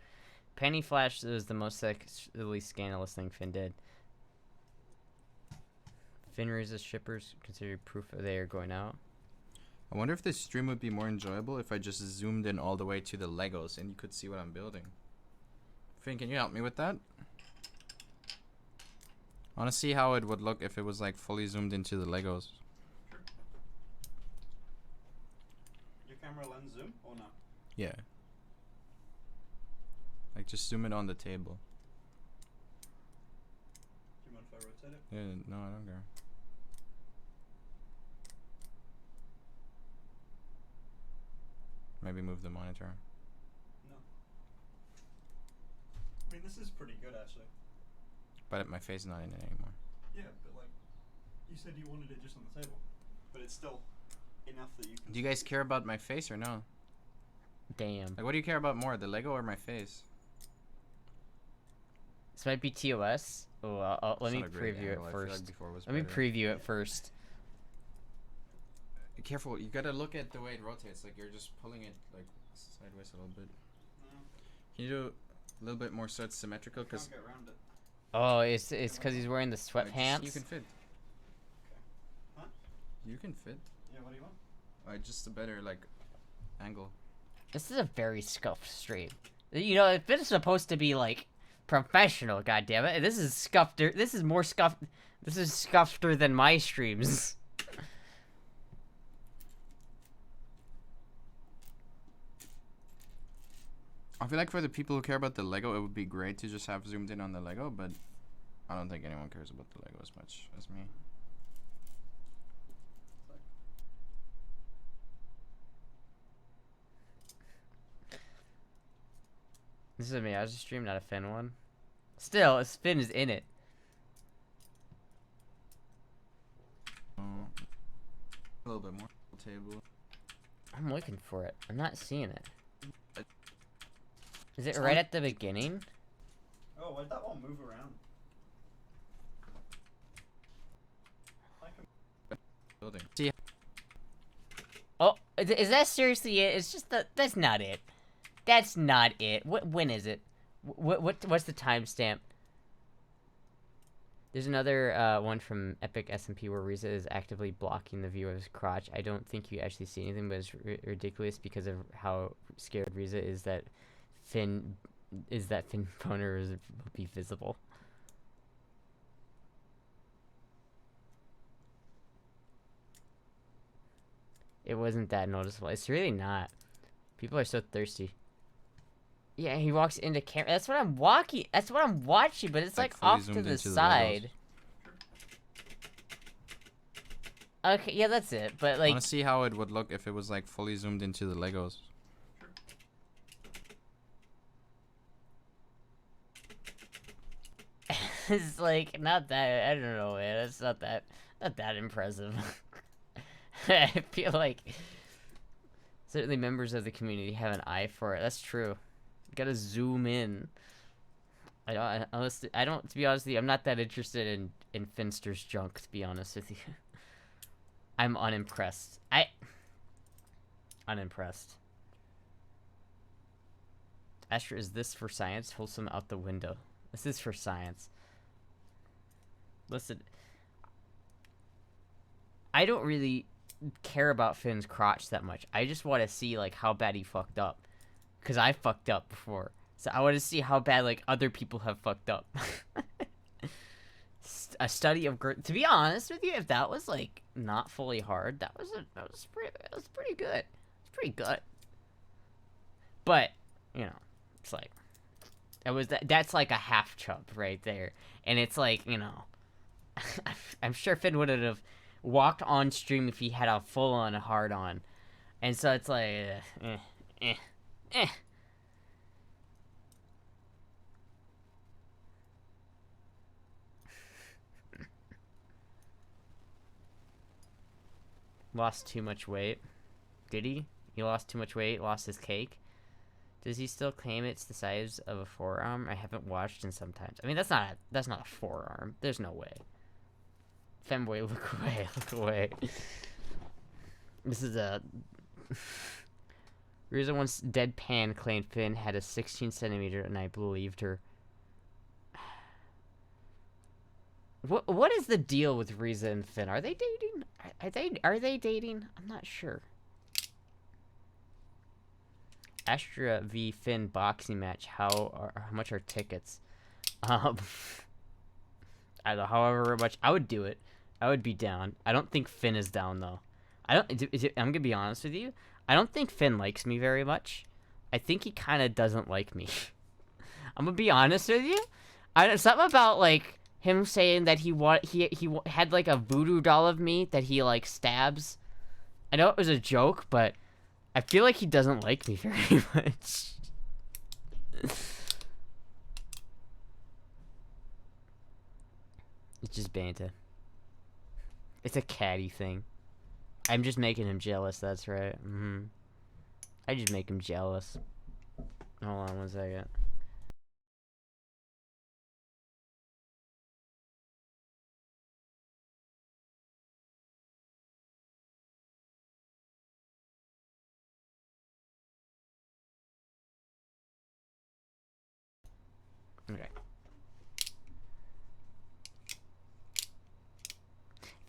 S1: Penny Flash was the most sexually scandalous thing Finn did. Finn Riza's shippers considered proof they are going out.
S6: I wonder if this stream would be more enjoyable if I just zoomed in all the way to the Legos and you could see what I'm building. Finn, can you help me with that? I want to see how it would look if it was like fully zoomed into the Legos.
S7: Camera lens zoom or not?
S6: Yeah. Like just zoom it on the table.
S7: Do you mind if I rotate it?
S6: Yeah, no, I don't care. Maybe move the monitor.
S7: No. I mean, this is pretty good actually.
S6: But my face is not in it anymore.
S7: Yeah, but like, you said you wanted it just on the table, but it's still enough that you can.
S6: Do you guys care about my face or no?
S1: Damn.
S6: Like, what do you care about more, the Lego or my face?
S1: This might be TOS. Oh, let me preview it first. Let me preview it first.
S6: Careful, you gotta look at the way it rotates. Like you're just pulling it like sideways a little bit.
S7: No,
S6: Can you do a little bit more so it's symmetrical? Because
S7: Can't get around it.
S1: Oh, it's because he's wearing the sweatpants.
S6: you can fit.
S7: Huh?
S6: You can fit.
S7: Yeah, what do you want?
S6: Just a better like angle.
S1: This is a very scuffed stream. You know, if it's supposed to be like professional, goddammit, this is scuffed. This is more scuffed. This is scuffeder than my streams.
S6: I feel like for the people who care about the Lego, it would be great to just have zoomed in on the Lego, but I don't think anyone cares about the Lego as much as me.
S1: This is a Miyaji stream, not a Finn one. Still, Finn is in it.
S6: A little bit more table.
S1: I'm looking for it. I'm not seeing it. Is it right at the beginning?
S7: Oh, why'd that one move around?
S6: Building.
S1: Oh, is that seriously it? It's just that's not it. That's not it. When is it? What's the timestamp? There's another one from Epic SMP where Riza is actively blocking the view of his crotch. I don't think you actually see anything, but it's ridiculous because of how scared Riza is that Finn boner will be visible. It wasn't that noticeable. It's really not. People are so thirsty. Yeah, he walks into camera. That's what I'm walking. That's what I'm watching, but it's like
S6: fully
S1: off to
S6: zoomed
S1: the
S6: into the
S1: side. Okay, yeah, that's it. But
S6: I
S1: like,
S6: want to see how it would look if it was like fully zoomed into the Legos.
S1: it's like not that. I don't know, man. It's not that impressive. I feel like certainly members of the community have an eye for it. That's true. You gotta zoom in. I don't. To be honest with you, I'm not that interested in Finster's junk. To be honest with you, I'm unimpressed. Unimpressed. Astra, is this for science? Wholesome out the window. This is for science. Listen, I don't really care about Finn's crotch that much. I just want to see like how bad he fucked up, cause I fucked up before. So I want to see how bad like other people have fucked up. A study of to be honest with you, if that was like not fully hard, that was pretty good. It's pretty good. But you know, it's like that's like a half chub right there, and it's like, you know, I'm sure Finn would have walked on stream if he had a full on hard on, and so it's like Lost too much weight. Did he? He lost too much weight, lost his cake. Does he still claim it's the size of a forearm? I haven't watched in some times. I mean, that's not a forearm. There's no way. Femboy, look away, look away. This is a... Riza once deadpan claimed Finn had a 16 centimeter, and I believed her. What is the deal with Riza and Finn? Are they dating? Are they dating? I'm not sure. Astra v Finn boxing match. How much are tickets? I don't know. However much, I would do it. I would be down. I don't think Finn is down though. I'm gonna be honest with you. I don't think Finn likes me very much. I think he kind of doesn't like me. I'm gonna be honest with you. Something about like him saying that he had like a voodoo doll of me that he like stabs. I know it was a joke, but I feel like he doesn't like me very much. It's just banter. It's a catty thing. I'm just making him jealous, that's right. I just make him jealous. Hold on one second. Okay.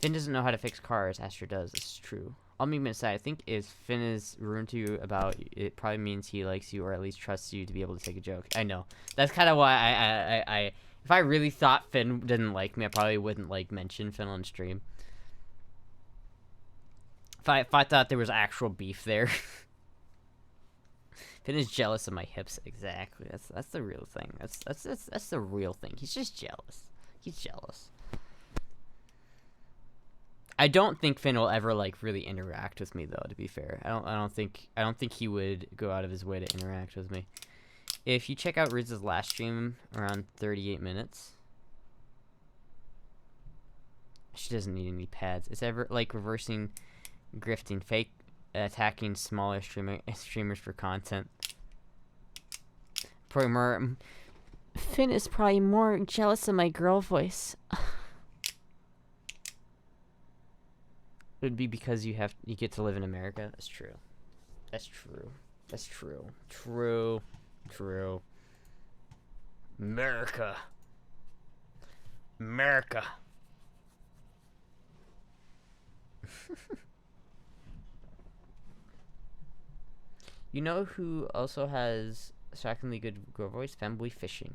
S1: Finn doesn't know how to fix cars. Astra does. That's true. All meme aside, I think if Finn is rude to you about it, probably means he likes you or at least trusts you to be able to take a joke. I know. That's kind of why I if I really thought Finn didn't like me, I probably wouldn't like mention Finn on stream. If I thought there was actual beef there. Finn is jealous of my hips. Exactly. That's the real thing. That's the real thing. He's just jealous. He's jealous. I don't think Finn will ever like really interact with me though, to be fair. I don't think he would go out of his way to interact with me. If you check out Riz's last stream around 38 minutes. She doesn't need any pads. It's ever like reversing grifting, fake attacking smaller streamers for content. Probably more Finn is probably more jealous of my girl voice. It would be because you get to live in America. That's true. That's true. That's true. True. True. America. America. You know who also has shockingly good girl voice? Femboy Fishing.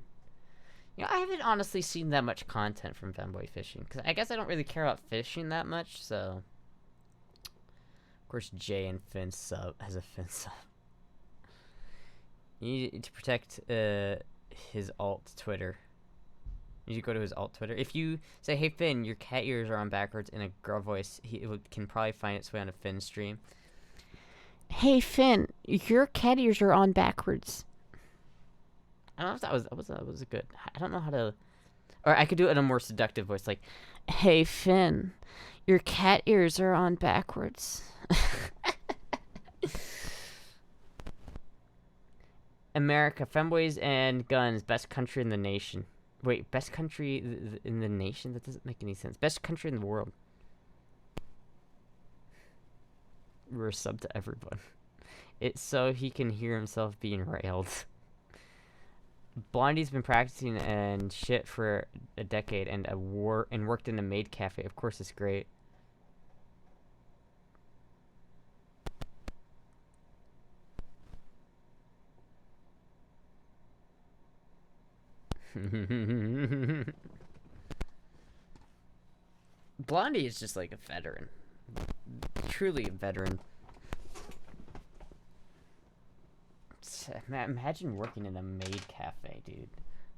S1: You know, I haven't honestly seen that much content from Femboy Fishing because I guess I don't really care about fishing that much. So, of course, Jay and Finn sub has a Finn sub. You need to protect his alt Twitter. You need to go to his alt Twitter. If you say, "Hey Finn, your cat ears are on backwards" in a girl voice, can probably find its way on a Finn stream. Hey Finn, your cat ears are on backwards. I don't know if that was good. I don't know how to, or I could do it in a more seductive voice, like, "Hey Finn, your cat ears are on backwards." America, femboys and guns, best country in the nation. Wait, best country in the nation? That doesn't make any sense. Best country in the world. We're a sub to everyone. It's so he can hear himself being railed. Blondie's been practicing and shit for a decade and worked in a maid cafe. Of course, it's great. Blondie is just like a veteran. Truly a veteran. Imagine working in a maid cafe, dude.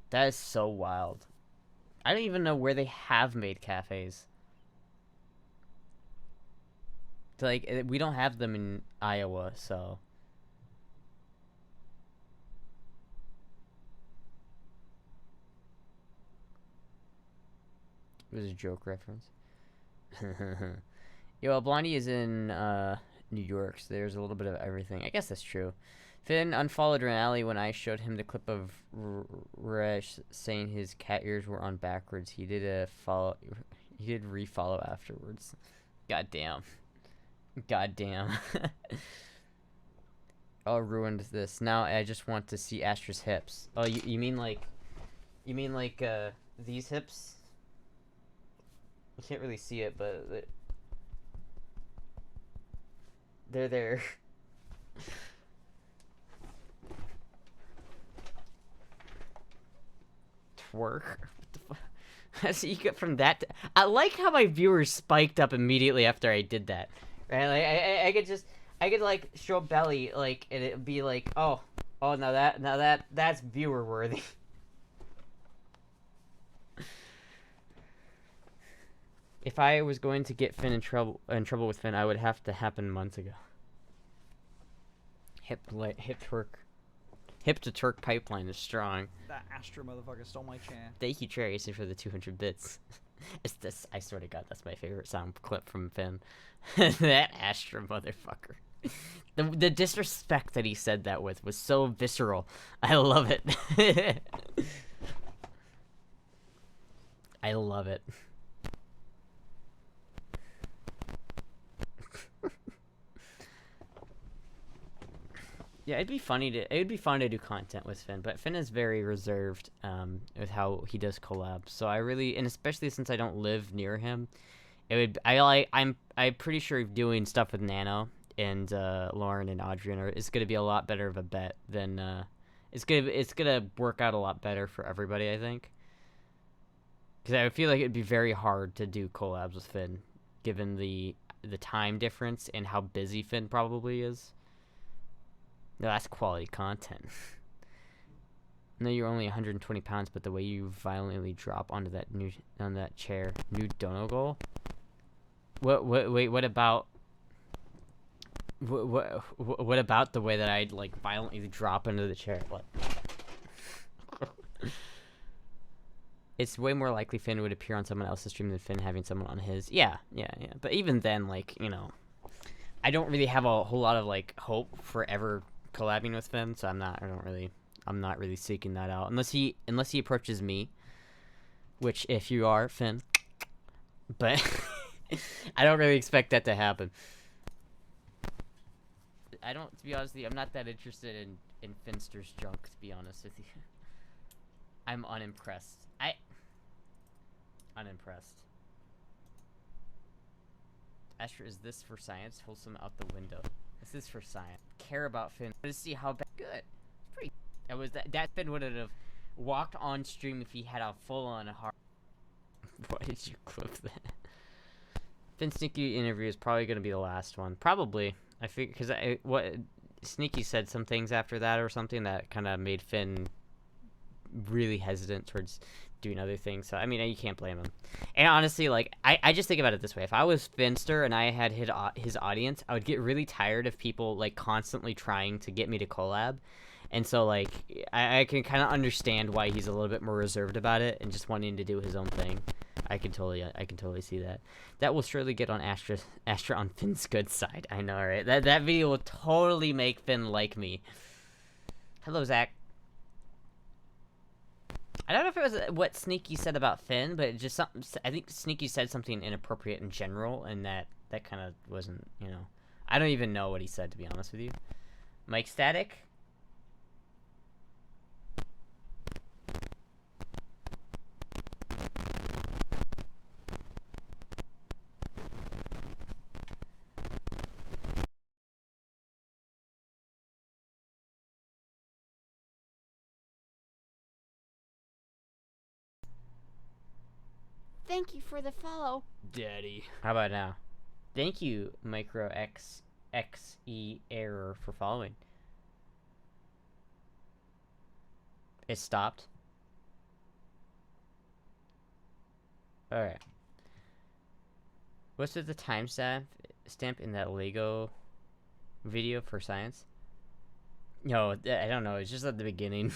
S1: That is so wild. I don't even know where they have maid cafes. Like, we don't have them in Iowa, so. It was a joke reference. Yeah, well, Blondie is in New York, so there's a little bit of everything. I guess that's true. Finn unfollowed Renali when I showed him the clip of Resh saying his cat ears were on backwards. He did refollow afterwards. God damn. God damn. Oh, ruined this. Now I just want to see Astra's hips. Oh, you mean like these hips? You can't really see it, but they're there. Twerk. So you get from that. I like how my viewers spiked up immediately after I did that. Right? Like I could like show belly like and it'd be like, oh now that's viewer worthy. If I was going to get Finn in trouble with Finn, I would have to happen months ago. Hip to Turk pipeline is strong.
S4: That Astra motherfucker stole my chair.
S1: Thank you, Tracy, for the 200 bits. It's this. I swear to God, that's my favorite sound clip from Finn. That Astra motherfucker. The disrespect that he said that with was so visceral. I love it. I love it. Yeah, it'd be funny to. It would be fun to do content with Finn, but Finn is very reserved with how he does collabs. So I really, and especially since I don't live near him, it would. I'm pretty sure doing stuff with Nano and Lauren and Adrian is gonna be a lot better of a bet than it's gonna work out a lot better for everybody. I think. Because I feel like it'd be very hard to do collabs with Finn, given the time difference and how busy Finn probably is. No, that's quality content. No, you're only 120 pounds, but the way you violently drop onto that chair, new dono goal. What about? What about the way that I like violently drop into the chair? What? It's way more likely Finn would appear on someone else's stream than Finn having someone on his. Yeah. But even then, like, you know, I don't really have a whole lot of like hope for ever collabing with Finn, so I'm not really seeking that out unless he approaches me, which if you are, Finn, but I don't really expect that to happen. To be honest with you, I'm not that interested in Finster's junk, to be honest with you. I'm unimpressed. Unimpressed. Astra, is this for science? Wholesome out the window. This is for science. Care about Finn. To see how bad. Good. It's pretty. That Finn would have walked on stream if he had a full-on heart. Why did you clip that? Finn Sneaky interview is probably gonna be the last one. Probably. I think because Sneaky said some things after that or something that kind of made Finn really hesitant towards doing other things. So I mean, you can't blame him. And honestly, like I just think about it this way: if I was Finster and I had his audience, I would get really tired of people like constantly trying to get me to collab. And so like I can kind of understand why he's a little bit more reserved about it and just wanting to do his own thing. I can totally see that. That will surely get on Astra on Finn's good side. I know, right? That video will totally make Finn like me. Hello, Zach. I don't know if it was what Sneaky said about Finn, but just something. I think Sneaky said something inappropriate in general, and that kind of wasn't, you know. I don't even know what he said, to be honest with you. Mike Static.
S8: Thank you for the follow.
S1: Daddy. How about now? Thank you, Micro XE Error, for following. It stopped. Alright. What's the timestamp in that Lego video for science? No, I don't know. It's just at the beginning.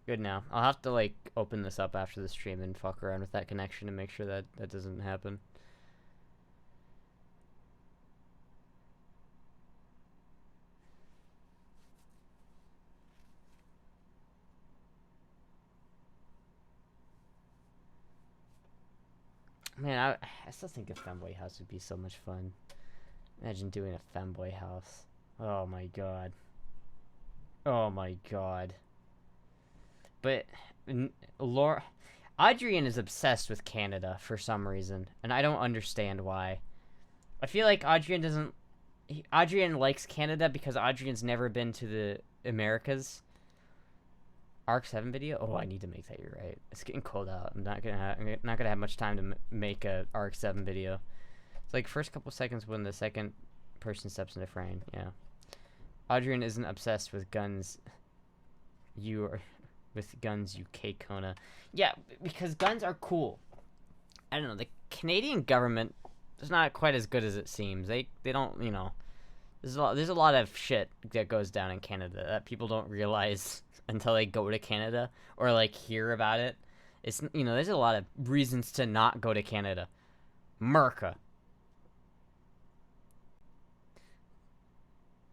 S1: Good now. I'll have to like open this up after the stream and fuck around with that connection and make sure that doesn't happen. Man, I still think a femboy house would be so much fun. Imagine doing a femboy house. Oh my god. Oh my god. But Adrian is obsessed with Canada for some reason, and I don't understand why. I feel like Adrian likes Canada because Adrian's never been to the Americas. Arc 7 video? Oh, I need to make that. You're right. It's getting cold out. I'm not gonna have much time to make a Arc 7 video. It's like first couple seconds when the second person steps into frame. Yeah. Adrian isn't obsessed with guns. You are with guns, UK Kona. Yeah, because guns are cool. I don't know. The Canadian government is not quite as good as it seems. They don't, you know. There's a lot of shit that goes down in Canada that people don't realize until they go to Canada or like hear about it. It's, you know, there's a lot of reasons to not go to Canada. Merca.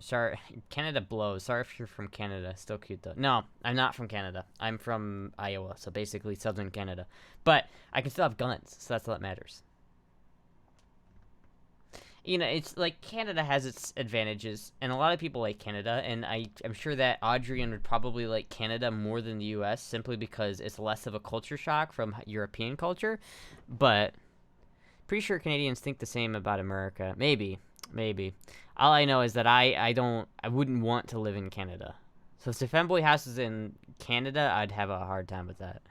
S1: Sorry, Canada blows. Sorry if you're from Canada. Still cute though. No, I'm not from Canada. I'm from Iowa, so basically southern Canada. But I can still have guns, so that's all that matters. you know, it's like Canada has its advantages, and a lot of people like Canada, and I'm sure that Adrian would probably like Canada more than the U.S. simply because it's less of a culture shock from European culture, but pretty sure Canadians think the same about America. Maybe. All I know is that I wouldn't want to live in Canada. So if Femboy House is in Canada, I'd have a hard time with that.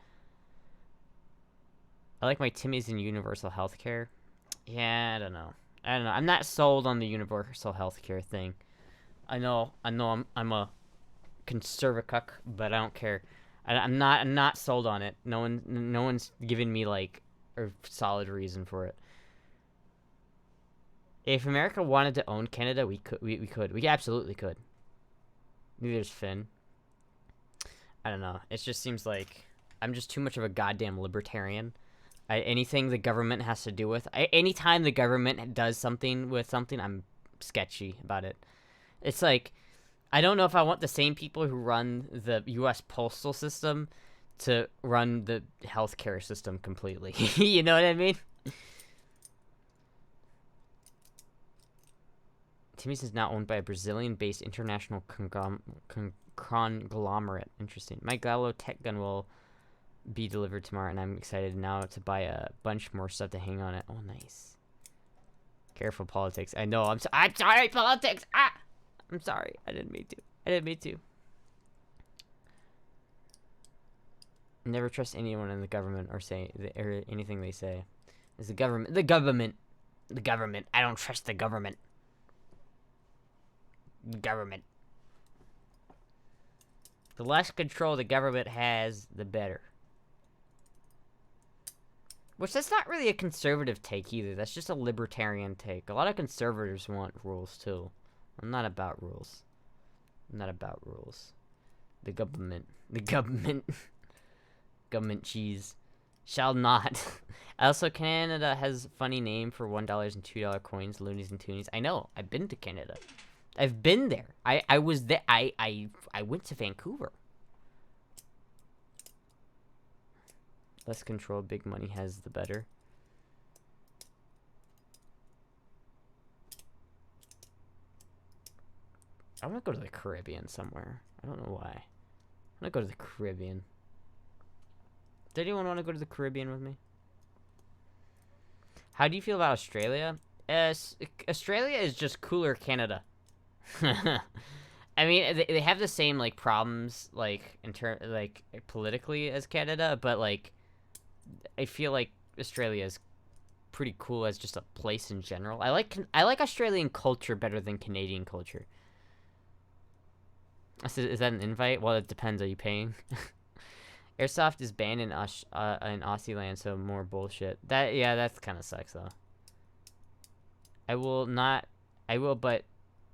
S1: I like my Timmy's in universal healthcare. Yeah, I don't know. I'm not sold on the universal healthcare thing. I know. I'm a conservacuck, but I don't care. I'm not sold on it. No one's giving me like a solid reason for it. If America wanted to own Canada, we could. We absolutely could. Maybe there's Finn. I don't know. It just seems like I'm just too much of a goddamn libertarian. Anything the government has to do with... anytime the government does something with something, I'm sketchy about it. It's like, I don't know if I want the same people who run the U.S. postal system to run the healthcare system completely. You know what I mean? Timmy's is now owned by a Brazilian-based international conglomerate. Interesting. My Gallo tech gun will be delivered tomorrow, and I'm excited now to buy a bunch more stuff to hang on it. Oh, nice. Careful, politics. I know. I'm sorry, politics. Ah! I'm sorry. I didn't mean to. Never trust anyone in the government or anything they say. It's the government. The government. I don't trust the government. The less control the government has, the better. Which, that's not really a conservative take either. That's just a libertarian take. A lot of conservatives want rules, too. I'm not about rules. The government. Government cheese. Shall not. Also, Canada has a funny name for $1 and $2 coins, loonies and toonies. I know. I've been to Canada. I've been there. I was there. I went to Vancouver. Less control big money has, the better. I want to go to the Caribbean somewhere. I don't know why. I want to go to the Caribbean. Does anyone want to go to the Caribbean with me? How do you feel about Australia? Australia is just cooler Canada. I mean, they have the same like problems like politically as Canada, but like I feel like Australia is pretty cool as just a place in general. I like Australian culture better than Canadian culture. Is that an invite? Well, it depends. Are you paying? Airsoft is banned in Aussie land, so more bullshit. That kind of sucks though. I will, but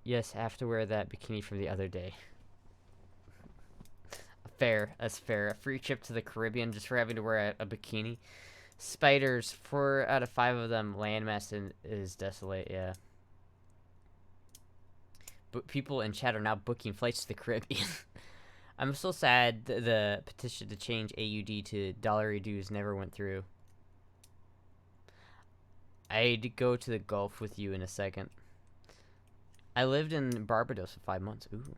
S1: yes, I have to wear that bikini from the other day. Fair, that's fair. A free trip to the Caribbean just for having to wear a bikini. Spiders, 4 out of 5 of them landmass is desolate, yeah. But people in chat are now booking flights to the Caribbean. I'm so sad the petition to change AUD to dollar dues never went through. I'd go to the Gulf with you in a second. I lived in Barbados for 5 months. Ooh.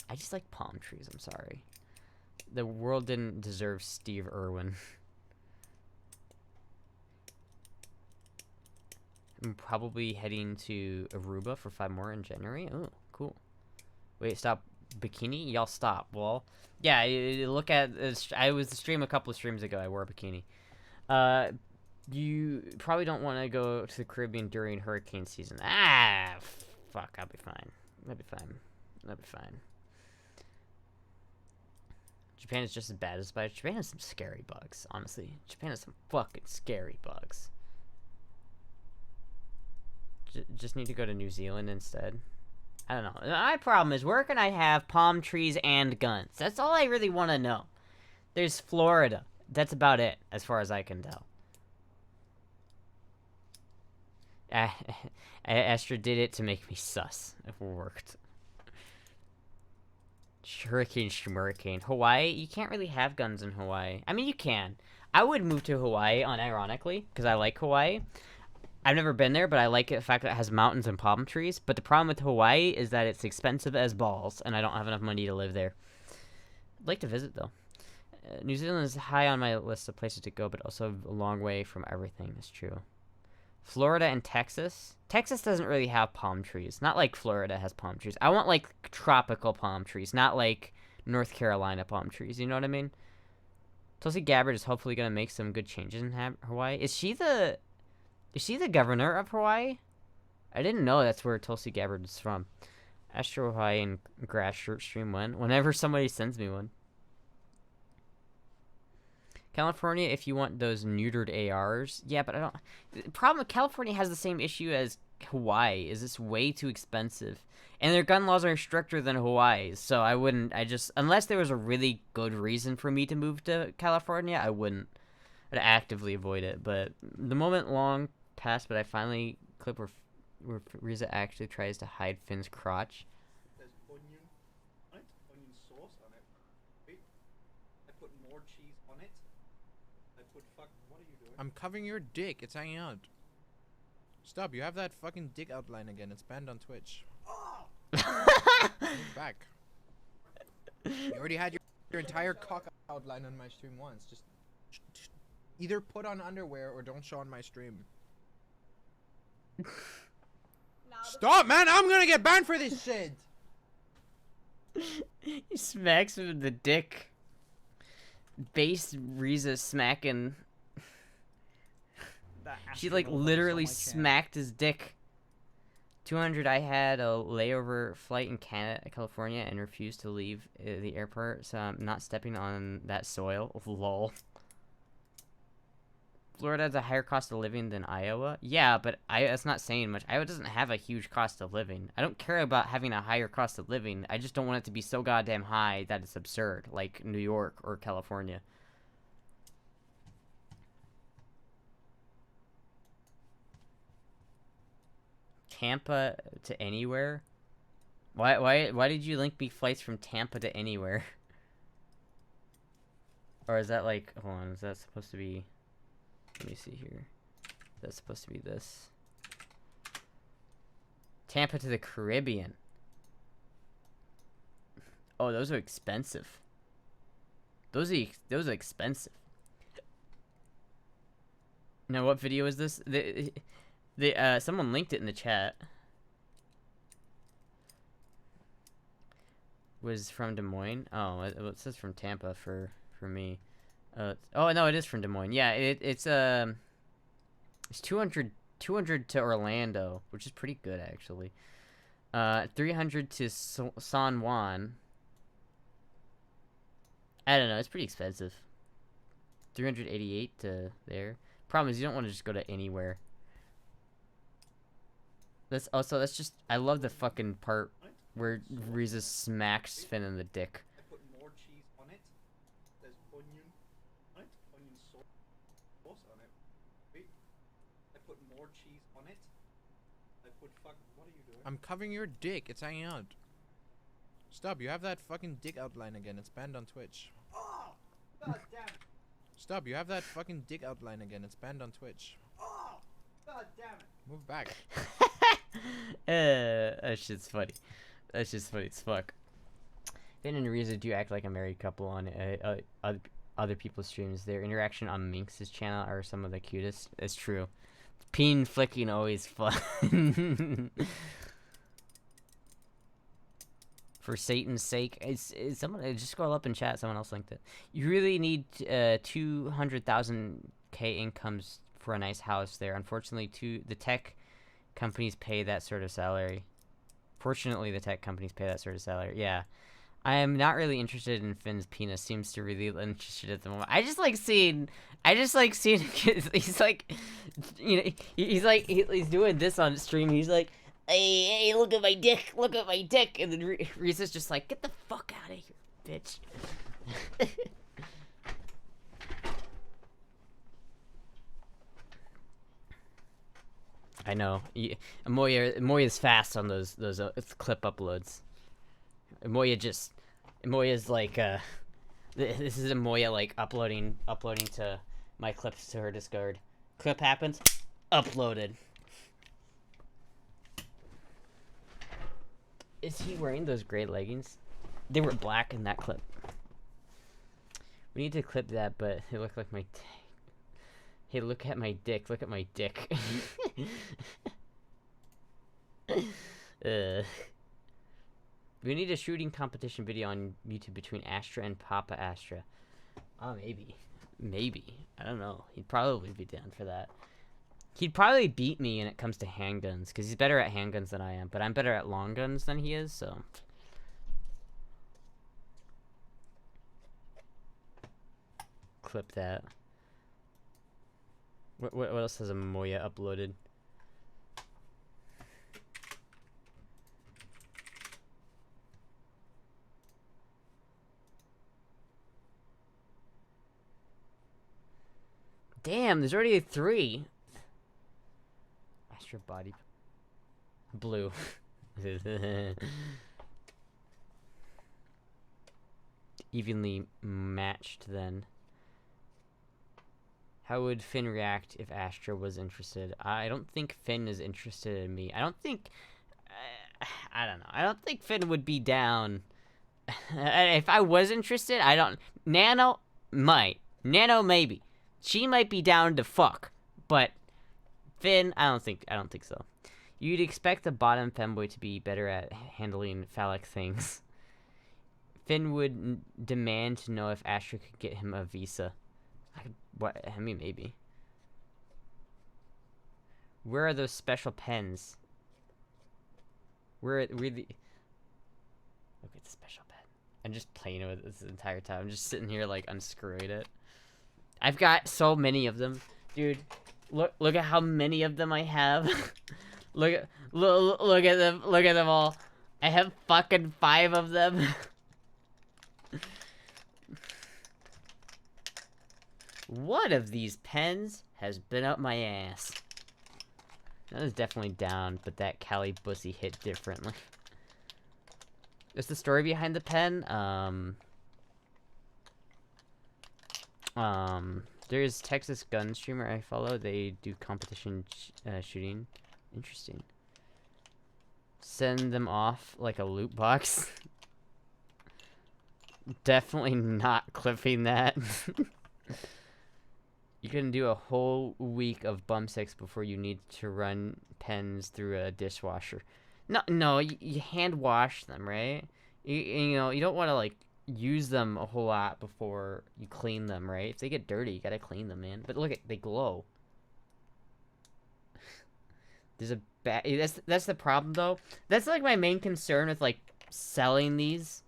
S1: I just like palm trees, I'm sorry. The world didn't deserve Steve Irwin. I'm probably heading to Aruba for 5 more in January. Oh, cool. Wait, stop. Bikini? Y'all stop. Well, yeah, look at... I was stream a couple of streams ago. I wore a bikini. You probably don't want to go to the Caribbean during hurricane season. Ah, fuck. I'll be fine. I'll be fine. Japan is just as bad as Spider. Japan has some scary bugs, honestly. Japan has some fucking scary bugs. Just need to go to New Zealand instead. I don't know. My problem is, where can I have palm trees and guns? That's all I really want to know. There's Florida. That's about it, as far as I can tell. Astra did it to make me sus. It worked. Hurricane. Hawaii? You can't really have guns in Hawaii. I mean, you can. I would move to Hawaii, unironically, because I like Hawaii. I've never been there, but I like the fact that it has mountains and palm trees. But the problem with Hawaii is that it's expensive as balls, and I don't have enough money to live there. I'd like to visit, though. New Zealand is high on my list of places to go, but also a long way from everything. That's true. Florida and Texas. Texas doesn't really have palm trees. Not like Florida has palm trees. I want, like, tropical palm trees, not like North Carolina palm trees. You know what I mean? Tulsi Gabbard is hopefully going to make some good changes in Hawaii. Is she the governor of Hawaii? I didn't know that's where Tulsi Gabbard is from. Astro Hawaii and grass shirt stream whenever somebody sends me one. California, if you want those neutered ARs. Yeah, but I don't... The problem with California has the same issue as Hawaii, is it's way too expensive. And their gun laws are stricter than Hawaii's, so I wouldn't... Unless there was a really good reason for me to move to California, I wouldn't. I'd actively avoid it, but the moment long passed, but I finally clip where Riza actually tries to hide Finn's crotch.
S7: There's onion on it, onion sauce on it. Wait, I put more cheese on it. I put what are you doing?
S6: I'm covering your dick. It's hanging out. Stop, you have that fucking dick outline again. It's banned on Twitch. Move back. You already had your entire cock outline on my stream once. Just either put on underwear or don't show on my stream. Stop, man! I'm gonna get banned for this shit!
S1: He smacks him with the dick. Base Riza smacking. She like literally smacked his dick. 200. I had a layover flight in California, and refused to leave the airport, so I'm not stepping on that soil. Lol. Florida has a higher cost of living than Iowa. Yeah, but that's not saying much. Iowa doesn't have a huge cost of living. I don't care about having a higher cost of living. I just don't want it to be so goddamn high that it's absurd, like New York or California. Tampa to anywhere? Why did you link me flights from Tampa to anywhere? Or is that like, hold on, is that supposed to be... Let me see here. That's supposed to be this. Tampa to the Caribbean. Oh, those are expensive. Those are expensive. Now, what video is this? Someone linked it in the chat. Was from Des Moines. Oh, it says from Tampa for me. Oh no, it is from Des Moines. Yeah, it's 200 to Orlando, which is pretty good actually. 300 to San Juan. I don't know, it's pretty expensive. 388 to there. Problem is you don't want to just go to anywhere. That's just, I love the fucking part where Riza smacks Finn in the dick.
S7: I put more cheese on it. There's onion on it, onion sauce on it. Wait, I put more cheese on it. I put what are you doing?
S6: I'm covering your dick. It's hanging out. Stop, you have that fucking dick outline again. It's banned on Twitch.
S7: Oh! God damn it!
S6: Stop, you have that fucking dick outline again. It's banned on Twitch.
S7: Oh! God damn it!
S6: Move back.
S1: That shit's funny. That's just funny as fuck. Finn and Riza do act like a married couple on other people's streams. Their interaction on Minx's channel are some of the cutest. It's true. Peen flicking always fun. For Satan's sake, it's someone just scroll up in chat. Someone else linked it. You really need 200,000 incomes for a nice house there. Unfortunately, the tech companies pay that sort of salary. Fortunately, the tech companies pay that sort of salary. Yeah. I am not really interested in Finn's penis. Seems to really interested at the moment. I just like seeing he's like, you know, he's doing this on stream. He's like, hey, look at my dick, and then Riza's just like, get the fuck out of here, bitch. I know. Moya's fast on those clip uploads. Moya's like this is Moya like uploading to my clips to her Discord. Clip happens, uploaded. Is he wearing those gray leggings? They were black in that clip. We need to clip that, but it looked like my... Hey, look at my dick. Look at my dick. We need a shooting competition video on YouTube between Astra and Papa Astra. Oh, maybe. Maybe. I don't know. He'd probably be down for that. He'd probably beat me when it comes to handguns, because he's better at handguns than I am, but I'm better at long guns than he is, so... Clip that. What else has a Moya uploaded? Damn, there's already 3. Astra body. Blue. Evenly matched then. How would Finn react if Astra was interested? I don't think Finn is interested in me. I don't think... I don't know. I don't think Finn would be down. If I was interested, I don't... Nano might. Nano maybe. She might be down to fuck. But Finn, I don't think so. You'd expect the bottom femboy to be better at handling phallic things. Finn would demand to know if Astra could get him a visa. I mean, maybe. Where are those special pens? Where the... Look at the special pen. I'm just playing with it this entire time. I'm just sitting here, like, unscrewing it. I've got so many of them. Dude, look at how many of them I have. look at them. Look at them all. I have fucking 5 of them. One of these pens has been up my ass. That is definitely down, but that Cali bussy hit differently. What's the story behind the pen? There's Texas gun streamer I follow. They do competition shooting. Interesting. Send them off like a loot box. Definitely not clipping that. You can do a whole week of bum sex before you need to run pens through a dishwasher. No, you hand wash them, right? You know, you don't want to, like, use them a whole lot before you clean them, right? If they get dirty, you gotta clean them, man. But look at, they glow. There's a that's the problem, though. That's, like, my main concern with, like, selling these,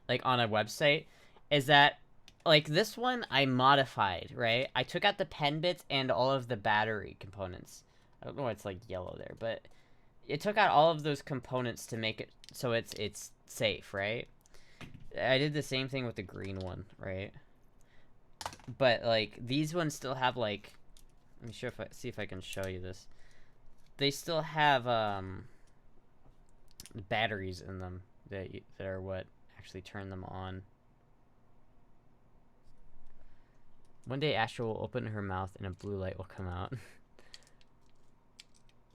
S1: like, on a website, is that, like, this one I modified, right? I took out the pen bits and all of the battery components. I don't know why it's, like, yellow there, but it took out all of those components to make it so it's safe, right? I did the same thing with the green one, right? But, like, these ones still have, like... Let me see if I can show you this. They still have, batteries in them that are what actually turn them on. One day Astra will open her mouth and a blue light will come out.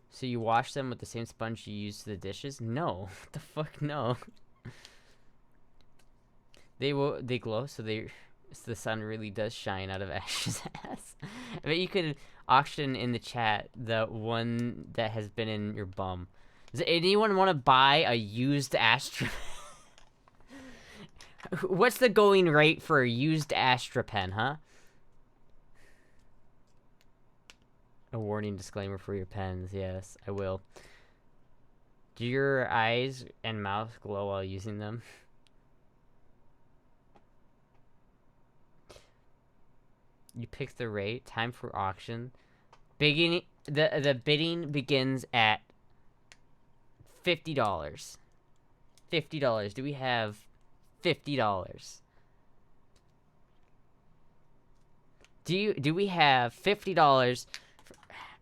S1: So you wash them with the same sponge you use the dishes? No. What the fuck? No. They glow, so the sun really does shine out of Astra's ass. I bet you could auction in the chat the one that has been in your bum. Does anyone want to buy a used Astra? What's the going rate for a used Astra pen, huh? A warning disclaimer for your pens. Yes, I will. Do your eyes and mouth glow while using them? You pick the rate. Time for auction. The bidding begins at $50. $50. Do we have $50? Do we have $50?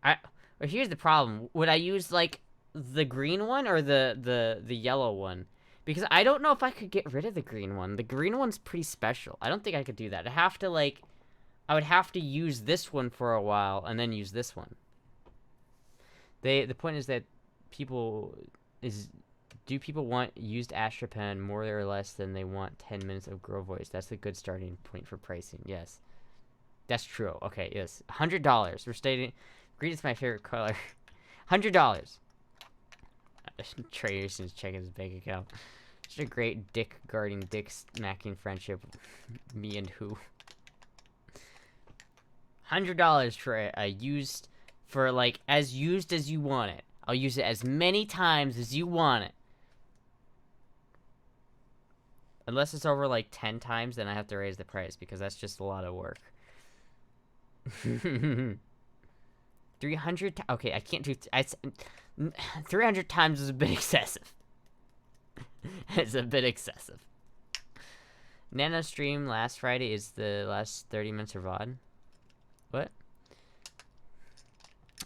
S1: Well, here's the problem. Would I use, like, the green one or the yellow one? Because I don't know if I could get rid of the green one. The green one's pretty special. I don't think I could do that. I would have to use this one for a while and then use this one. The point is that people is Do people want used Astra pen more or less than they want 10 minutes of girl voice? That's a good starting point for pricing. Yes. That's true. Okay, yes. $100. We're stating green is my favorite color. $100. Trey Houston's checking his bank account. Such a great dick guarding, dick smacking friendship. Me and who? $100 for a used, for like as used as you want it. I'll use it as many times as you want it. Unless it's over like 10 times, then I have to raise the price because that's just a lot of work. 300. Okay, I can't do. 300 times is a bit excessive. It's a bit excessive. Nano stream last Friday is the last 30 minutes of VOD. What?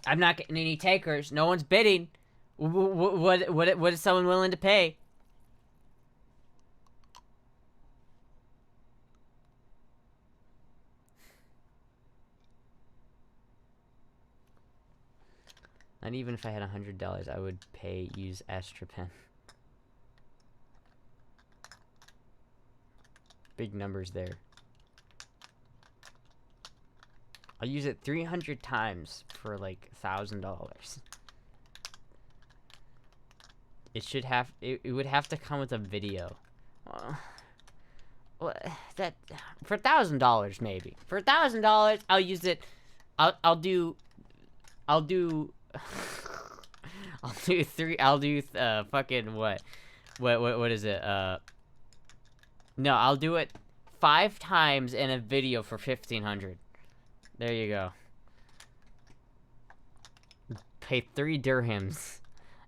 S1: I'm not getting any takers. No one's bidding. What is someone willing to pay? And even if I had $100, I would pay use Astra pen. Big numbers there. I'll use it 300 times for like $1,000. It should have. It would have to come with a video. That for $1,000 maybe. For $1,000, I'll use it. I'll do fucking what is it? No, I'll do it 5 times in a video for 1,500. There you go. Pay 3 dirhams.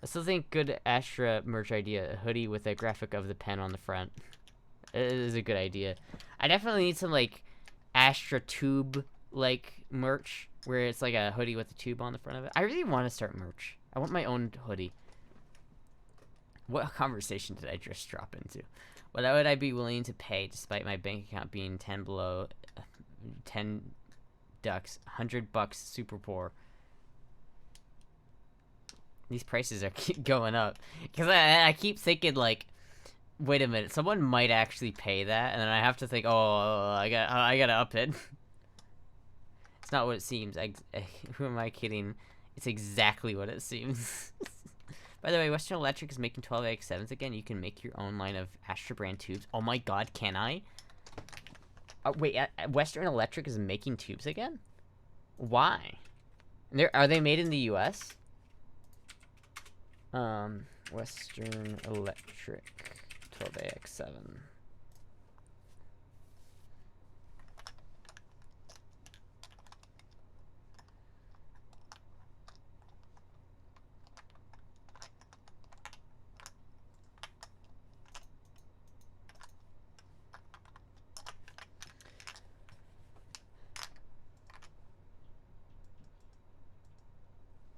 S1: I still think good Astra merch idea. A hoodie with a graphic of the pen on the front. It is a good idea. I definitely need some like Astra tube like merch where it's like a hoodie with a tube on the front of it. I really want to start merch. I want my own hoodie. What conversation did I just drop into? What would I be willing to pay despite my bank account being 10 below 10 ducks, $100 super poor? These prices are keep going up because I keep thinking like, wait a minute, someone might actually pay that, and then I have to think, oh, I gotta up it. It's not what it seems. Who am I kidding? It's exactly what it seems. By the way, Western Electric is making 12AX7s again. You can make your own line of Astra brand tubes. Oh my god, can I? Wait, Western Electric is making tubes again? Why? Are they made in the US? Western Electric 12AX7.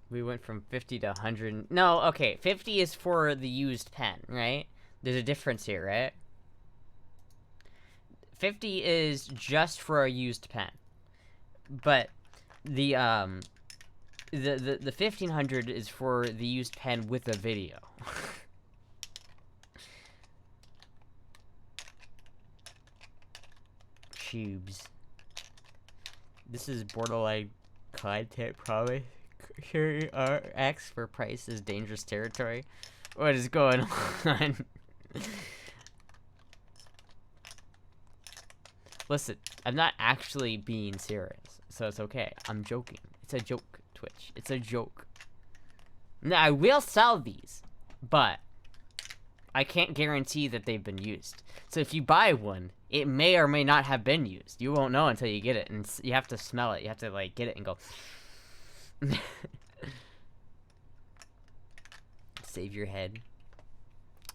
S1: We went from 50 to 100. No, okay. 50 is for the used pen, right? There's a difference here, right? 50 is just for a used pen. But the 1500 is for the used pen with a video. Tubes. This is borderline content, probably. Here are X for price is dangerous territory. What is going on? Listen, I'm not actually being serious, so it's okay. I'm joking. It's a joke, Twitch. It's a joke. Now, I will sell these, but I can't guarantee that they've been used. So if you buy one, it may or may not have been used. You won't know until you get it, and you have to smell it. You have to, like, get it and go... Save your head.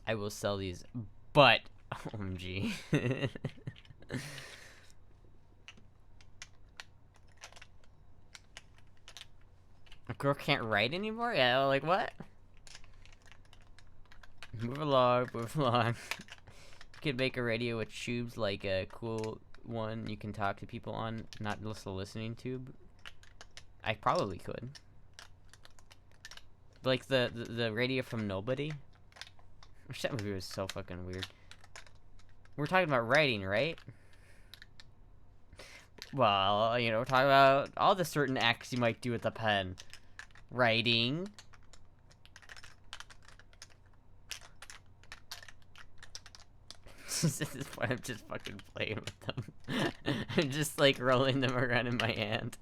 S1: I will sell these, but OMG. A girl can't write anymore? Yeah, like what? Move along, move along. You could make a radio with tubes, like a cool one you can talk to people on, not just a listening tube. I probably could. Like the radio from Nobody. That movie was so fucking weird. We're talking about writing, right? Well, you know, we're talking about all the certain acts you might do with a pen. Writing. This is why I'm just fucking playing with them. I'm just like rolling them around in my hand.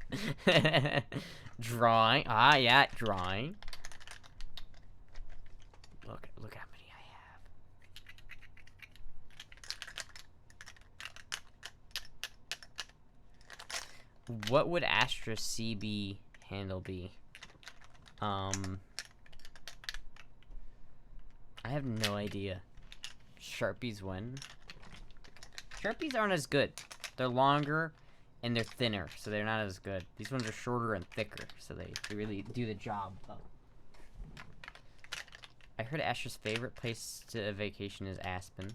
S1: Drawing. Ah, yeah, drawing. Look how many I have. What would Astra CB handle be? I have no idea. Sharpies win. Sharpies aren't as good. They're longer and they're thinner, so they're not as good. These ones are shorter and thicker, so they really do the job, though. I heard Astra's favorite place to vacation is Aspen.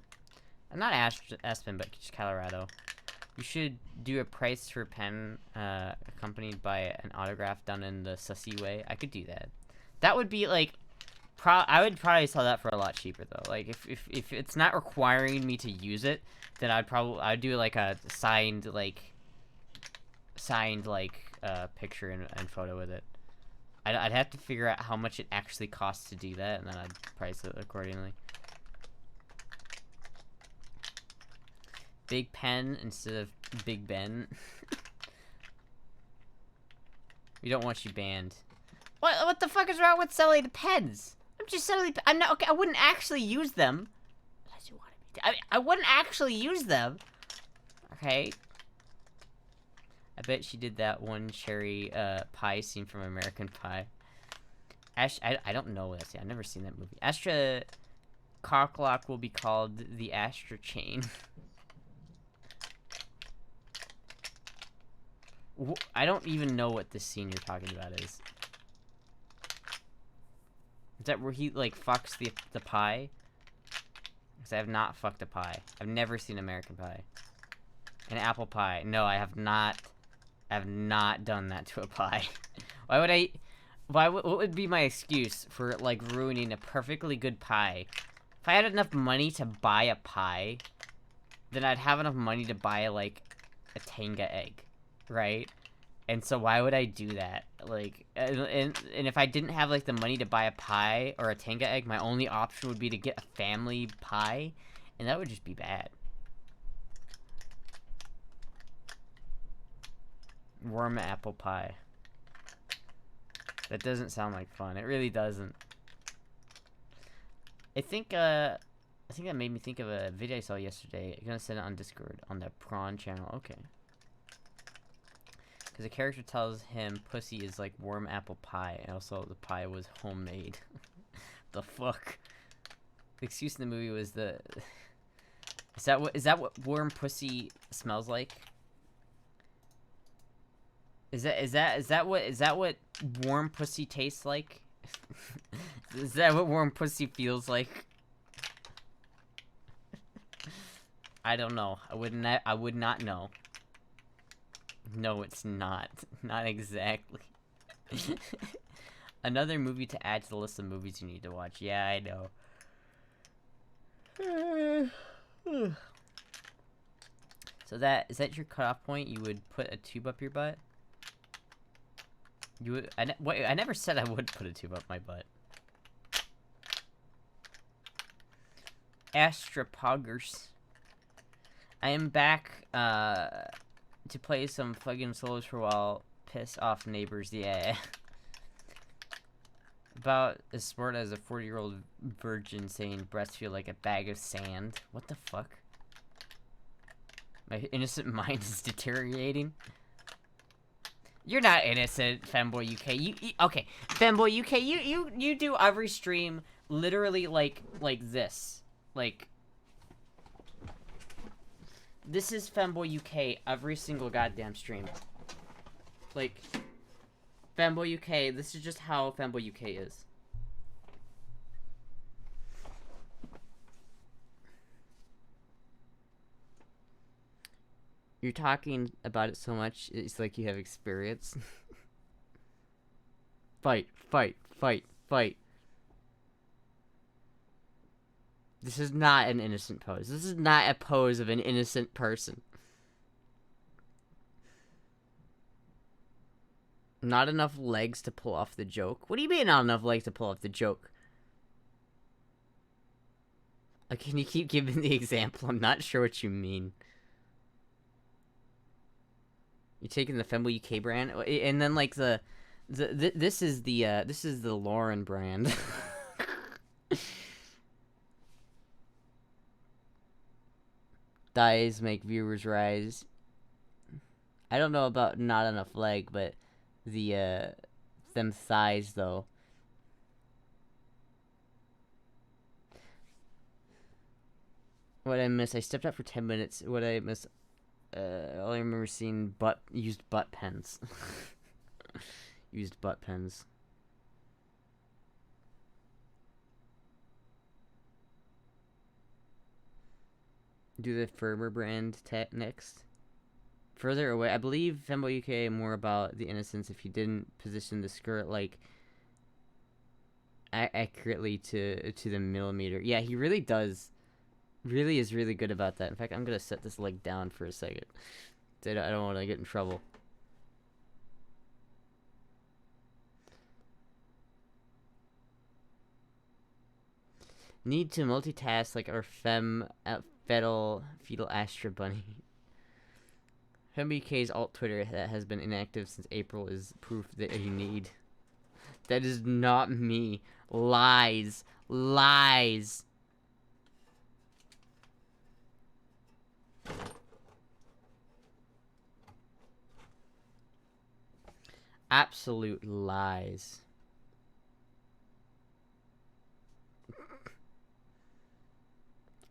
S1: Not Aspen, but just Colorado. You should do a price for a pen accompanied by an autograph done in the sussy way. I could do that. That would be like... I would probably sell that for a lot cheaper though. Like if it's not requiring me to use it, then I'd do like a signed picture and photo with it. I'd have to figure out how much it actually costs to do that, and then I'd price it accordingly. Big Pen instead of Big Ben. We don't want you banned. What the fuck is wrong with selling the pens? I'm just selling. I'm not okay. I wouldn't actually use them. Unless you wanted me to. I wouldn't actually use them. Okay. I bet she did that one cherry pie scene from American Pie. I don't know that scene. I've never seen that movie. Astra Cocklock will be called the Astra Chain. I don't even know what this scene you're talking about is. Is that where he, like, fucks the pie? Because I have not fucked a pie. I've never seen American Pie. An apple pie. No, I have not. I have not done that to a pie. Why would I... what would be my excuse for, like, ruining a perfectly good pie? If I had enough money to buy a pie, then I'd have enough money to buy, like, a Tenga egg. Right? And so why would I do that? Like, and if I didn't have, like, the money to buy a pie or a Tenga egg, my only option would be to get a family pie, and that would just be bad. Warm apple pie. That doesn't sound like fun. It really doesn't. I think that made me think of a video I saw yesterday. I'm gonna send it on Discord on the Prawn channel. Okay. Because the character tells him pussy is like warm apple pie, and also the pie was homemade. The fuck? The excuse in the movie was the... Is that what warm pussy smells like? Is that what warm pussy tastes like? Is that what warm pussy feels like? I don't know. I would not know. No, it's not. Not exactly. Another movie to add to the list of movies you need to watch. Yeah, I know. So is that your cutoff point? You would put a tube up your butt? You would? I never said I would put a tube up my butt. Astropoggers. I am back to play some fucking solos for a while. Piss off neighbors, yeah. About as smart as a 40-year-old virgin saying breasts feel like a bag of sand. What the fuck? My innocent mind is deteriorating. You're not innocent, Femboy UK. You okay, Femboy UK. You do every stream literally like this. Like this is Femboy UK every single goddamn stream. Like Femboy UK. This is just how Femboy UK is. You're talking about it so much, it's like you have experience. Fight, fight, fight, fight. This is not an innocent pose. This is not a pose of an innocent person. Not enough legs to pull off the joke. What do you mean not enough legs to pull off the joke? Can you keep giving the example? I'm not sure what you mean. You're taking the Fembo UK brand, and then like this is the Lauren brand. Thighs make viewers rise. I don't know about not enough leg, but the them thighs though. What I miss? I stepped out for 10 minutes. What I miss? All I remember seeing used butt pens. Used butt pens. Do the firmer brand next. Further away, I believe Fembo UK more about the innocence if you didn't position the skirt like accurately to the millimeter. Yeah, he really does. Really is really good about that. In fact, I'm gonna set this leg down for a second. I don't want to get in trouble. Need to multitask like our fetal Astra bunny. FemBK's alt Twitter that has been inactive since April is proof that you need. That is not me. Lies. Lies. Absolute lies.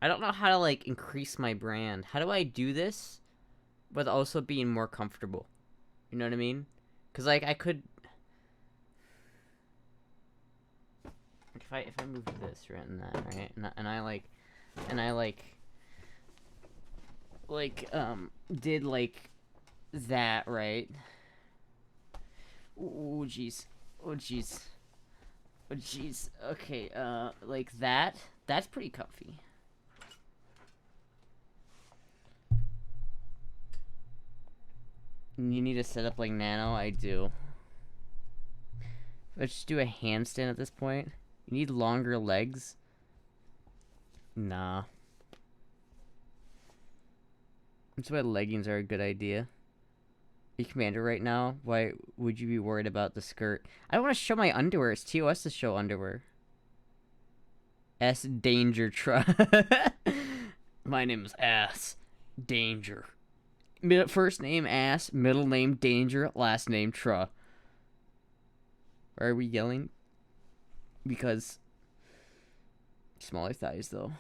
S1: I don't know how to like increase my brand. How do I do this but also being more comfortable? You know what I mean? Cuz like I could if I move this right and that, right? And I did like that, right? Oh jeez. Oh jeez. Oh jeez. Okay, like that. That's pretty comfy. You need to set up like Nano? I do. Let's just do a handstand at this point. You need longer legs? Nah. That's why leggings are a good idea. Are you commander right now? Why would you be worried about the skirt? I don't want to show my underwear. It's TOS to show underwear. S Danger My name is Ass Danger. First name Ass, middle name Danger, last name Why are we yelling? Because smaller thighs though.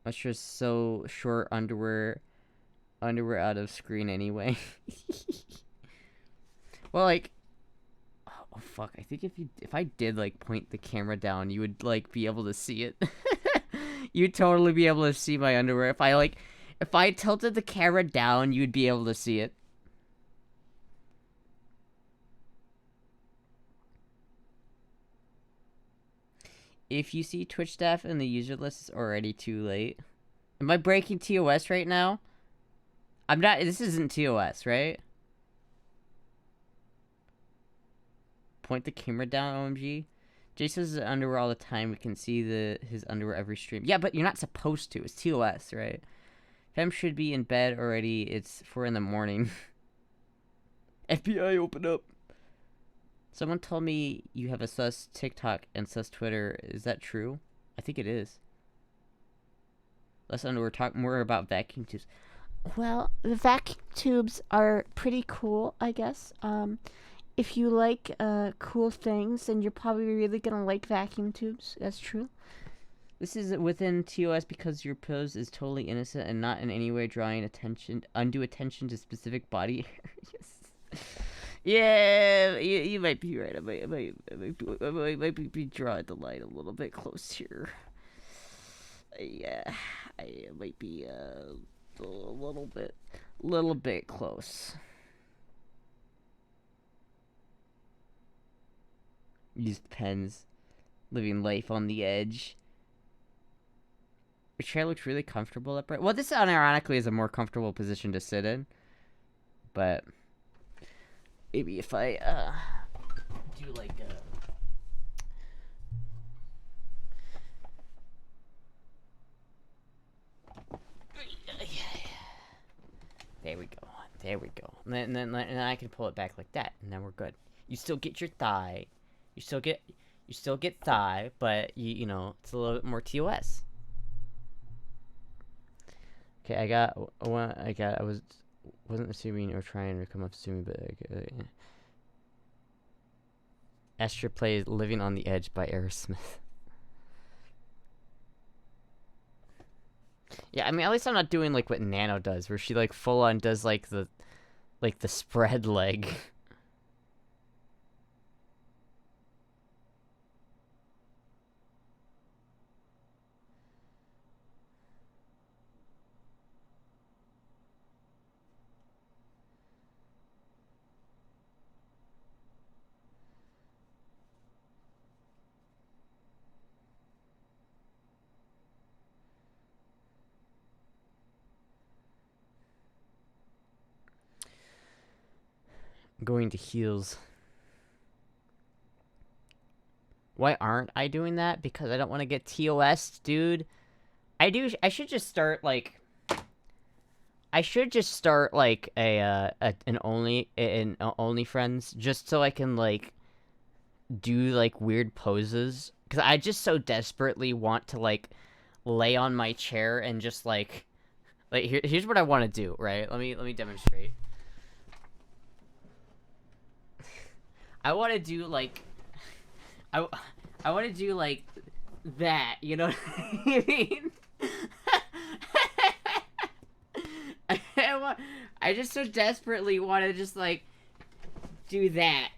S1: That's just so short underwear out of screen anyway. Well, like, oh fuck! I think if I did like point the camera down, you would like be able to see it. You'd totally be able to see my underwear. If I tilted the camera down, you'd be able to see it. If you see Twitch staff in the user list, it's already too late. Am I breaking TOS right now? I'm not. This isn't TOS, right? Point the camera down, OMG. Jay says his underwear all the time. We can see his underwear every stream. Yeah, but you're not supposed to. It's TOS, right? Fem should be in bed already. It's 4 in the morning. FBI, open up. Someone told me you have a sus TikTok and sus Twitter. Is that true? I think it is. Less underwear. Talk more about vacuum tubes.
S8: Well, the vacuum tubes are pretty cool, I guess. If you like cool things, then you're probably really gonna like vacuum tubes. That's true.
S1: This is within TOS because your pose is totally innocent and not in any way drawing undue attention to specific body areas. Yeah, you might be right. I might be drawing the line a little bit close here. Yeah, I might be a little bit close. Used pens. Living life on the edge. Your chair looks really comfortable upright. Well, this unironically is a more comfortable position to sit in. But maybe if I do like a there we go. There we go. And then I can pull it back like that, and then we're good. You still get your thigh. You still get thigh, but you know, it's a little bit more TOS. Okay, I wasn't assuming or trying to come up assuming, but Astra plays "Living on the Edge" by Aerosmith. Yeah, I mean, at least I'm not doing like what Nano does, where she like full on does like the spread leg. Going to heels. Why aren't I doing that? Because I don't want to get TOS, dude. I should just start like an OnlyFriends just so I can like do like weird poses, cuz I just so desperately want to like lay on my chair and just like here's what I want to do, right? Let me demonstrate. I want to do like I want to do like that, you know what I mean? I just so desperately want to just like do that.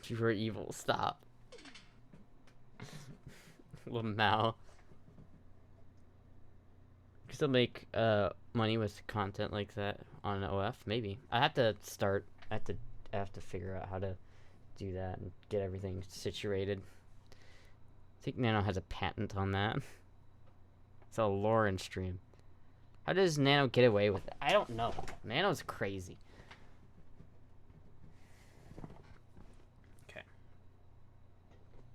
S1: You were evil, stop. Lamau. Still make money with content like that on OF? Maybe. I have to figure out how to do that and get everything situated. I think Nano has a patent on that. It's a Lauren stream. How does Nano get away with it? I don't know. Nano's crazy. Okay.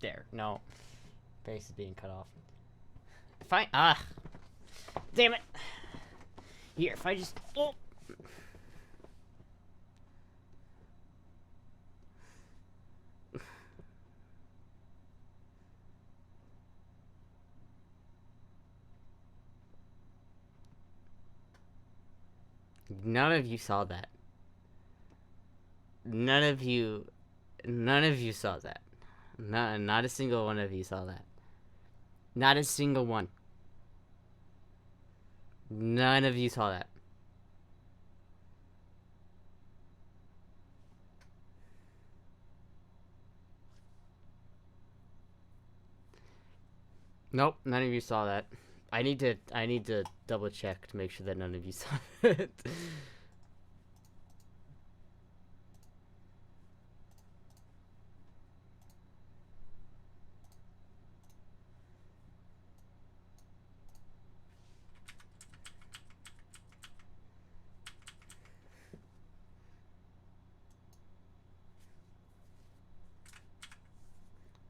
S1: There. No. Face is being cut off. If I damn it. Here, if I just None of you saw that. None of you saw that. Not a single one of you saw that. Not a single one. None of you saw that. Nope, none of you saw that. I need to double check to make sure that none of you saw it.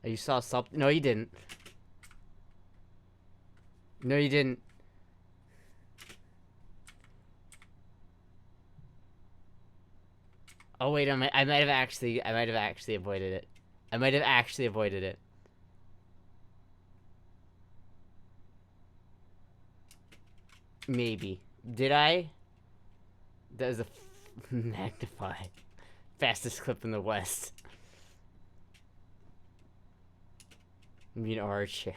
S1: You saw something? No, you didn't. No, you didn't. Oh wait, I might have actually avoided it. I might have actually avoided it. Maybe. Did I? That was a magnify. Fastest clip in the West. I mean, our chair.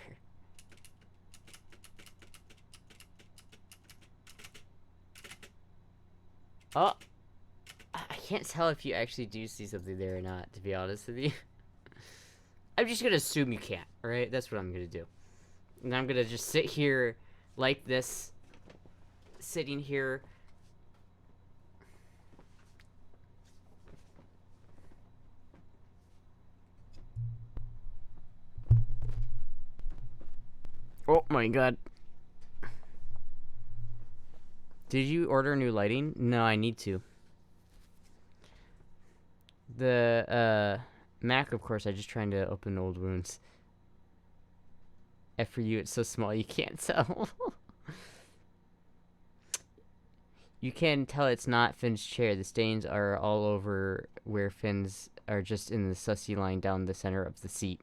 S1: Oh, I can't tell if you actually do see something there or not, to be honest with you. I'm just gonna assume you can't, alright? That's what I'm gonna do. And I'm gonna just sit here like this, sitting here. Oh my god. Did you order new lighting? No, I need to. The Mac, of course, I'm just trying to open old wounds. F for you, it's so small you can't tell. You can tell it's not Finn's chair. The stains are all over where Finn's are just in the sussy line down the center of the seat.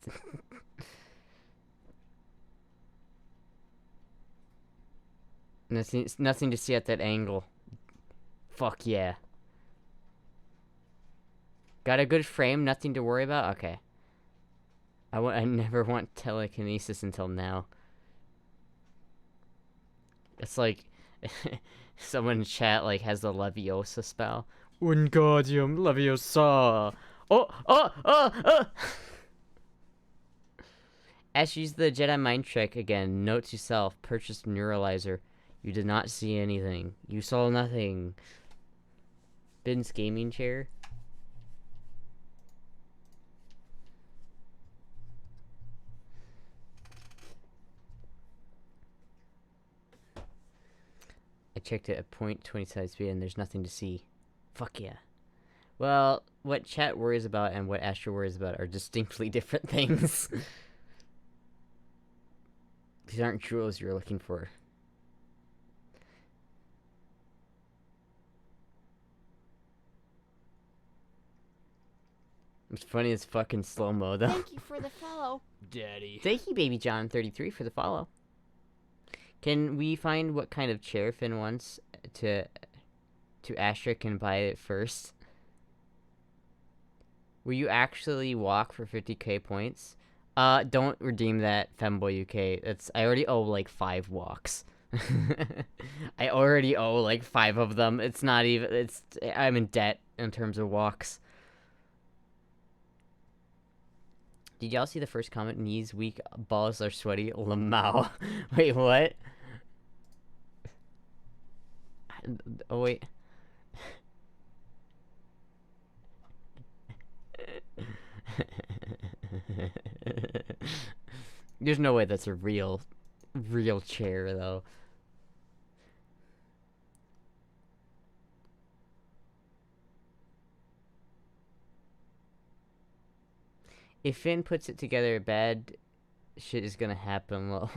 S1: Nothing to see at that angle. Fuck yeah. Got a good frame, nothing to worry about? Okay. I never want telekinesis until now. It's like someone in chat like has the Leviosa spell. Wingardium Leviosa. Oh. Ash used the Jedi mind trick again. Note to self: purchased neuralizer. You did not see anything. You saw nothing. Ben's gaming chair. I checked it at 0.27 speed and there's nothing to see. Fuck yeah. Well, what chat worries about and what Astra worries about are distinctly different things. These aren't jewels you're looking for. It's funny as fucking slow-mo, though.
S8: Thank you for the follow.
S1: Daddy. Thank you, Baby John33, for the follow. Can we find what kind of chair Finn wants to Astra can buy it first? Will you actually walk for 50k points? Don't redeem that, Femboy UK. I already owe like 5 walks. I already owe like 5 of them. It's not even, I'm in debt in terms of walks. Did y'all see the first comment? Knees weak, balls are sweaty, Lamau. Wait, what? Oh, wait. There's no way that's a real chair, though. If Finn puts it together, bad shit is gonna happen, lol.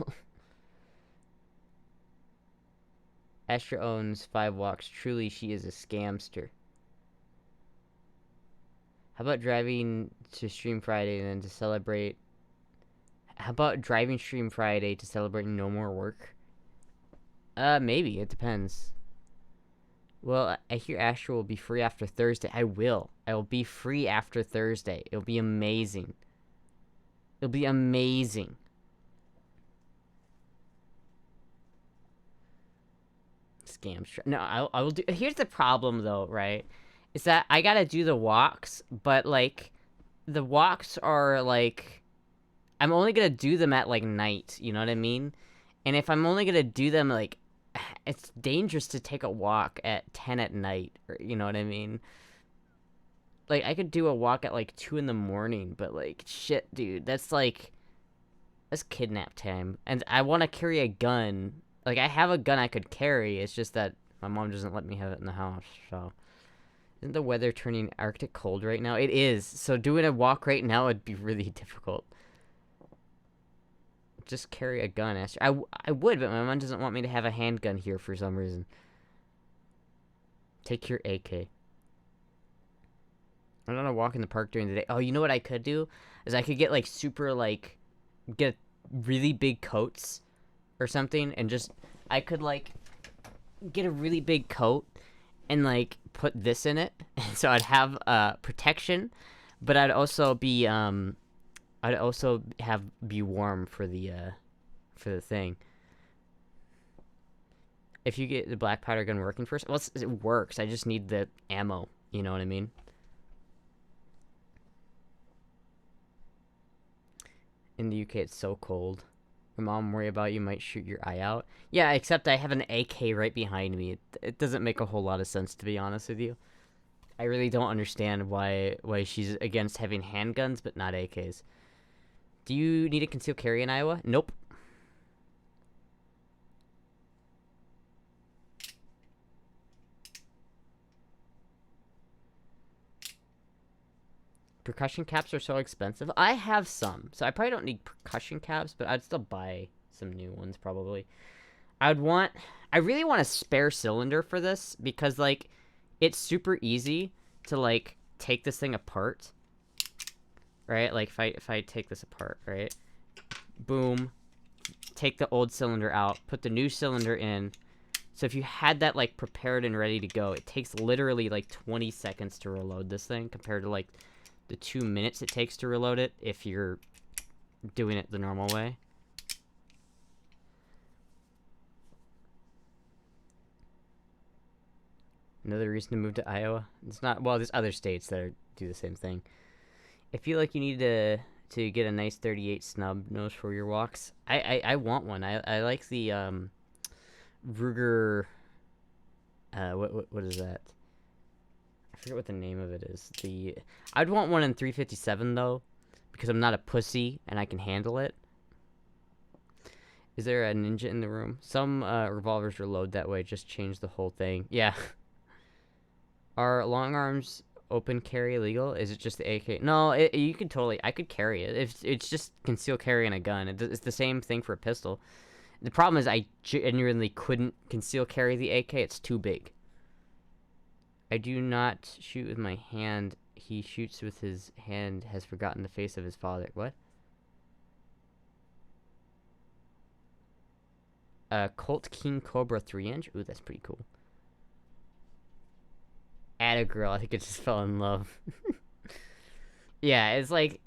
S1: Astra owns 5 walks. Truly, she is a scamster. How about driving to Stream Friday and then to celebrate... How about driving Stream Friday to celebrate no more work? Maybe. It depends. Well, I hear Astra will be free after Thursday. I will. I will be free after Thursday. It'll be amazing. It'll be amazing. Scam. No, I will do... Here's the problem, though, right? Is that I gotta do the walks, but, like, the walks are, like... I'm only gonna do them at, like, night, you know what I mean? And if I'm only gonna do them, like... It's dangerous to take a walk at 10 at night, or, you know what I mean? Like, I could do a walk at, like, 2 in the morning, but, like, shit, dude, that's, like... That's kidnap time. And I want to carry a gun. Like, I have a gun I could carry, it's just that my mom doesn't let me have it in the house, so... Isn't the weather turning Arctic cold right now? It is, so doing a walk right now would be really difficult. Just carry a gun, Astra. I would, but my mom doesn't want me to have a handgun here for some reason. Take your AK. I'm gonna walk in the park during the day. Oh, you know what I could do? Is I could get, like, super, like... Get really big coats or something, and just... I could, like... Get a really big coat and, like, put this in it. So I'd have, protection, but I'd also be, I'd also be warm for the thing. If you get the black powder gun working first, well, it works. I just need the ammo. You know what I mean? In the UK, it's so cold. My mom worry about you might shoot your eye out. Yeah, except I have an AK right behind me. It doesn't make a whole lot of sense, to be honest with you. I really don't understand why she's against having handguns but not AKs. Do you need a concealed carry in Iowa? Nope. Percussion caps are so expensive. I have some, so I probably don't need percussion caps, but I'd still buy some new ones probably. I really want a spare cylinder for this because like it's super easy to like take this thing apart. Right? Like if I take this apart, right? Boom. Take the old cylinder out, put the new cylinder in. So if you had that like prepared and ready to go, it takes literally like 20 seconds to reload this thing compared to like the 2 minutes it takes to reload it if you're doing it the normal way. Another reason to move to Iowa. It's not, well, there's other states that do the same thing. I feel like you need to get a nice 38 snub nose for your walks. I want one. I like the Ruger. What is that? I forget what the name of it is. I'd want one in 357 though, because I'm not a pussy and I can handle it. Is there a ninja in the room? Some revolvers reload that way. Just change the whole thing. Yeah. Are long arms open carry legal? Is it just the AK? No, you could totally. I could carry it. It's just concealed carry and a gun. It's the same thing for a pistol. The problem is I genuinely couldn't conceal carry the AK. It's too big. I do not shoot with my hand. He shoots with his hand. Has forgotten the face of his father. What? Colt King Cobra 3-inch. Ooh, that's pretty cool. Atta girl, I think I just fell in love. Yeah, it's like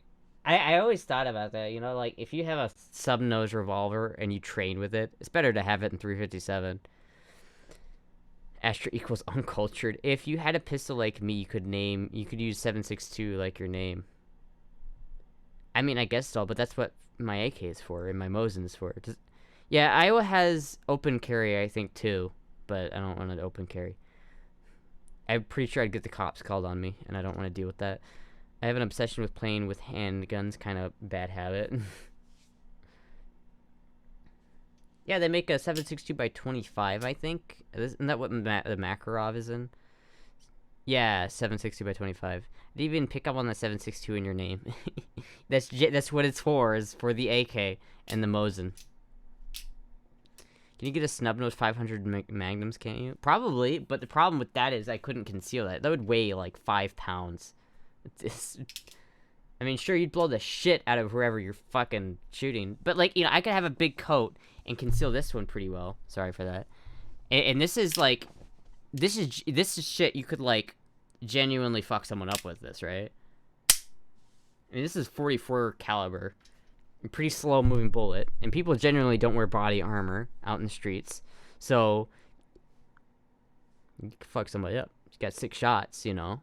S1: I always thought about that, you know, like if you have a sub-nose revolver and you train with it, it's better to have it in 357. Astra equals uncultured. If you had a pistol like me, you could use 7.62 like your name. I mean, I guess so, but that's what my AK is for and my Mosin is for. Yeah, Iowa has open carry, I think, too, but I don't want an open carry. I'm pretty sure I'd get the cops called on me, and I don't want to deal with that. I have an obsession with playing with handguns, kind of bad habit. Yeah, they make a 7.62 by 25, I think. Isn't that what the Makarov is in? Yeah, 7.62 by 25. I'd even pick up on the 7.62 in your name. That's what it's for, is for the AK and the Mosin. Can you get a snub-nose 500 Magnums, can't you? Probably, but the problem with that is I couldn't conceal that. That would weigh like 5 pounds. I mean, sure, you'd blow the shit out of whoever you're fucking shooting. But, like, you know, I could have a big coat and conceal this one pretty well. Sorry for that. And this is, like, this is shit you could, like, genuinely fuck someone up with this, right? I mean, this is 44 caliber. Pretty slow moving bullet, and people generally don't wear body armor out in the streets, so you can fuck somebody up. You got 6 shots, you know.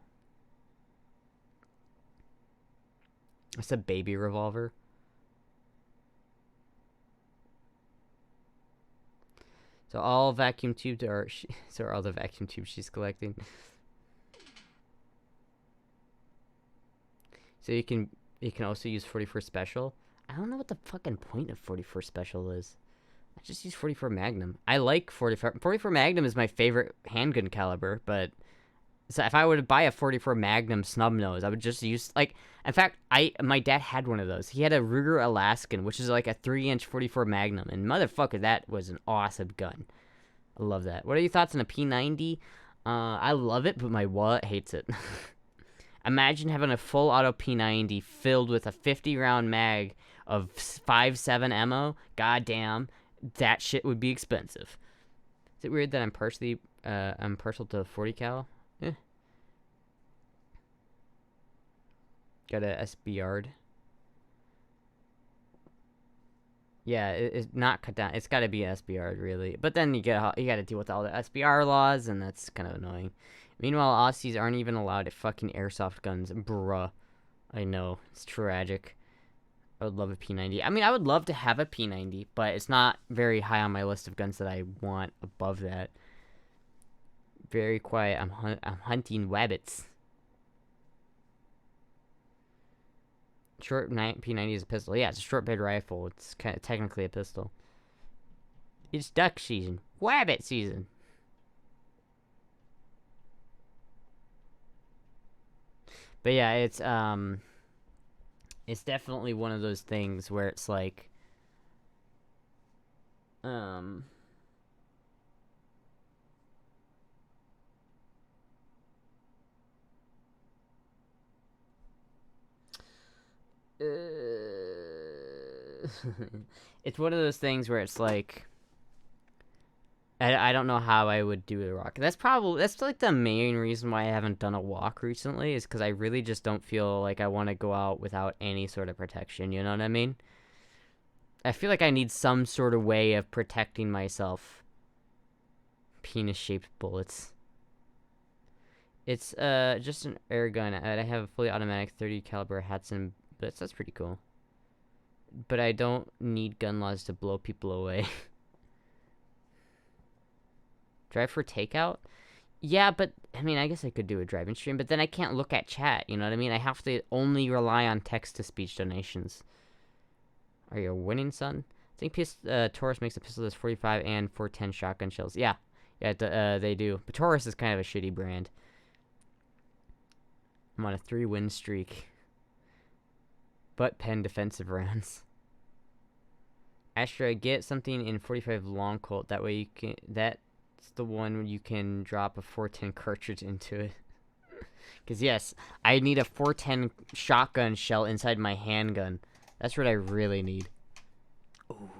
S1: It's a baby revolver. So all vacuum tubes are so are all the vacuum tubes she's collecting. So you can also use 44 special. I don't know what the fucking point of 44 special is. I just use 44 Magnum. I like 44 Magnum is my favorite handgun caliber, but so if I were to buy a 44 Magnum snub nose, I would just use, like, in fact, my dad had one of those. He had a Ruger Alaskan, which is like a 3-inch 44 Magnum, and motherfucker, that was an awesome gun. I love that. What are your thoughts on a P90? I love it, but my wallet hates it. Imagine having a full auto P90 filled with a 50-round mag of 5.7 ammo. Goddamn, that shit would be expensive. Is it weird that I'm partial to 40 cal? Eh. Got a SBR'd. Yeah, it's not cut down. It's got to be SBR'd, really. But then you got to deal with all the SBR laws, and that's kind of annoying. Meanwhile, Aussies aren't even allowed at fucking airsoft guns. Bruh. I know. It's tragic. I would love a P90. I mean, I would love to have a P90, but it's not very high on my list of guns that I want above that. Very quiet. I'm hunting rabbits. Short P90 is a pistol. Yeah, it's a short bed rifle. It's kind of technically a pistol. It's duck season. Rabbit season. But yeah, it's definitely one of those things where it's like, it's one of those things where it's like, I don't know how I would do a walk. That's like the main reason why I haven't done a walk recently, is because I really just don't feel like I want to go out without any sort of protection, you know what I mean? I feel like I need some sort of way of protecting myself. Penis-shaped bullets. It's just an air gun. I have a fully automatic 30 caliber Hudson, but that's pretty cool. But I don't need gun laws to blow people away. Drive for takeout? Yeah, but, I mean, I guess I could do a driving stream, but then I can't look at chat, you know what I mean? I have to only rely on text-to-speech donations. Are you winning, son? I think Taurus makes a pistol that's 45 and 410 shotgun shells. Yeah, they do. But Taurus is kind of a shitty brand. I'm on a 3-win streak. Butt pen defensive rounds. Astra, get something in 45 long Colt. That way you can... That's the one where you can drop a 410 cartridge into it. Because, yes, I need a 410 shotgun shell inside my handgun. That's what I really need. Ooh.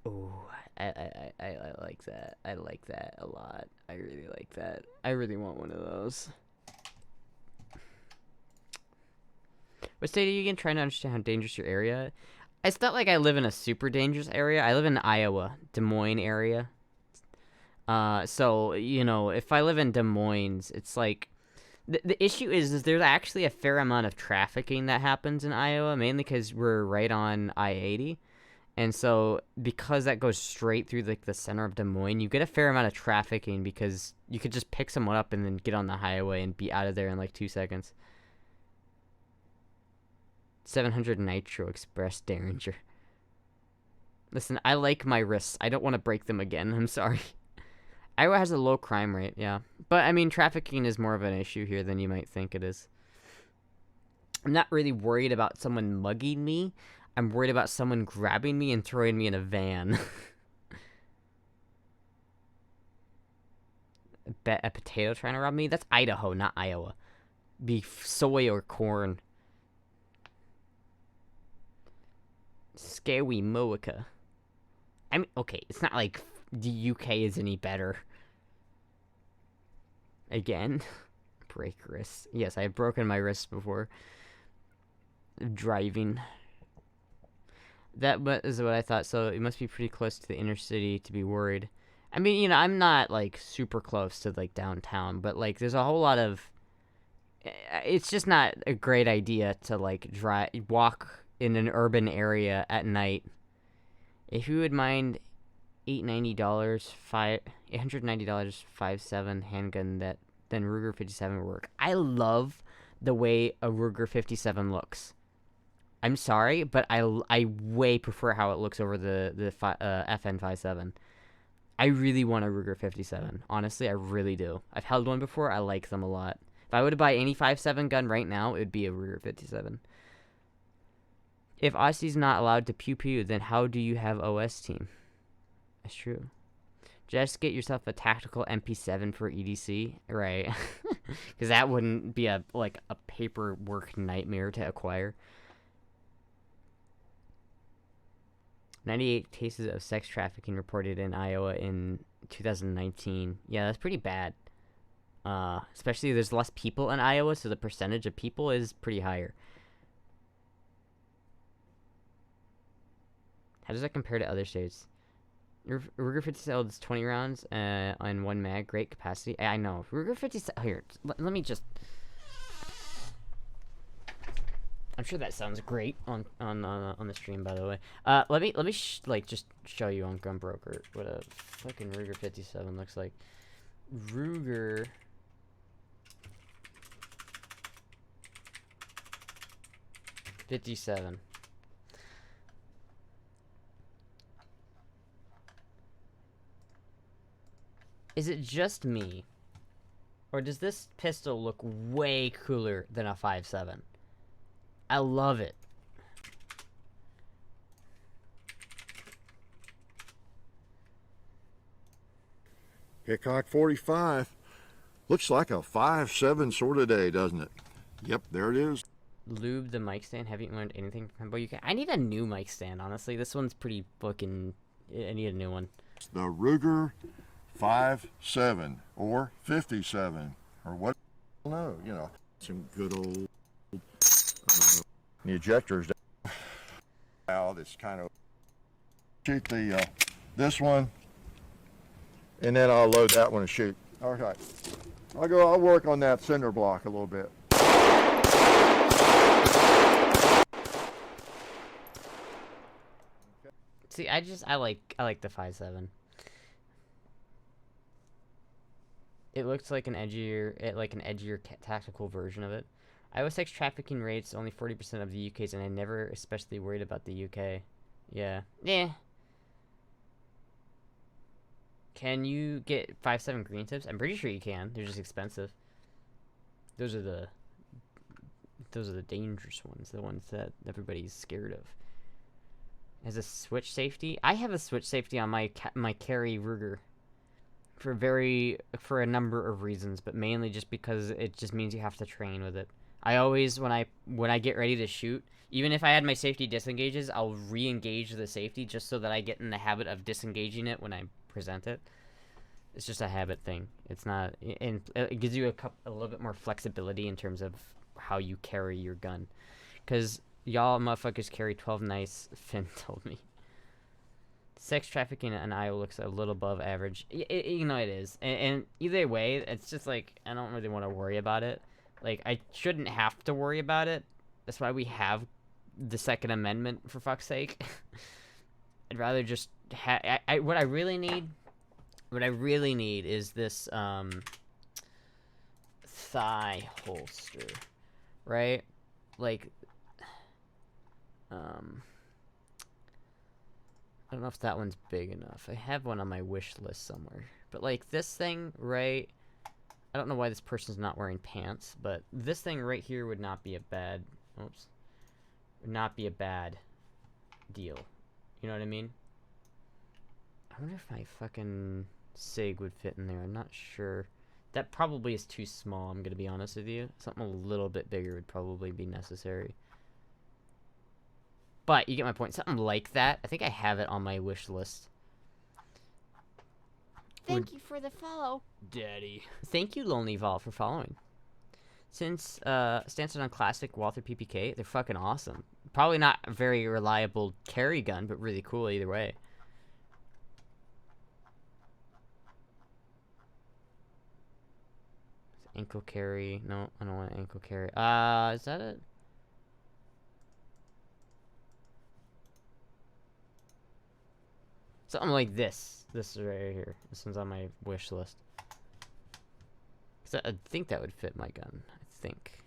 S1: Ooh. I like that. I like that a lot. I really like that. I really want one of those. What state are you again? Trying to understand how dangerous your area is. It's not like I live in a super dangerous area. I live in Iowa, Des Moines area. So, you know, if I live in Des Moines, it's like... The issue is there's actually a fair amount of trafficking that happens in Iowa, mainly because we're right on I-80. And so, because that goes straight through, like, the center of Des Moines, you get a fair amount of trafficking because you could just pick someone up and then get on the highway and be out of there in, like, 2 seconds. 700 Nitro Express Derringer. Listen, I like my wrists. I don't want to break them again. I'm sorry. Iowa has a low crime rate, yeah. But, I mean, trafficking is more of an issue here than you might think it is. I'm not really worried about someone mugging me. I'm worried about someone grabbing me and throwing me in a van. Bet a potato trying to rob me? That's Idaho, not Iowa. Beef, soy, or corn. Scary Moica. I mean, okay, it's not like the UK is any better. Again? Break wrists. Yes, I have broken my wrists before. Driving. That is what I thought, so it must be pretty close to the inner city to be worried. I mean, you know, I'm not, like, super close to, like, downtown, but, like, there's a whole lot of... It's just not a great idea to, like, walk in an urban area at night. If you would mind $890, $890, 5.7 handgun, that then Ruger 57 would work. I love the way a Ruger 57 looks. I'm sorry, but I way prefer how it looks over the FN 57. I really want a Ruger 57. Honestly, I really do. I've held one before. I like them a lot. If I were to buy any 5.7 gun right now, it would be a Ruger 57. If Aussie's not allowed to pew-pew, then how do you have OS team? That's true. Just get yourself a tactical MP7 for EDC. Right. Because that wouldn't be a paperwork nightmare to acquire. 98 cases of sex trafficking reported in Iowa in 2019. Yeah, that's pretty bad. Especially there's less people in Iowa, so the percentage of people is pretty higher. How does that compare to other states? Ruger 57 is 20 rounds on one mag. Great capacity. I know. Ruger 57... Here, let me just... I'm sure that sounds great on the stream, by the way. Let me like just show you on Gunbroker what a fucking Ruger 57 looks like. Ruger 57. Is it just me, or does this pistol look way cooler than a 5.7? I love it.
S9: Hickok 45. Looks like a 5.7 sort of day, doesn't it? Yep, there it is.
S1: Lube the mic stand. Haven't learned anything from Himbo? I need a new mic stand, honestly. This one's pretty fucking... I need a new one.
S9: The Ruger 5.7 or 57 or what? No, you know, some good old the ejectors down. Now this kind of shoot the this one, and then I'll load that one and shoot. Okay, I'll work on that cinder block a little bit.
S1: See, I like the 5.7. It looks like an edgier tactical version of it. Iowa sex trafficking rates only 40% of the UK's, and I never especially worried about the UK. Yeah. Can you get 5.7 green tips? I'm pretty sure you can. They're just expensive. Those are the dangerous ones, the ones that everybody's scared of. Has a switch safety? I have a switch safety on my carry Ruger for a number of reasons, but mainly just because it just means you have to train with it. I always, when I get ready to shoot, even if I had my safety disengages, I'll re-engage the safety just so that I get in the habit of disengaging it when I present it. It's just a habit thing. It's not, and it gives you a little bit more flexibility in terms of how you carry your gun. Because y'all motherfuckers carry 12 nice, Finn told me. Sex trafficking in Iowa looks a little above average. You know it is. And either way, it's just like, I don't really want to worry about it. Like, I shouldn't have to worry about it. That's why we have the Second Amendment, for fuck's sake. I'd rather just what I really need is this thigh holster, right? Like, I don't know if that one's big enough. I have one on my wish list somewhere. But like this thing, right? I don't know why this person's not wearing pants, but this thing right here would not be a bad, would not be a bad deal. You know what I mean? I wonder if my fucking SIG would fit in there. I'm not sure. That probably is too small, I'm gonna be honest with you. Something a little bit bigger would probably be necessary. But you get my point. Something like that. I think I have it on my wish list.
S8: Thank you for the follow.
S1: Daddy. Thank you, Lonely Vol, for following. Since Stanson on Classic Walther PPK, they're fucking awesome. Probably not a very reliable carry gun, but really cool either way. Ankle carry. No, I don't want an ankle carry. Is that it? Something like this. This is right here. This one's on my wish list. I think that would fit my gun. I think.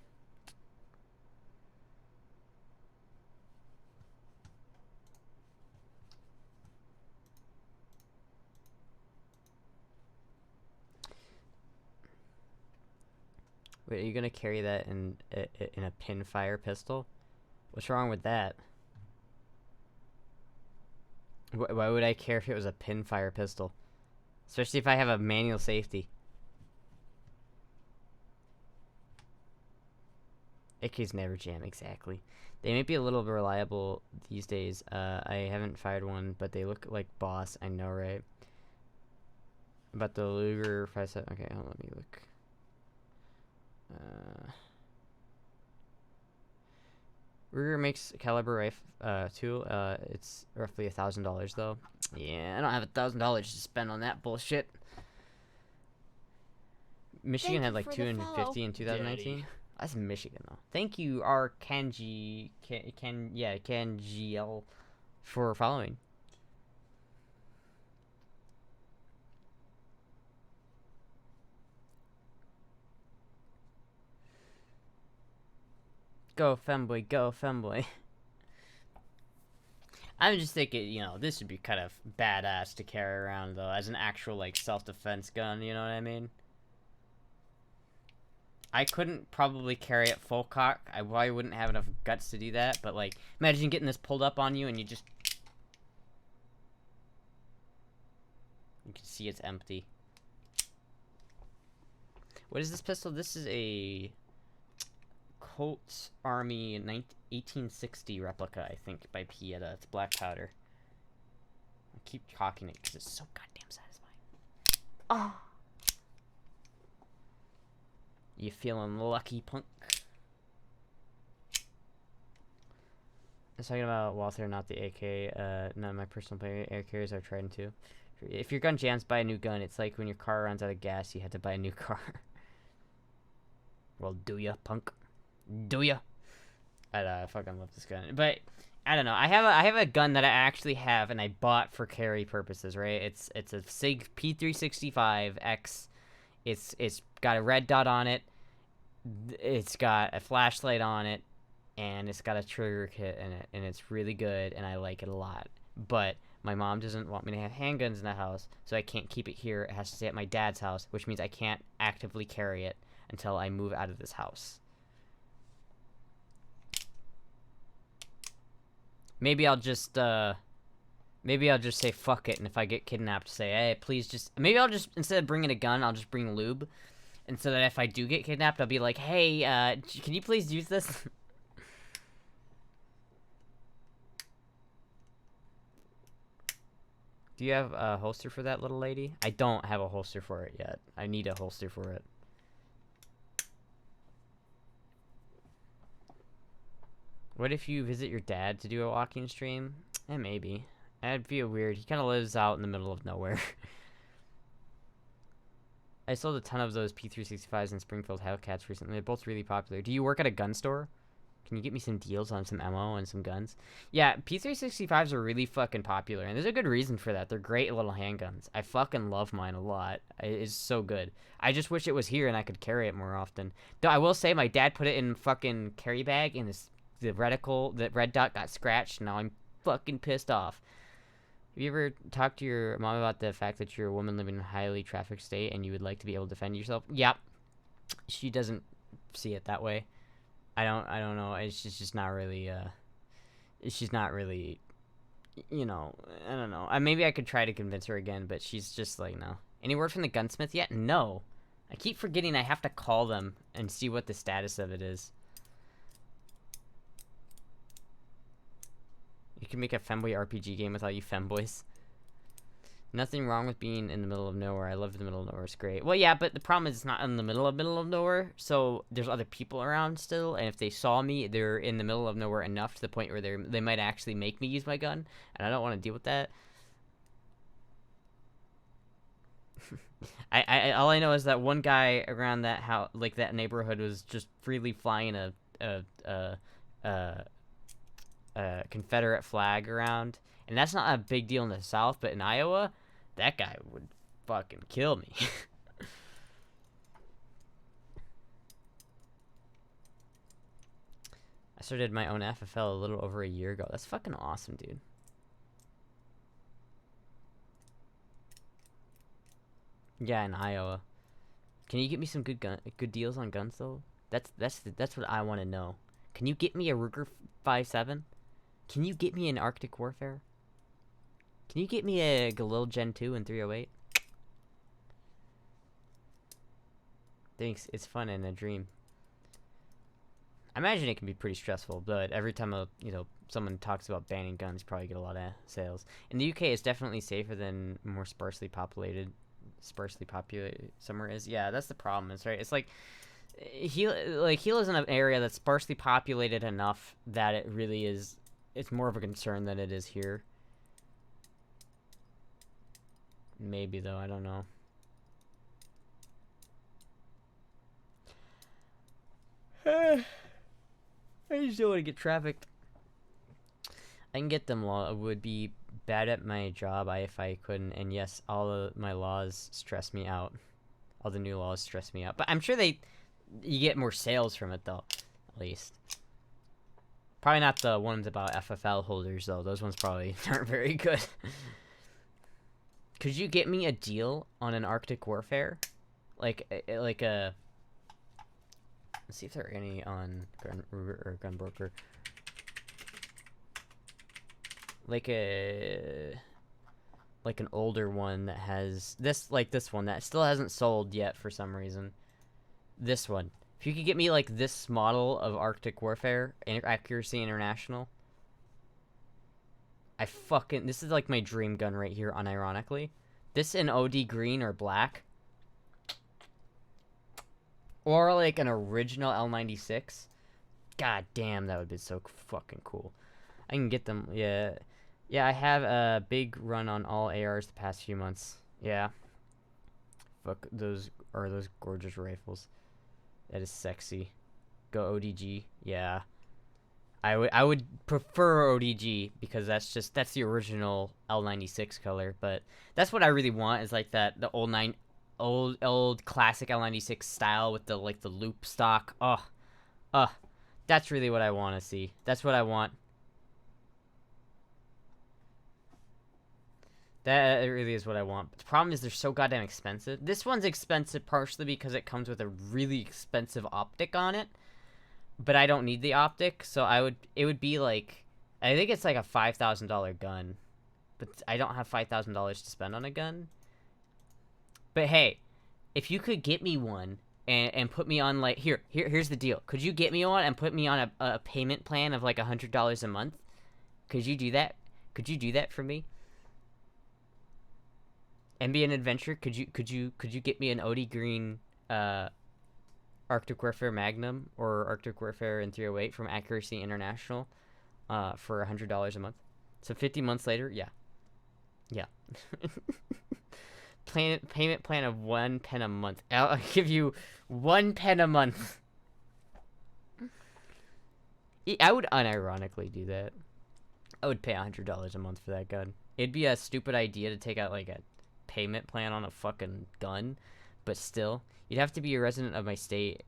S1: Wait, are you gonna carry that in a pinfire pistol? What's wrong with that? Why would I care if it was a pinfire pistol? Especially if I have a manual safety. AKs never jam, exactly. They may be a little bit reliable these days. I haven't fired one, but they look like boss. I know, right? About the Luger 5.7. Okay, hold on, let me look. Ruger makes caliber rifle tool. It's roughly $1,000 though. Yeah, I don't have $1,000 to spend on that bullshit. Michigan had like 250 in 2019. That's Michigan though. Thank you, R Kanji Kanjiel, for following. Go femboy, go femboy. I'm just thinking, you know, this would be kind of badass to carry around though, as an actual like self-defense gun. You know what I mean? I couldn't probably carry it full cock. I probably wouldn't have enough guts to do that. But like, imagine getting this pulled up on you and you just. You can see it's empty. What is this pistol? This is a Colts Army 1860 replica, I think, by Pieta. It's black powder. I keep cocking it because it's so goddamn satisfying. Oh. You feeling lucky, punk? I was talking about Walther, not the AK. None of my personal air carriers are tried into. If your gun jams, buy a new gun. It's like when your car runs out of gas, you had to buy a new car. Well, do ya, punk? Do ya? I fucking love this gun. But I don't know. I have a gun that I actually have and I bought for carry purposes, right? It's a SIG P365X. It's got a red dot on it. It's got a flashlight on it, and it's got a trigger kit in it, and it's really good, and I like it a lot. But my mom doesn't want me to have handguns in the house, so I can't keep it here. It has to stay at my dad's house, which means I can't actively carry it until I move out of this house. Maybe I'll just say fuck it, and if I get kidnapped, say, hey, please just... Maybe I'll just, instead of bringing a gun, I'll just bring lube. And so that if I do get kidnapped, I'll be like, hey, can you please use this? Do you have a holster for that little lady? I don't have a holster for it yet. I need a holster for it. What if you visit your dad to do a walking stream? Maybe. That'd feel weird. He kind of lives out in the middle of nowhere. I sold a ton of those P365s and Springfield Hellcats recently. They're both really popular. Do you work at a gun store? Can you get me some deals on some ammo and some guns? Yeah, P365s are really fucking popular, and there's a good reason for that. They're great little handguns. I fucking love mine a lot. It's so good. I just wish it was here and I could carry it more often. Though I will say my dad put it in fucking carry bag, and the reticle, the red dot got scratched. Now I'm fucking pissed off. Have you ever talked to your mom about the fact that you're a woman living in a highly trafficked state and you would like to be able to defend yourself? Yep. She doesn't see it that way. I don't know. It's just not really, she's not really, you know, I don't know. Maybe I could try to convince her again, but she's just like, no. Any word from the gunsmith yet? No. I keep forgetting I have to call them and see what the status of it is. You can make a femboy RPG game with all you femboys. Nothing wrong with being in the middle of nowhere. I love the middle of nowhere. It's great. Well, yeah, but the problem is it's not in the middle of nowhere. So there's other people around still. And if they saw me, they're in the middle of nowhere enough to the point where they might actually make me use my gun. And I don't want to deal with that. All I know is that one guy around that house, like that neighborhood, was just freely flying a Confederate flag around. And that's not a big deal in the South, but in Iowa, that guy would fucking kill me. I started my own FFL a little over a year ago. That's fucking awesome, dude. Yeah, in Iowa. Can you get me some good deals on guns though? That's what I want to know. Can you get me a Ruger 5.7? Can you get me an Arctic Warfare? Can you get me a Galil Gen 2 and 308? Thanks, it's fun and a dream. I imagine it can be pretty stressful, but every time someone talks about banning guns, you probably get a lot of sales. In the UK, it's definitely safer than more sparsely populated somewhere is. Yeah, that's the problem. Is right. It's like he lives in an area that's sparsely populated enough that it really is. It's more of a concern than it is here. Maybe though, I don't know. I just don't want to get trafficked. I can get them law. Would be bad at my job if I couldn't. And yes, all of my laws stress me out. All the new laws stress me out. But I'm sure you get more sales from it though, at least. Probably not the ones about FFL holders though. Those ones probably aren't very good. Could you get me a deal on an Arctic Warfare? Like a. Let's see if there are any on Gunbroker. Like an older one that has this one that still hasn't sold yet for some reason. This one. If you could get me like this model of Arctic Warfare, Accuracy International. This is like my dream gun right here, unironically. This in OD green or black. Or like an original L96. God damn, that would be so fucking cool. I can get them, yeah. Yeah, I have a big run on all ARs the past few months. Yeah. Fuck, those gorgeous rifles. That is sexy. Go ODG. Yeah. I would prefer ODG because that's the original L96 color, but that's what I really want is like the old classic L96 style with the loop stock. That's really what I want to see. That's what I want. That really is what I want. But the problem is they're so goddamn expensive. This one's expensive partially because it comes with a really expensive optic on it. But I don't need the optic, so it would be like, I think it's like a $5,000 gun. But I don't have $5,000 to spend on a gun. But hey, if you could get me one and put me on like, here's the deal. Could you get me one and put me on a payment plan of like $100 a month? Could you do that? Could you do that for me? Ambient Adventure, could you get me an OD Green Arctic Warfare Magnum or Arctic Warfare in 308 from Accuracy International for $100 a month? So 50 months later, yeah. Payment plan of £1 a month. I'll give you £1 a month. I would unironically do that. I would pay $100 a month for that gun. It'd be a stupid idea to take out like a payment plan on a fucking gun, but still, you'd have to be a resident of my state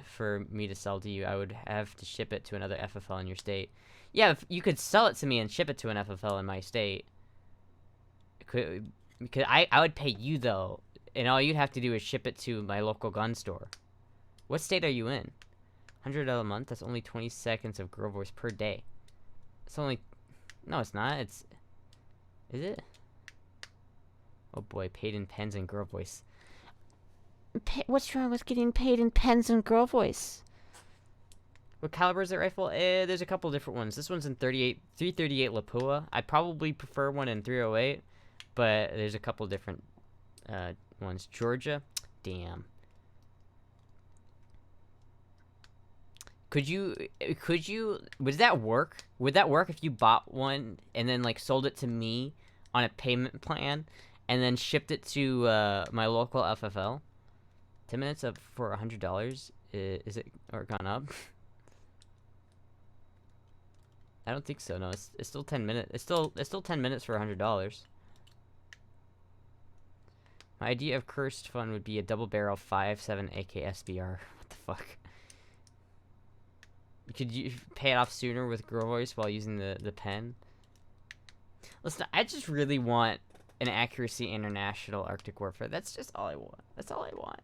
S1: for me to sell to you. I would have to ship it to another FFL in your state. Yeah, if you could sell it to me and ship it to an FFL in my state. Because I would pay you though, and all you'd have to do is ship it to my local gun store. What state are you in? $100 a month? That's only 20 seconds of girl voice per day. It's only... No, it's not. Is it? Oh boy, paid in pens and girl voice.
S8: What's wrong with getting paid in pens and girl voice?
S1: What caliber is that rifle? There's a couple different ones. This one's in 338 Lapua. I probably prefer one in 308, but there's a couple different ones. Georgia, damn. Would that work? Would that work if you bought one and then like sold it to me on a payment plan and then shipped it to my local FFL? 10 minutes up for $100. Is it or gone up? I don't think so. No, it's still 10 minutes. It's still 10 minutes for $100. My idea of cursed fun would be a double barrel 5.7 AK SBR. What the fuck? Could you pay it off sooner with girl voice while using the pen? Listen, I just really want an Accuracy International Arctic Warfare. That's just all I want. That's all I want.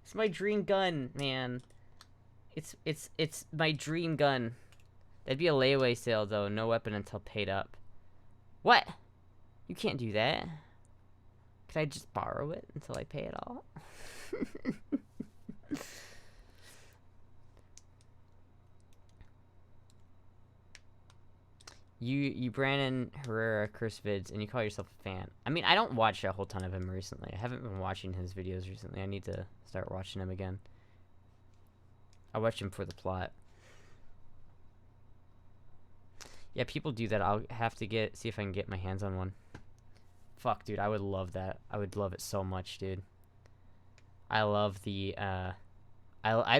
S1: It's my dream gun, man. It's my dream gun. That'd be a layaway sale though. No weapon until paid up. What? You can't do that. Could I just borrow it until I pay it all? You Brandon Herrera curse vids and you call yourself a fan. I mean, I don't watch a whole ton of him recently. I haven't been watching his videos recently. I need to start watching him again. I watch him for the plot. Yeah, people do that. I'll have to see if I can get my hands on one. Fuck, dude, I would love that. I would love it so much, dude. I love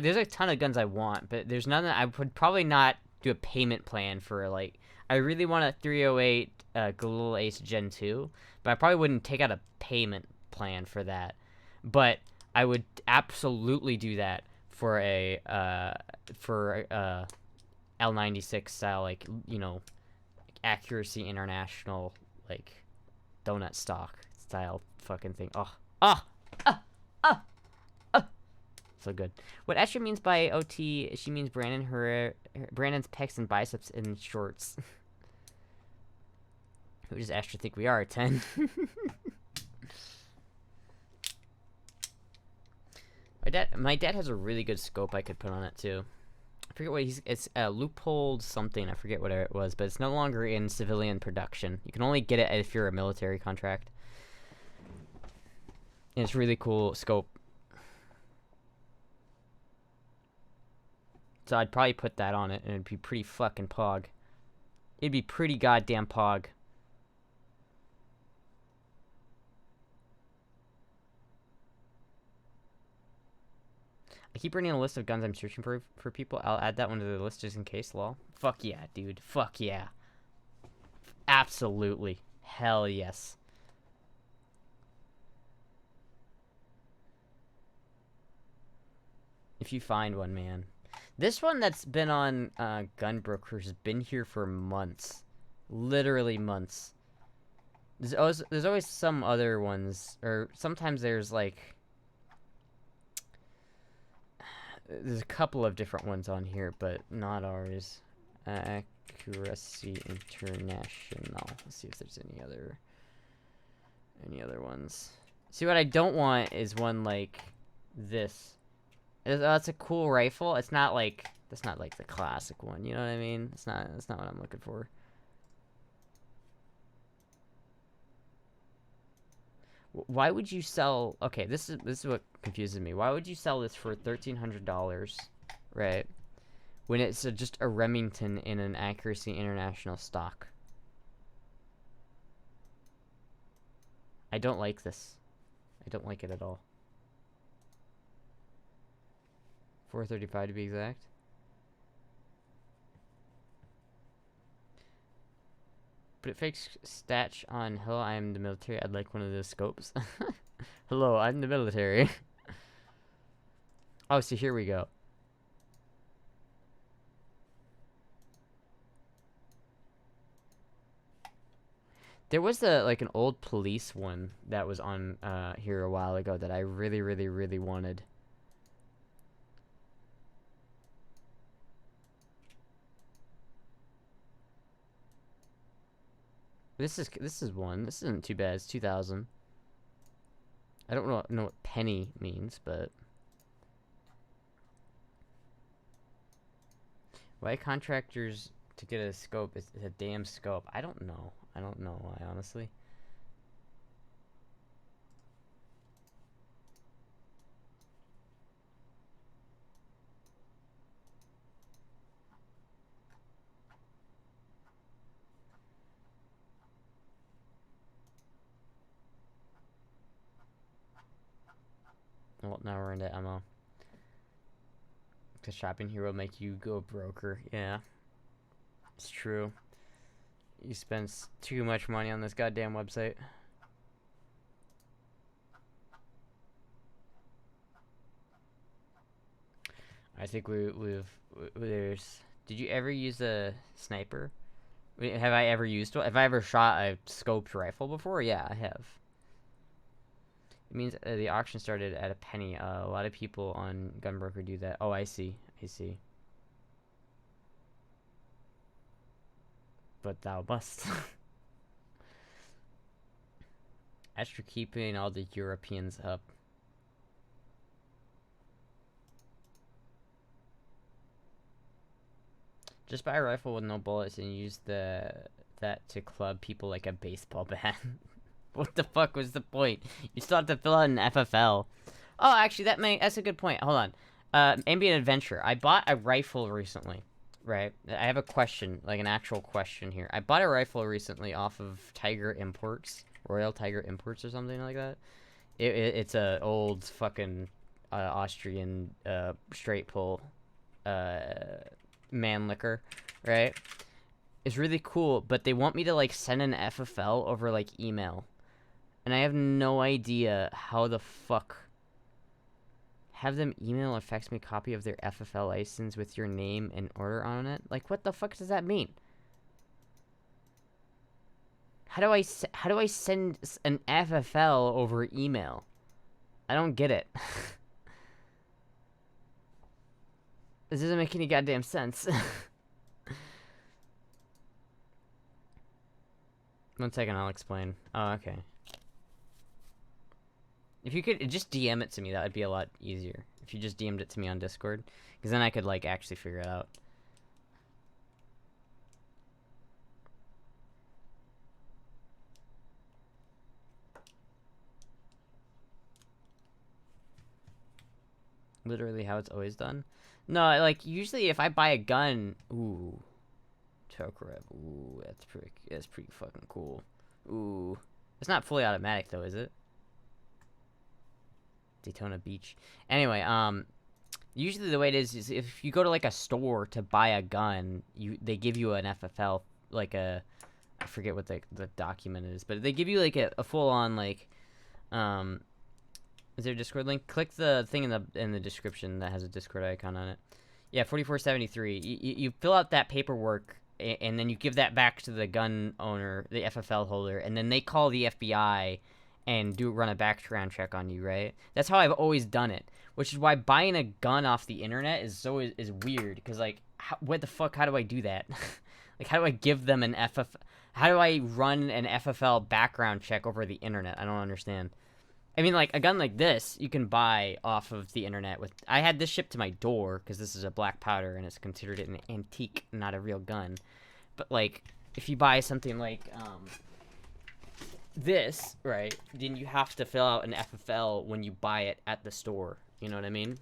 S1: there's a ton of guns I want, but there's none that I would probably not do a payment plan for. Like, I really want a 308 Galil Ace Gen 2, but I probably wouldn't take out a payment plan for that. But I would absolutely do that for a L96 style, like, you know, accuracy international, like, donut stock style fucking thing. So good. What Astra means by OT, she means Brandon's pecs and biceps in shorts. Who does Astra think we are, 10? My dad has a really good scope I could put on it too. I forget what it's loophole something, I forget what it was, but it's no longer in civilian production. You can only get it if you're a military contract. And it's really cool scope. So I'd probably put that on it, and it'd be pretty fucking pog. It'd be pretty goddamn pog. I keep running a list of guns I'm searching for people. I'll add that one to the list just in case, lol. Fuck yeah, dude. Fuck yeah. Absolutely. Hell yes. If you find one, man. This one that's been on Gunbrokers has been here for months. Literally months. There's always some other ones, or sometimes there's like... There's a couple of different ones on here, but not ours. Accuracy International. Let's see if there's any other ones. See, what I don't want is one like this. That's a cool rifle. It's not like that's not like the classic one. You know what I mean? That's not what I'm looking for. Why would you sell? Okay, this is what confuses me. Why would you sell this for $1,300, right? When it's just a Remington in an Accuracy International stock. I don't like this. I don't like it at all. $435 to be exact. But it fakes statch on hello, I am the military. I'd like one of those scopes. Hello, I'm the military. Oh, so here we go. There was like an old police one that was on here a while ago that I really, really, really wanted. This is one. This isn't too bad. It's 2,000. I don't know what penny means, but why contractors to get a scope is a damn scope. I don't know. I don't know why, honestly. Well, now we're into ammo. Because shopping here will make you go broker. Yeah. It's true. You spend too much money on this goddamn website. I think there's... Did you ever use a sniper? Have I ever used one? Have I ever shot a scoped rifle before? Yeah, I have. It means the auction started at a penny. A lot of people on Gunbroker do that. Oh, I see. I see. But thou must. After keeping all the Europeans up. Just buy a rifle with no bullets and use that to club people like a baseball bat. What the fuck was the point? You still have to fill out an FFL. Oh, actually, that's a good point. Hold on. Ambient Adventure. I bought a rifle recently, right? I have a question, like an actual question here. I bought a rifle recently off of Tiger Imports, Royal Tiger Imports or something like that. It's a old fucking Austrian straight pull man liquor, right? It's really cool, but they want me to like send an FFL over like email, and I have no idea how the fuck. Have them email or fax me a copy of their FFL license with your name and order on it. Like, what the fuck does that mean? How do I send an FFL over email? I don't get it. This doesn't make any goddamn sense. 1 second, I'll explain. Oh, okay. If you could just DM it to me, that would be a lot easier. If you just DM'd it to me on Discord. Because then I could, like, actually figure it out. Literally how it's always done. No, like, usually if I buy a gun... Ooh. Choke rev. Ooh, that's pretty fucking cool. Ooh. It's not fully automatic, though, is it? Daytona Beach. Anyway, usually the way it is if you go to like a store to buy a gun, they give you an FFL, like I forget what the document is, but they give you like a full on like, is there a Discord link? Click the thing in the description that has a Discord icon on it. Yeah, 4473. You fill out that paperwork and then you give that back to the gun owner, the FFL holder, and then they call the FBI and run a background check on you, right? That's how I've always done it, which is why buying a gun off the internet is weird, because like, what the fuck? How do I do that? Like, how do I give them an How do I run an FFL background check over the internet? I don't understand. I mean, like, a gun like this, you can buy off of the internet with... I had this shipped to my door, because this is a black powder, and it's considered an antique, not a real gun. But, like, if you buy something like, this, right, then you have to fill out an FFL when you buy it at the store. You know what I mean?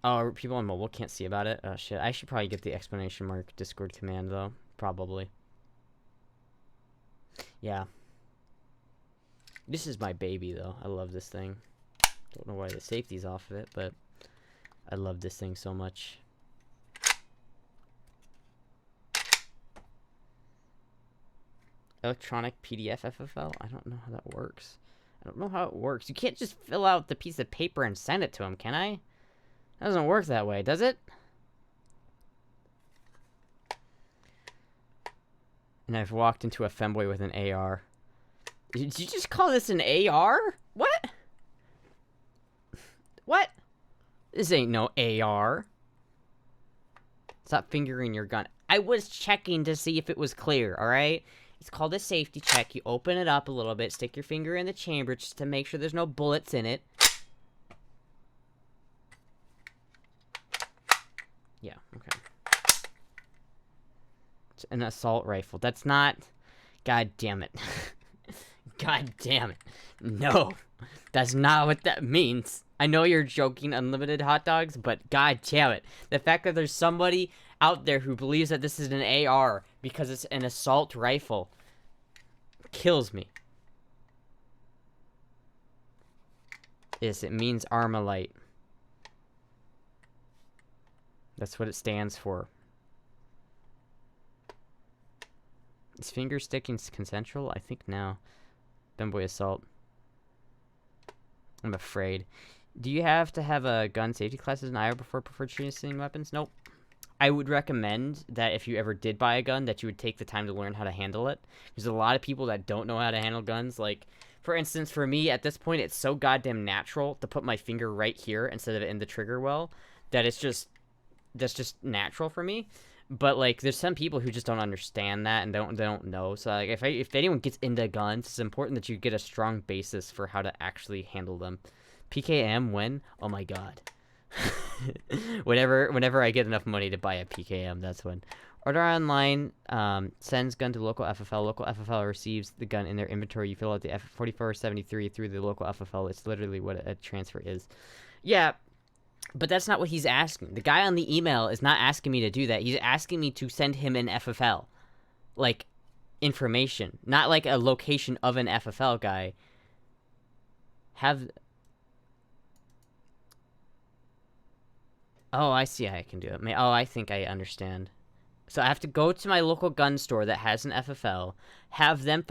S1: Oh, people on mobile can't see about it? Oh, shit. I should probably get the exclamation mark Discord command, though. Probably. Yeah. This is my baby, though. I love this thing. Don't know why the safety's off of it, but I love this thing so much. Electronic PDF FFL? I don't know how that works. I don't know how it works. You can't just fill out the piece of paper and send it to him, can I? That doesn't work that way, does it? And I've walked into a femboy with an AR. Did you just call this an AR? What? What? This ain't no AR. Stop fingering your gun. I was checking to see if it was clear, alright? It's called a safety check. You open it up a little bit, stick your finger in the chamber just to make sure there's no bullets in it. Yeah, okay. It's an assault rifle. That's not... God damn it. God damn it. No. That's not what that means. I know you're joking, unlimited hot dogs, but god damn it. The fact that there's somebody out there who believes that this is an AR because it's an assault rifle kills me. Yes, it means Armalite. That's what it stands for. Is finger sticking consensual? I think now. Femboy assault. I'm afraid. Do you have to have a gun safety class as an IR before purchasing weapons? Nope. I would recommend that if you ever did buy a gun, that you would take the time to learn how to handle it. There's a lot of people that don't know how to handle guns. Like, for instance, for me, at this point, it's so goddamn natural to put my finger right here instead of in the trigger well that it's just... that's just natural for me. But like, there's some people who just don't understand that and don't know. So like, if anyone gets into guns, it's important that you get a strong basis for how to actually handle them. PKM when? Oh my god. Whenever I get enough money to buy a PKM, that's when. Order online, sends gun to local FFL. Local FFL receives the gun in their inventory. You fill out the F4473 through the local FFL. It's literally what a transfer is. Yeah. But that's not what he's asking. The guy on the email is not asking me to do that. He's asking me to send him an FFL. Like, information, not like a location of an FFL guy. Have... Oh, I see how I can do it. Oh, I think I understand. So I have to go to my local gun store that has an FFL, have them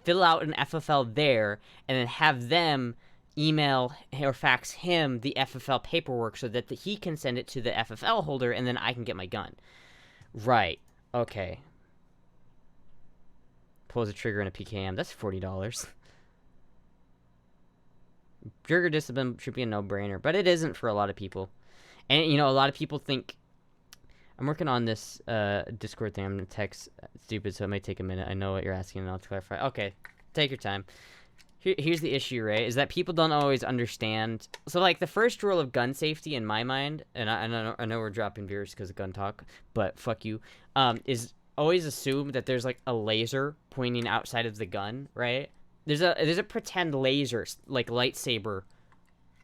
S1: fill out an FFL there, and then have them email or fax him the FFL paperwork so that he can send it to the FFL holder, and then I can get my gun. Right. Okay. Pulls a trigger in a PKM. That's $40. Trigger discipline should be a no-brainer, but it isn't for a lot of people. And, you know, a lot of people think... I'm working on this Discord thing. I'm going to text stupid, so it may take a minute. I know what you're asking, and I'll clarify. Okay, take your time. Here's the issue, right? Is that people don't always understand. So, like, the first rule of gun safety in my mind, and I know we're dropping viewers because of gun talk, but fuck you, is always assume that there's, like, a laser pointing outside of the gun, right? There's a pretend laser, like, lightsaber,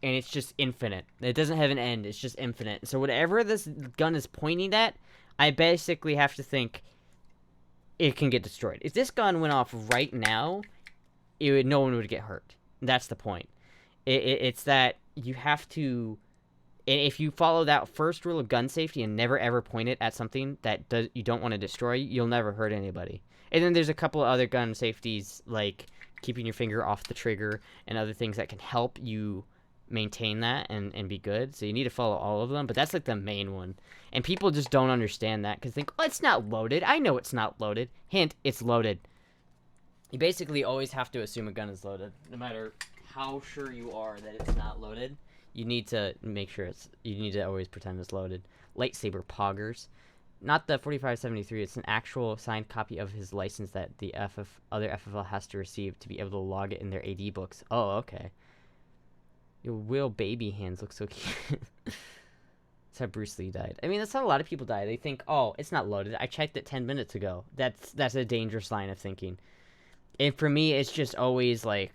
S1: and it's just infinite. It doesn't have an end. It's just infinite. So whatever this gun is pointing at, I basically have to think it can get destroyed. If this gun went off right now, no one would get hurt. That's the point. It's that you have to... If you follow that first rule of gun safety and never ever point it at something that you don't want to destroy, you'll never hurt anybody. And then there's a couple of other gun safeties, like keeping your finger off the trigger and other things that can help you maintain that and be good. So you need to follow all of them, but that's like the main one. And people just don't understand that because think, oh, it's not loaded. I know it's not loaded. Hint, it's loaded. You basically always have to assume a gun is loaded. No matter how sure you are that it's not loaded, you need to make sure you need to always pretend it's loaded. Lightsaber poggers. Not the 4573, it's an actual signed copy of his license that the other FFL has to receive to be able to log it in their AD books. Oh, okay. Your Will baby hands look so cute. That's how Bruce Lee died. I mean, that's how a lot of people die. They think, oh, it's not loaded. I checked it 10 minutes ago. That's a dangerous line of thinking. And for me, it's just always like...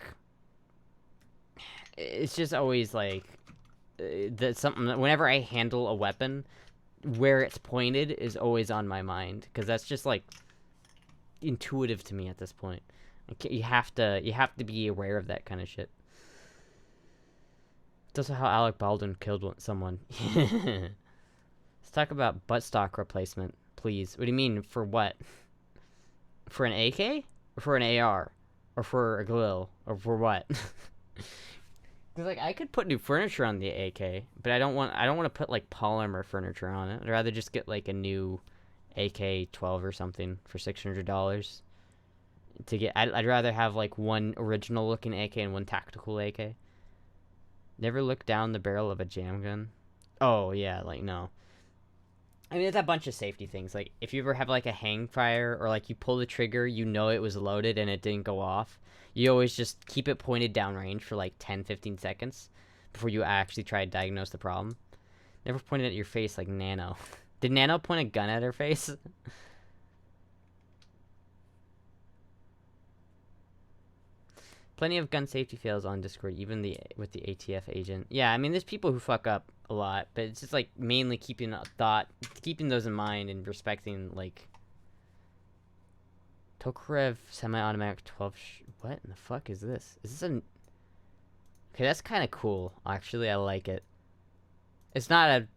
S1: It's just always like... That something... Whenever I handle a weapon, where it's pointed is always on my mind. Because that's just like... intuitive to me at this point. You have to be aware of that kind of shit. That's also how Alec Baldwin killed someone. Let's talk about buttstock replacement, please. What do you mean, for what? For an AK? Or for an AR? Or for a Glil? Or for what? Cause like I could put new furniture on the AK, but I don't want to put like polymer furniture on it. I'd rather just get like a new AK-12 or something for $600. I'd rather have like one original looking AK and one tactical AK. Never look down the barrel of a jam gun. Oh, yeah, like, no. I mean, it's a bunch of safety things. Like, if you ever have, like, a hang fire, or, like, you pull the trigger, you know it was loaded and it didn't go off, you always just keep it pointed downrange for, like, 10-15 seconds before you actually try to diagnose the problem. Never point it at your face like Nano. Did Nano point a gun at her face? Plenty of gun safety fails on Discord, even with the ATF agent. Yeah, I mean, there's people who fuck up a lot, but it's just, like, mainly keeping those in mind and respecting, like... Tokarev semi-automatic 12 what in the fuck is this? Is this an... Okay, that's kind of cool. Actually, I like it. It's not a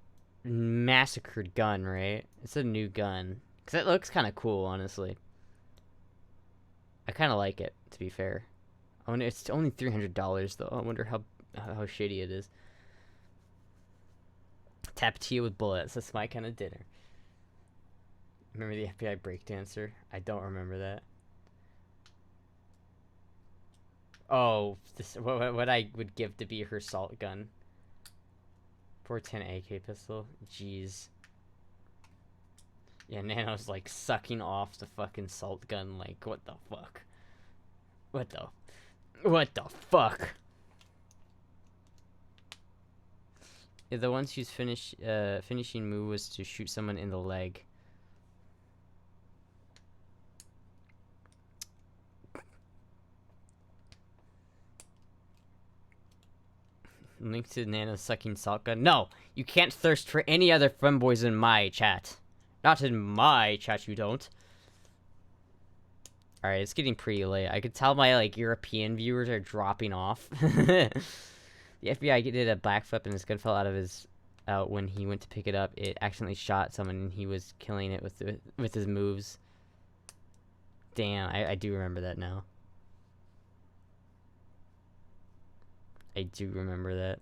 S1: massacred gun, right? It's a new gun. Because it looks kind of cool, honestly. I kind of like it, to be fair. I wonder, it's only $300 though. I wonder how shitty it is. Tapatio with bullets. That's my kind of dinner. Remember the FBI breakdancer? I don't remember that. Oh, this what I would give to be her salt gun. 410 AK pistol. Jeez. Yeah, Nano's like sucking off the fucking salt gun. Like, what the fuck? What the fuck? Yeah, the ones whose finishing move was to shoot someone in the leg. Link to Nano sucking salt gun. No, you can't thirst for any other femboys in my chat. Not in my chat, you don't. Alright, it's getting pretty late. I could tell my, like, European viewers are dropping off. The FBI did a backflip and his gun fell out of his... out when he went to pick it up. It accidentally shot someone and he was killing it with his moves. Damn, I do remember that now. I do remember that.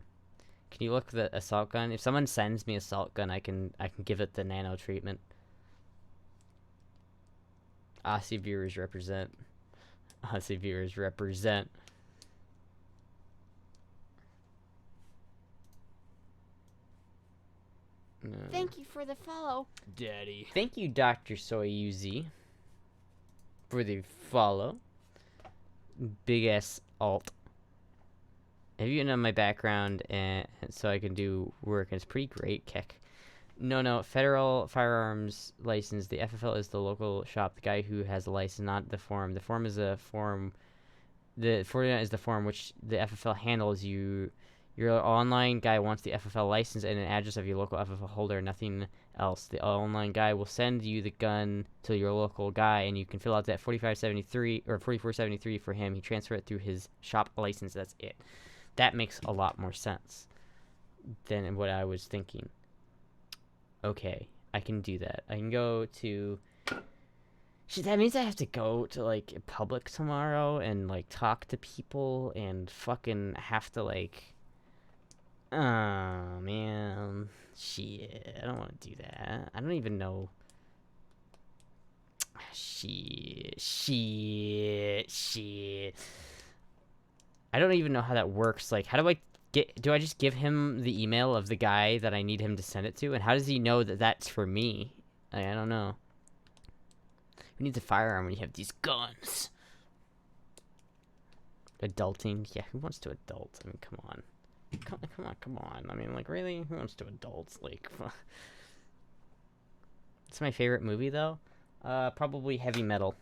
S1: Can you look the assault gun? If someone sends me assault gun, I can give it the nano treatment. Aussie viewers represent. Aussie viewers represent. No.
S8: Thank you for the follow.
S1: Daddy. Thank you, Dr. Soyuzi, for the follow. Big ass alt. Have you know my background and so I can do work? And it's pretty great, Keck. No, federal firearms license. The FFL is the local shop. The guy who has a license, not the form. The form is a form. The 49 is the form which the FFL handles. Your online guy wants the FFL license and an address of your local FFL holder, nothing else. The online guy will send you the gun to your local guy, and you can fill out that 4573 or 4473 for him. He transfer it through his shop license. That's it. That makes a lot more sense than what I was thinking. Okay, I can do that. I can go to... Shit, that means I have to go to, like, public tomorrow and, like, talk to people and fucking have to, like... Oh, man. Shit, I don't want to do that. I don't even know... Shit. I don't even know how that works. Like, how do I do I just give him the email of the guy that I need him to send it to? And how does he know that that's for me? I don't know. Who needs a firearm when you have these guns? Adulting? Yeah, who wants to adult? I mean, come on. Come on. I mean, like, really? Who wants to adult? Like, it's my favorite movie, though. Probably Heavy Metal.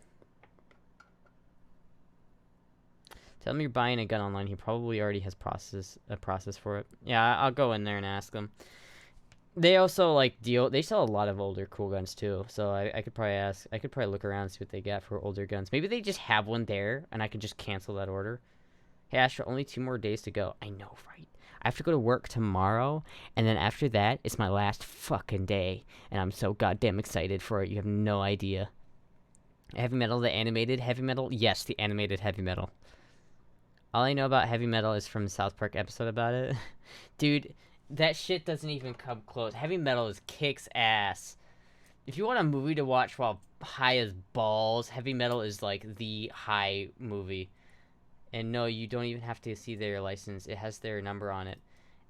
S1: Tell him you're buying a gun online. He probably already has a process for it. Yeah, I'll go in there and ask them. They also, like, they sell a lot of older cool guns, too. So I could probably ask. I could probably look around and see what they got for older guns. Maybe they just have one there, and I can just cancel that order. Hey, Astra, only 2 more days to go. I know, right? I have to go to work tomorrow, and then after that, it's my last fucking day. And I'm so goddamn excited for it. You have no idea. Heavy Metal, the animated Heavy Metal? Yes, the animated Heavy Metal. All I know about Heavy Metal is from the South Park episode about it. Dude, that shit doesn't even come close. Heavy Metal is kicks ass. If you want a movie to watch while high as balls, Heavy Metal is like the high movie. And no, you don't even have to see their license. It has their number on it.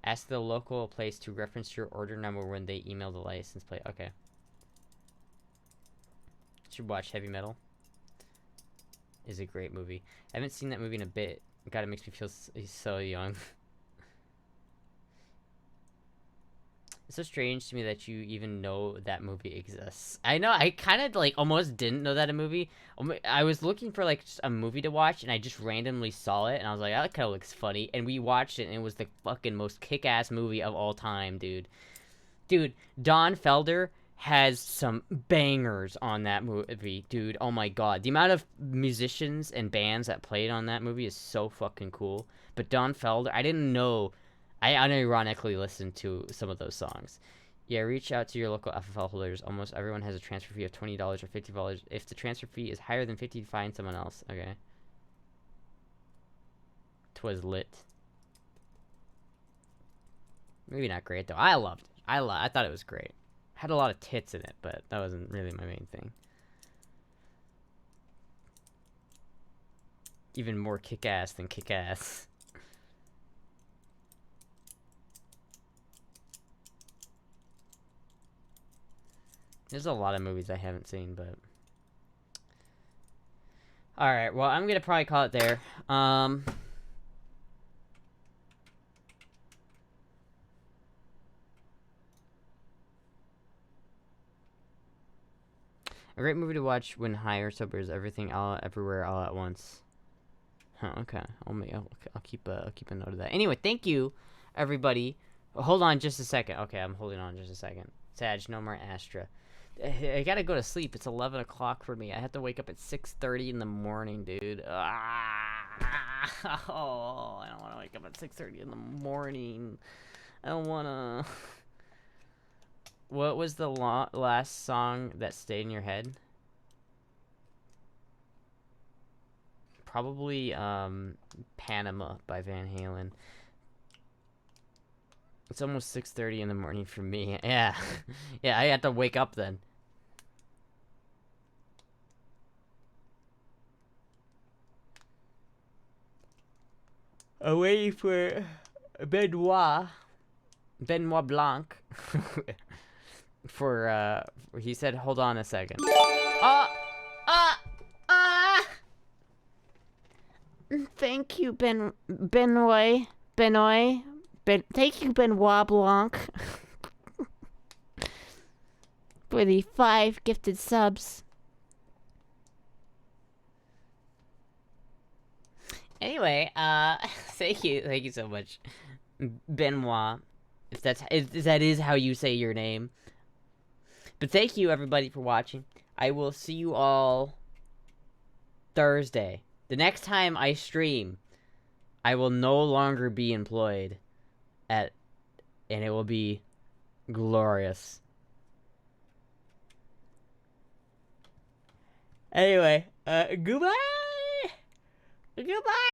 S1: Ask the local place to reference your order number when they email the license plate. Okay. Should watch Heavy Metal. Is a great movie. I haven't seen that movie in a bit. God, it makes me feel so young. It's so strange to me that you even know that movie exists. I know, I kind of, like, almost didn't know that a movie... I was looking for, like, just a movie to watch, and I just randomly saw it, and I was like, oh, that kind of looks funny. And we watched it, and it was the fucking most kick-ass movie of all time, dude. Dude, Don Felder has some bangers on that movie, dude. Oh my god. The amount of musicians and bands that played on that movie is so fucking cool. But Don Felder, I didn't know... I unironically listened to some of those songs. Yeah, reach out to your local FFL holders. Almost everyone has a transfer fee of $20 or $50. If the transfer fee is higher than $50, find someone else. Okay. 'Twas lit. Maybe not great, though. I loved it. I thought it was great. Had a lot of tits in it, but that wasn't really my main thing. Even more kick-ass than kick-ass. There's a lot of movies I haven't seen, but... Alright, well, I'm gonna probably call it there. A great movie to watch when high or sober is everything all everywhere all at once. Huh, okay. I'll keep a note of that. Anyway, thank you, everybody. Hold on just a second. Okay, I'm holding on just a second. Sag, no more Astra. I gotta go to sleep. It's 11 o'clock for me. I have to wake up at 6:30 in the morning, dude. Oh, I don't want to wake up at 6:30 in the morning. I don't want to. What was the last song that stayed in your head? Probably Panama by Van Halen. It's almost 6:30 in the morning for me. Yeah. Yeah, I had to wake up then. I'm waiting for Benoit Blanc for he said hold on a second.
S8: Thank you, Benoit. Thank you, Benoit Blanc, for the 5 gifted subs.
S1: Anyway, thank you so much, Benoit. If that is how you say your name. But thank you everybody for watching. I will see you all Thursday. The next time I stream, I will no longer be employed and it will be glorious. Anyway, goodbye. Goodbye.